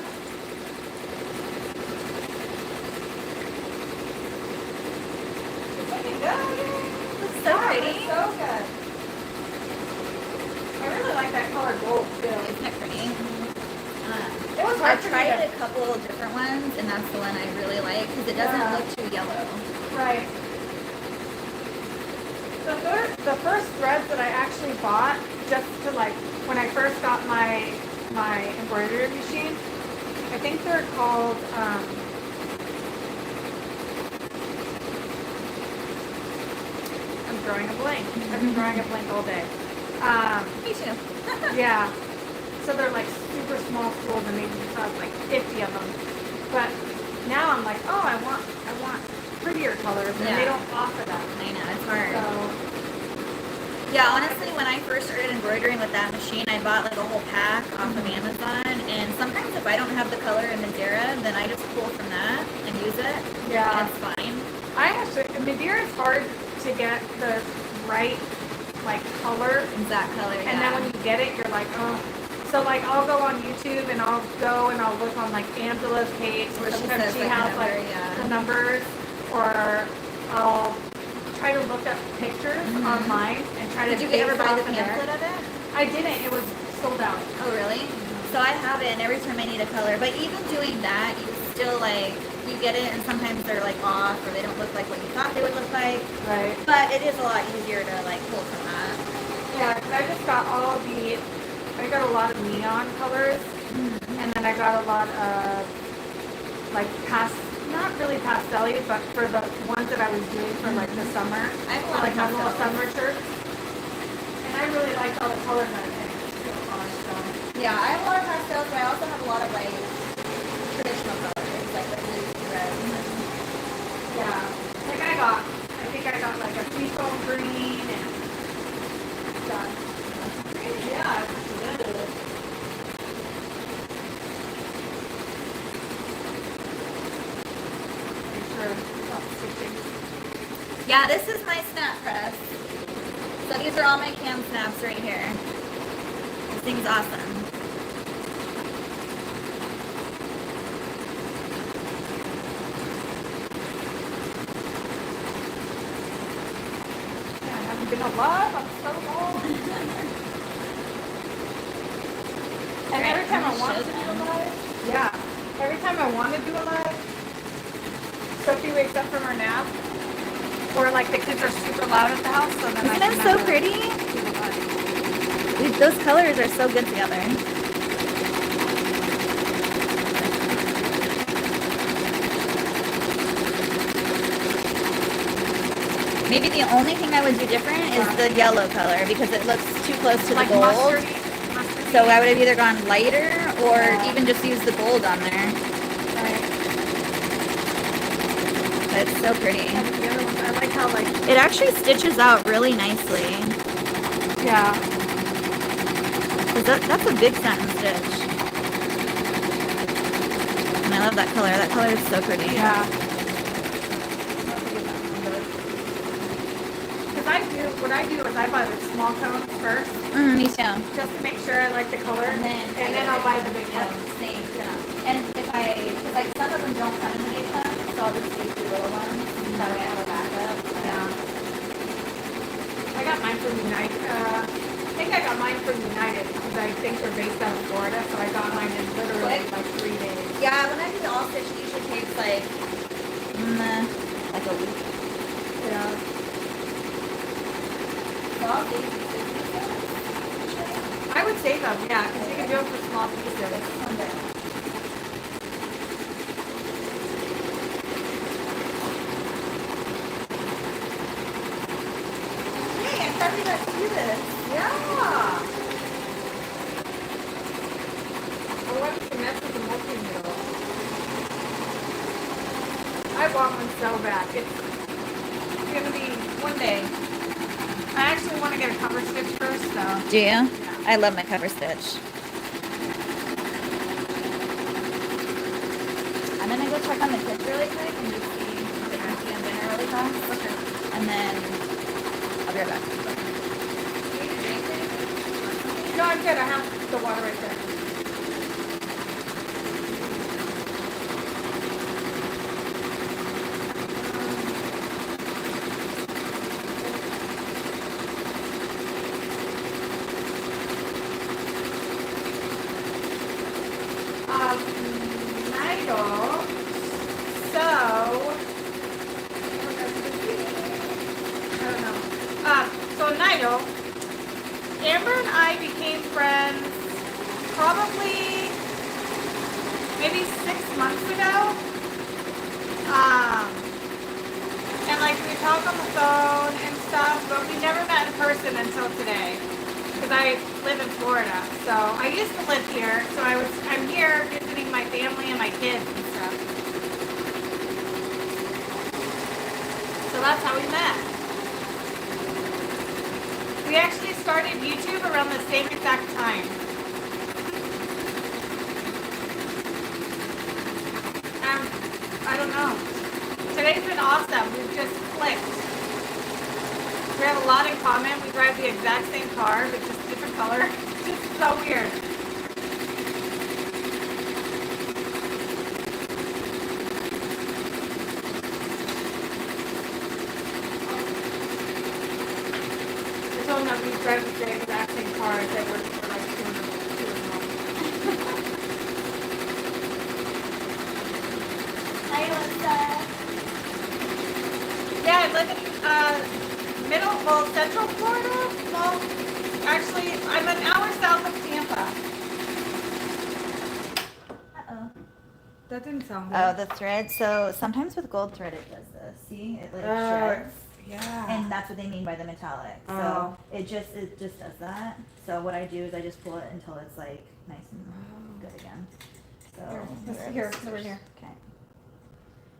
It's so pretty. So good. I really like that color gold too. Isn't it pretty? It was hard I've for me tried to- a couple of different ones, and that's the one I really like because it doesn't look too yellow. Right. The first threads that I actually bought, just to like, when I first got my embroidery machine, I think they're called, I'm drawing a blank. I've been drawing a blank all day. Me too. Yeah. So they're like super small spools, and they have like 50 of them. But now I'm like, oh, I want prettier colors, and they don't offer that. I know, it's hard. So, Yeah, honestly, when I first started embroidering with that machine, I bought like a whole pack off of Amazon, and sometimes if I don't have the color in Madeira, then I just pull from that and use it. Yeah. And it's fine. I actually, Madeira is hard to get the right like color, Exact color, and then when you get it, you're like, oh. So like I'll go on YouTube and I'll go and I'll look on like Angela's page, Where she sometimes says, she like, has the like number, yeah. the numbers, or I'll try to look up pictures online and try to. Did you ever base buy the off of there. pamphlet of it? I didn't. It was sold out. Oh, really? So I have it, and every time I need a color, but even doing that, you still like, you get it, and sometimes they're like off, or they don't look like what you thought they would look like. Right. But it is a lot easier to like pull from that. Yeah, 'cause I just got I got a lot of neon colors, and then I got a lot of like not really pastel-y, but for the ones that I was doing for like the summer, I have a lot like of my little pastels. summer shirts. And I really liked all the colors that I picked. So. Yeah, I have a lot of pastels, but I also have a lot of like traditional colors, like the blue, red. Yeah, like I think I got like a seafoam green and stuff. Yeah, it's good. Make sure it's not stitching. Yeah, this is my snap press. So these are all my cam snaps right here. This thing's awesome. Yeah, I haven't been alive. I'm so old. And every time I want to do a live, yeah. Every time I want to do a live, Sophie wakes up from her nap, or like the kids are super loud at the house, so then I Isn't can that so never pretty? do the live. Those colors are so good together. Maybe the only thing I would do different is the yellow color because it looks too close to Like the gold. mustardy. So I would have either gone lighter or Yeah. even just used the gold on there. Right. It's so pretty. And the other ones, I like how like, It actually stitches out really nicely. yeah. 'Cause that's a big satin stitch. And I love that color. That color is so pretty. Yeah. Because what I do is I buy the small cones first, Me too. just to make sure I like the color, and then I'll buy the big ones. Same, yeah. And because like some of them don't come in the big ones, so I'll just use the little ones. That way I have a backup. Yeah. I got mine from United. I think I got mine from United because I think they're based out of Florida, so I got mine in literally Quick? like 3 days. Yeah, when I do the all stitch, it usually takes like a week. Yeah. So I'll save these 50 cents. I would save them, yeah, because you can do them for small pieces. Hey, I finally got to do this. Yeah. I wanted to mess with the multi-needle. I want one so bad. It's gonna be one day. I actually want to get a cover stitch first, though. Do you? I love my cover stitch. I'm gonna go check on the kids really quick and just see if they're empty on dinner really fast. Okay. And then I'll be right back. No, I'm good. I have the water right there. Nigel. So, I don't know. So Nigel, Amber and I became friends probably maybe 6 months ago. And like we talk on the phone and stuff, but we never met in person until today. Because I live in Florida, so I used to live here. So I'm here visiting my family and my kids and stuff. So that's how we met. We actually started YouTube around the same exact time. I don't know. Today's been awesome. We've just clicked. We have a lot in common. We drive the exact same car, but just different color. It's just so weird. I told him that we drive the exact same car. That we're like two in one. Hi, Alyssa. Yeah, I live in central Florida. Well, actually, I'm an hour south of Tampa. Uh-oh. That didn't sound good. Oh, the thread. So sometimes with gold thread it does this. See? It like shreds. Yeah. And that's what they mean by the metallic. So Oh. it just does that. So what I do is I just pull it until it's like nice and good again. So Here, over here. Okay.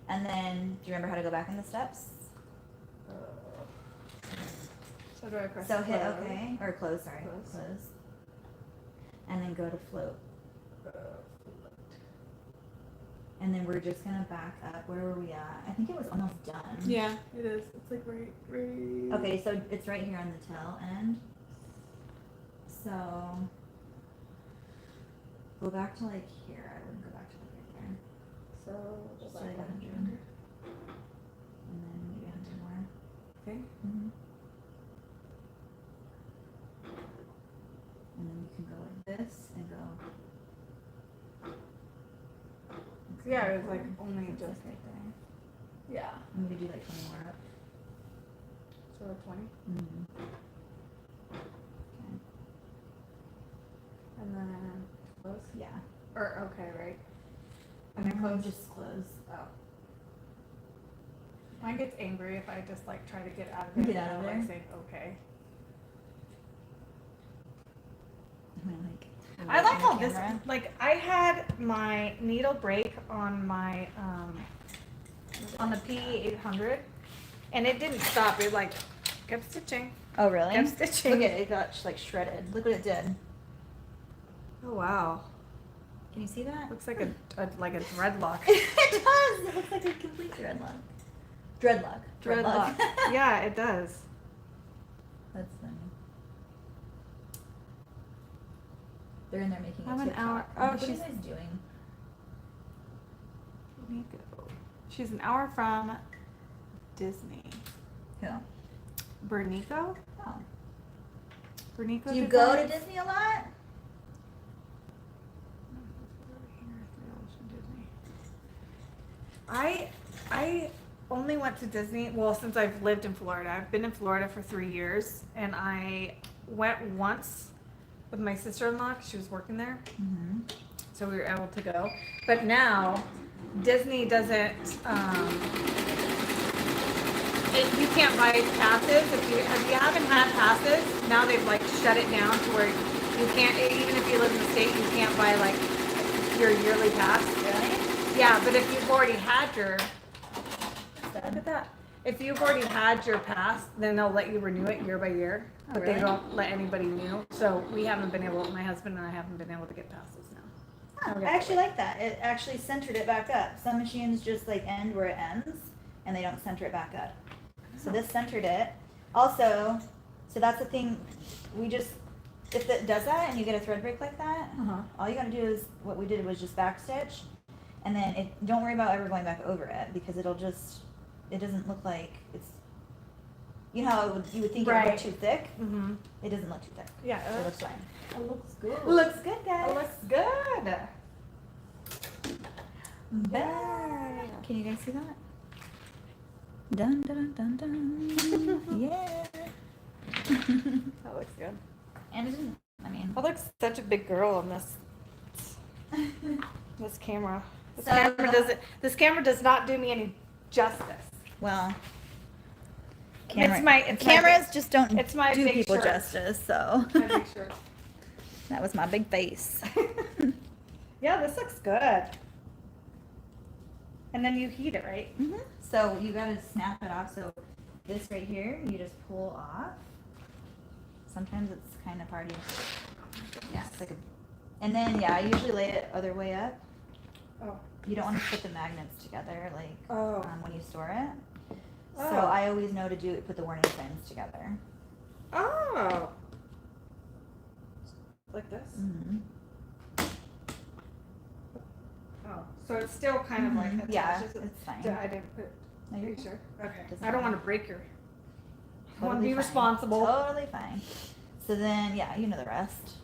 And then do you remember how to go back in the steps? So do I press So hit close? OK or close, sorry. Close. And then go to float. And then we're just gonna back up. Where were we at? I think it was almost done. Yeah, it is. It's like right. Okay, so it's right here on the tail end. So go back to like here. I wouldn't go back to like right there. So Just like 100. And then maybe 100 more. Okay. Mm-hmm. And then you can go like this and go. Yeah, it was like only It's just like right there. yeah. I'm gonna do like 20 more up. So 20, Mm-hmm. Okay. and then close. Yeah. Or okay, right. And then Close. close. Just close. Oh. Mine gets angry if I just like try to get out of it. Get out of and, there? Like say okay. I'm gonna like. I like how the this, camera. like I had my needle break on my, on the P800 and it didn't stop. It like kept stitching, Oh really? kept stitching. Look at it. It got like shredded. Look what it did. Oh wow. Can you see that? Looks like a dreadlock. It does. It looks like a complete dreadlock. Dreadlock. Dreadlock. Yeah, it does. That's funny. They're in there making Have a an TikTok. hour- What oh, are you she's- guys doing? She's an hour from Disney. Who? Bernico? Oh. Bernico. Do you go to Designs? Disney a lot? I only went to Disney, well, since I've lived in Florida. I've been in Florida for 3 years, and I went once with my sister-in-law 'cause she was working there, Mm-hmm. so we were able to go. But now, Disney doesn't, you can't buy passes. If you haven't had passes, now they've like shut it down to where you can't, even if you live in the state, you can't buy like your yearly pass. Really? Yeah, but if you've already had your, look at that. If you've already had your pass, then they'll let you renew it year by year. Oh, But really? they don't let anybody new. So we haven't been able, my husband and I haven't been able to get passes now. Huh, Okay. I actually like that. It actually centered it back up. Some machines just like end where it ends, and they don't center it back up. So this centered it. Also, so that's the thing. We just, if it does that and you get a thread break like that, Uh-huh. all you gotta do is, what we did was just back stitch, and then don't worry about ever going back over it, because it doesn't look like it's, you know how you would think it would Right. look too thick. Mm-hmm. It doesn't look too thick. Yeah, It looks fine. it looks good. Looks good, guys. It looks good. Bye. Can you guys see that? Dun dun dun dun. Yeah. That looks good. And it didn't, I mean. I look such a big girl on this camera. So- This camera does not do me any justice. Well, It's my cameras just don't it's my do big people shirt. justice. So My big shirt. that was my big face. Yeah, this looks good. And then you heat it, right? Hmm. So you gotta snap it off. So this right here, you just pull off. Sometimes it's kind of hard. Yeah, it's like a. And then yeah, I usually lay it other way up. Oh. You don't want to put the magnets together like Oh. when you store it. So Oh. I always know to put the warning signs together. Oh. Like this? Mm-hmm. Oh. So it's still kind of like Yeah, attaches it. it's fine. I didn't put. No, Are you're you fine. sure? Okay. Doesn't I don't want matter. to break your. I want to Totally be fine. responsible. Totally fine. So then, yeah, you know the rest.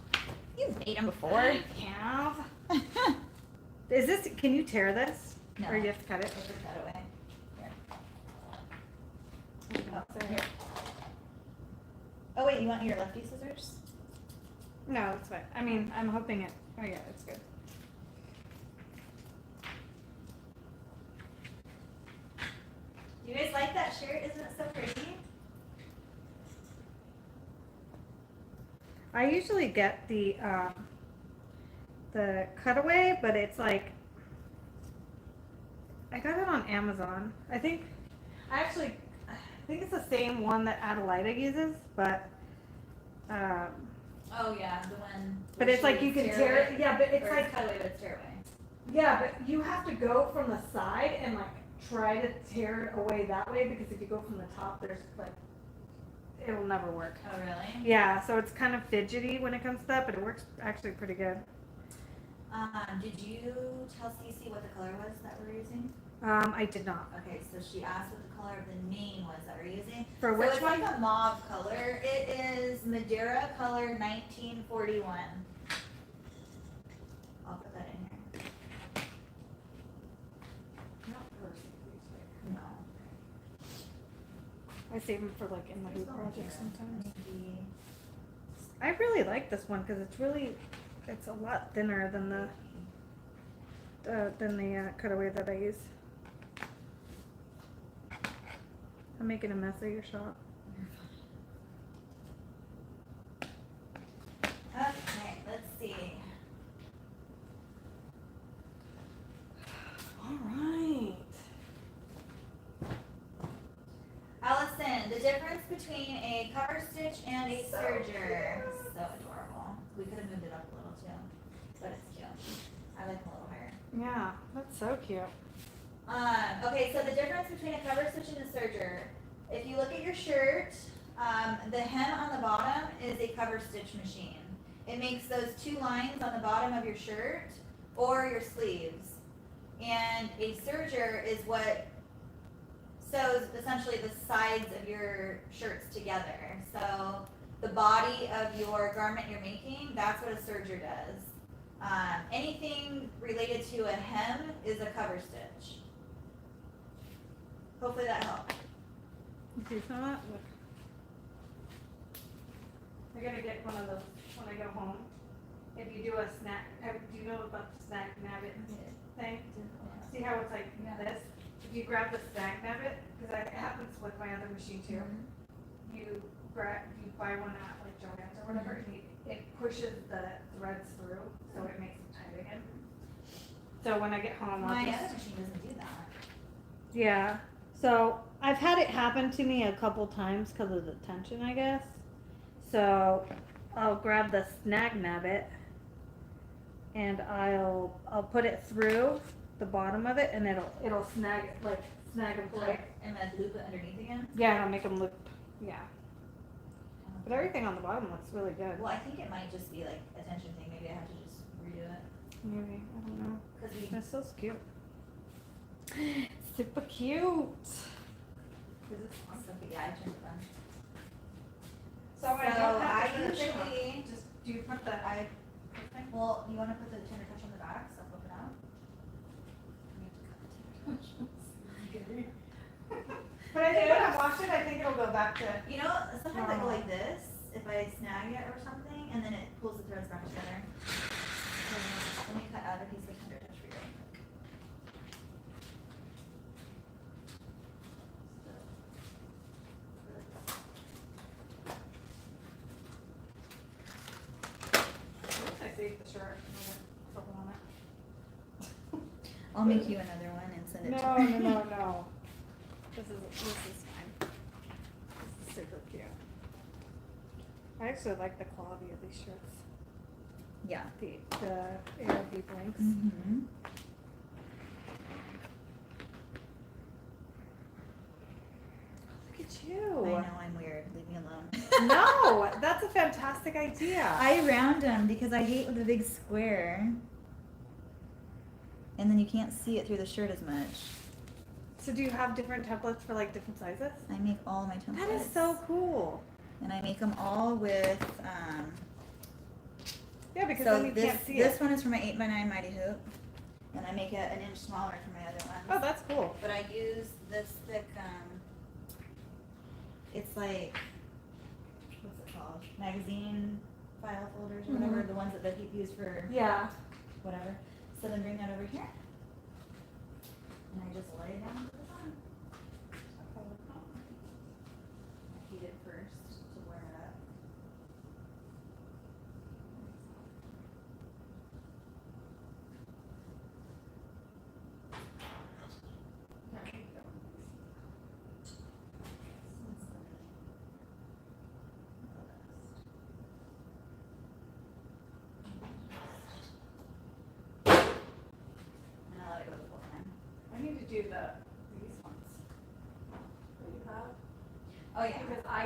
You've made them before. Have. Is this? Can you tear this? No. Or you have to cut it? Put that away. Here. Oh, Oh, here. Oh wait, you want your lefty scissors? No, it's fine. I mean, I'm hoping it. Oh yeah, it's good. You guys like that shirt? Isn't it so pretty? I usually get the cutaway, but it's like I got it on Amazon. I think it's the same one that Adelaida uses, but Oh yeah, the one. but it's like you can tear it. Yeah, but it's like cutaway, but it's tear away. Yeah, but you have to go from the side and like try to tear it away that way, because if you go from the top, there's like, it will never work. Oh, really? Yeah, so it's kind of fidgety when it comes to that, but it works actually pretty good. Did you tell Cece what the color was that we're using? I did not. Okay, so she asked what the color of the main was that we're using. For So which it's one? like a mauve color. It is Madeira color 1941. I'll put that in here. No. I save them for like in my There's one projects here. sometimes. Maybe. I really like this one because it's a lot thinner than the cutaway that I use. I'm making a mess of your shop. Okay, let's see. All right. Allison, the difference between a cover stitch and a serger. So adorable. We could have moved it up a little too, but it's cute. I like them a little higher. Yeah, that's so cute. Okay, so the difference between a cover stitch and a serger. If you look at your shirt, the hem on the bottom is a cover stitch machine. It makes those two lines on the bottom of your shirt or your sleeves. And a serger is what sews essentially the sides of your shirts together. So the body of your garment you're making, that's what a serger does. Anything related to a hem is a cover stitch. Hopefully that helped. Do you smell that? Look. I gotta get one of those when I go home. If you do a snack, do you know about the Snag Nabit thing? See how it's like this? If you grab the Snag Nabit, because it happens with my other machine too. You buy one at like Joann's or whatever, and it pushes the threads through, so it makes them tight again. So when I get home, I'll My just. other machine doesn't do that. Yeah. So I've had it happen to me a couple times because of the tension, I guess. So I'll grab the Snag Nabit and I'll put it through the bottom of it, and it'll snag and play. And then loop it underneath again. Yeah, it'll make them look. Yeah. But everything on the bottom looks really good. Well, I think it might just be like a tension thing. Maybe I have to just redo it. Maybe, I don't know. Cause we, That's so cute. Super cute. cause it's awesome. Yeah, I turned it on. So I So don't have I to finish them. usually, Just do you put the well, you wanna put the tender touch on the back, so flip it out. But I think when I wash it, I think it'll go back to. You know, sometimes I go like this, if I snag it or something, and then it pulls the threads back together. Let me cut out a piece of tender touch for you real quick. I saved the shirt. Something on it. I'll make you another one and send it to No, her. no. This is fine. This is super cute. I actually like the quality of these shirts. Yeah. The ARB blanks. Mm-hmm. Look at I you. know, I'm weird. Leave me alone. No, that's a fantastic idea. I round them because I hate with the big square. And then you can't see it through the shirt as much. So do you have different templates for like different sizes? I make all my templates. That is so cool. And I make them all with, Yeah, because so then you this, can't see this it. one is for my 8x9 Mighty Hoop. And I make it an inch smaller for my other Oh, ones. that's cool. But I use this thick, it's like, what's it called? Magazine file folders or whatever, Mhm. the ones that the heap use for Yeah. whatever. So then bring that over here. And I just lay it down to the sun. I heat it first to warm it up. these ones. That you have. Oh yeah. Because I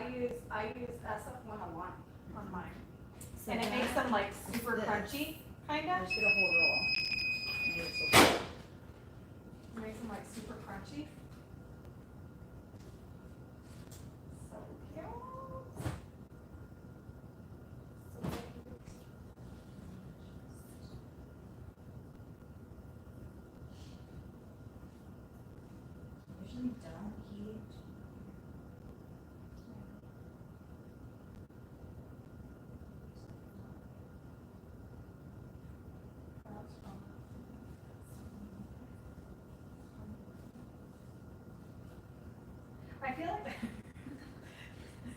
use SF101 on mine. So And it makes them like super crunchy, kind I of. just get a whole roll. It makes them like super crunchy. So cute. So cute. Usually don't heat. I feel like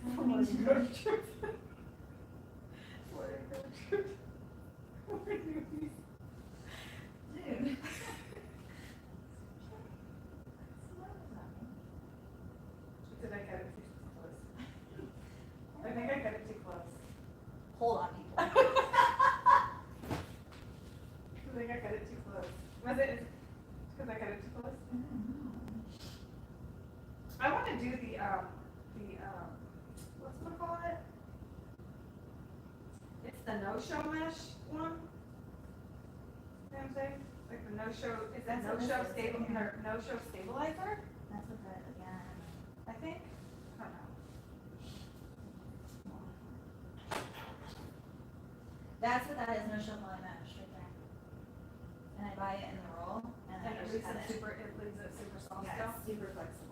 what are you going through? What are you going through? What are you doing? Dude. Did I get it too close? I think I got it too close. Hold on, people. I think I got it too close. Was it because I got it too close? I want to do the what's it call it? It's the no-show mesh one. You know what I'm saying? Like the no-show, is that That's what no-show this is. stable, or no-show stabilizer? That's what that again. I think. I don't know. That's what that is, no show poly mesh right there. And I buy it in the roll and And I it just leaves cut it it. leaves it super soft Yeah, still. it's super flexible.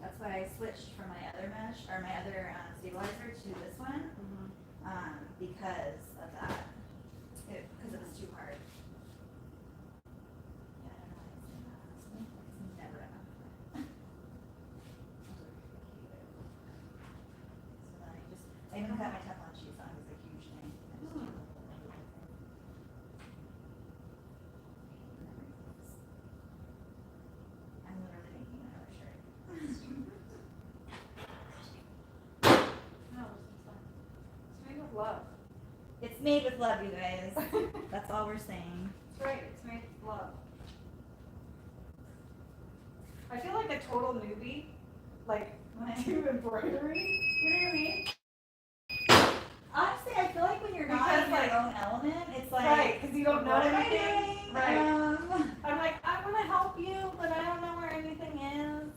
That's why I switched from my other mesh, or my other stabilizer to this one, because of that. Because it was too hard. Yeah, I don't know why it's doing that. It's never enough. So then I even got my Teflon sheets on, it's a huge thing. I just do the whole everything. I'm literally making another shirt. No, it's fine. It's made with love. It's made with love, you guys. That's all we're saying. That's right, it's made with love. I feel like a total newbie, like, when I do embroidery, you know what I mean? Honestly, I feel like when you're not Because, in like- your own element, it's like, Right, 'cause you don't know what am I anything. doing? Right. Um, I'm like, I wanna help you, but I don't know where anything is.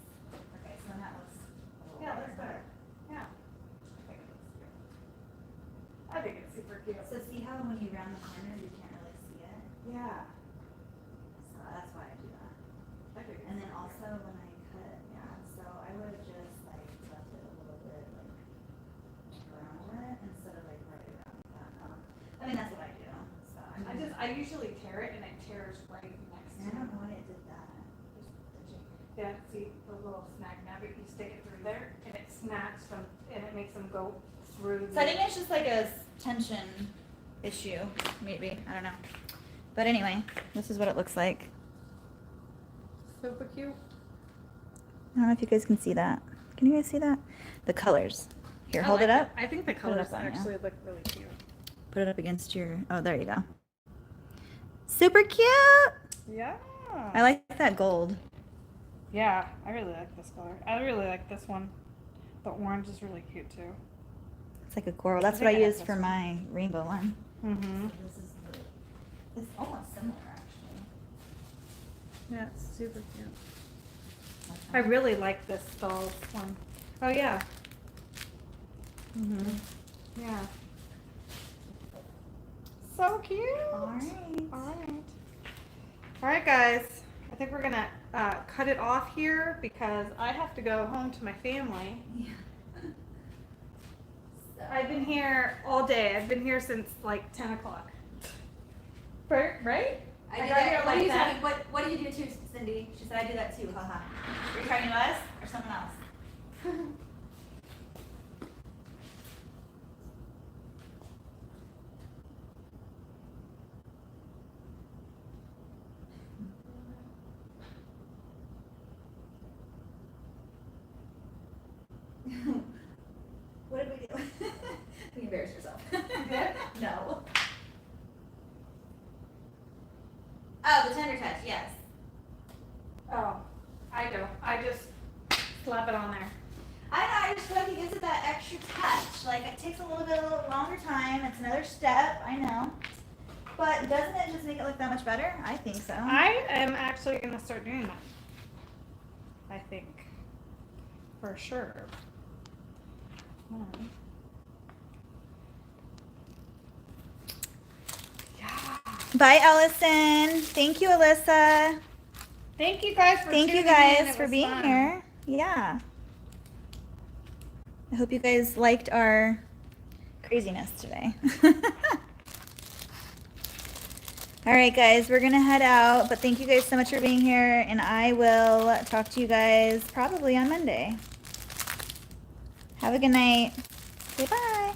okay, so that looks a little Yeah, that's better. Yeah. I think it's super cute. So see how when you round the corners, you can't really see it? Yeah. So that's why I do that. I think it's And then super also when I cut, yeah, so I would have just like left it a little bit like around it instead of like right around that. I mean, that's what I do, so. cute. I usually tear it and it tears right next to I don't it. know why it did that. Yeah, see the little snag nabit, you stick it through there and it snaps from, and it makes them go through. So I think it's just like a tension issue, maybe, I don't know. But anyway, this is what it looks like. Super cute. I don't know if you guys can see that. Can you guys see that? The colors. Here, hold it up. I think the Put it colors up on you. actually look really cute. Put it up against your, oh, there you go. Super cute. Yeah. I like that gold. Yeah, I really like this color. I really like this one. The orange is really cute too. It's like a coral. That's I what I think I have use this for one. my rainbow one. Mm-hmm. This is it's almost similar actually. Yeah, it's super cute. I really like this Dolls one. Oh yeah. Mm-hmm. Yeah. So cute. Alright. Alright. Alright guys, I think we're gonna cut it off here because I have to go home to my family. Yeah. I've been here all day. I've been here since like 10 o'clock. Right? I I do got that. here What like do you that. do? What do you do too, Cindy? She said I do that too. Haha. Are you talking to us or someone else? What did we do? You embarrassed yourself. did? No. Oh, the tender touch, yes. Oh. I just feel like it gives it that extra touch. Like it takes a little longer time. It's another step, I know. But doesn't it just make it look that much better? I think so. I am actually gonna start doing that. I think. For sure. Yeah. Bye, Ellison. Thank you, Alyssa. Thank you guys for Thank you tuning in. guys It for was being fun. here. Yeah. I hope you guys liked our craziness today. All right, guys, we're going to head out, but thank you guys so much for being here, and I will talk to you guys probably on Monday. Have a good night. Say bye.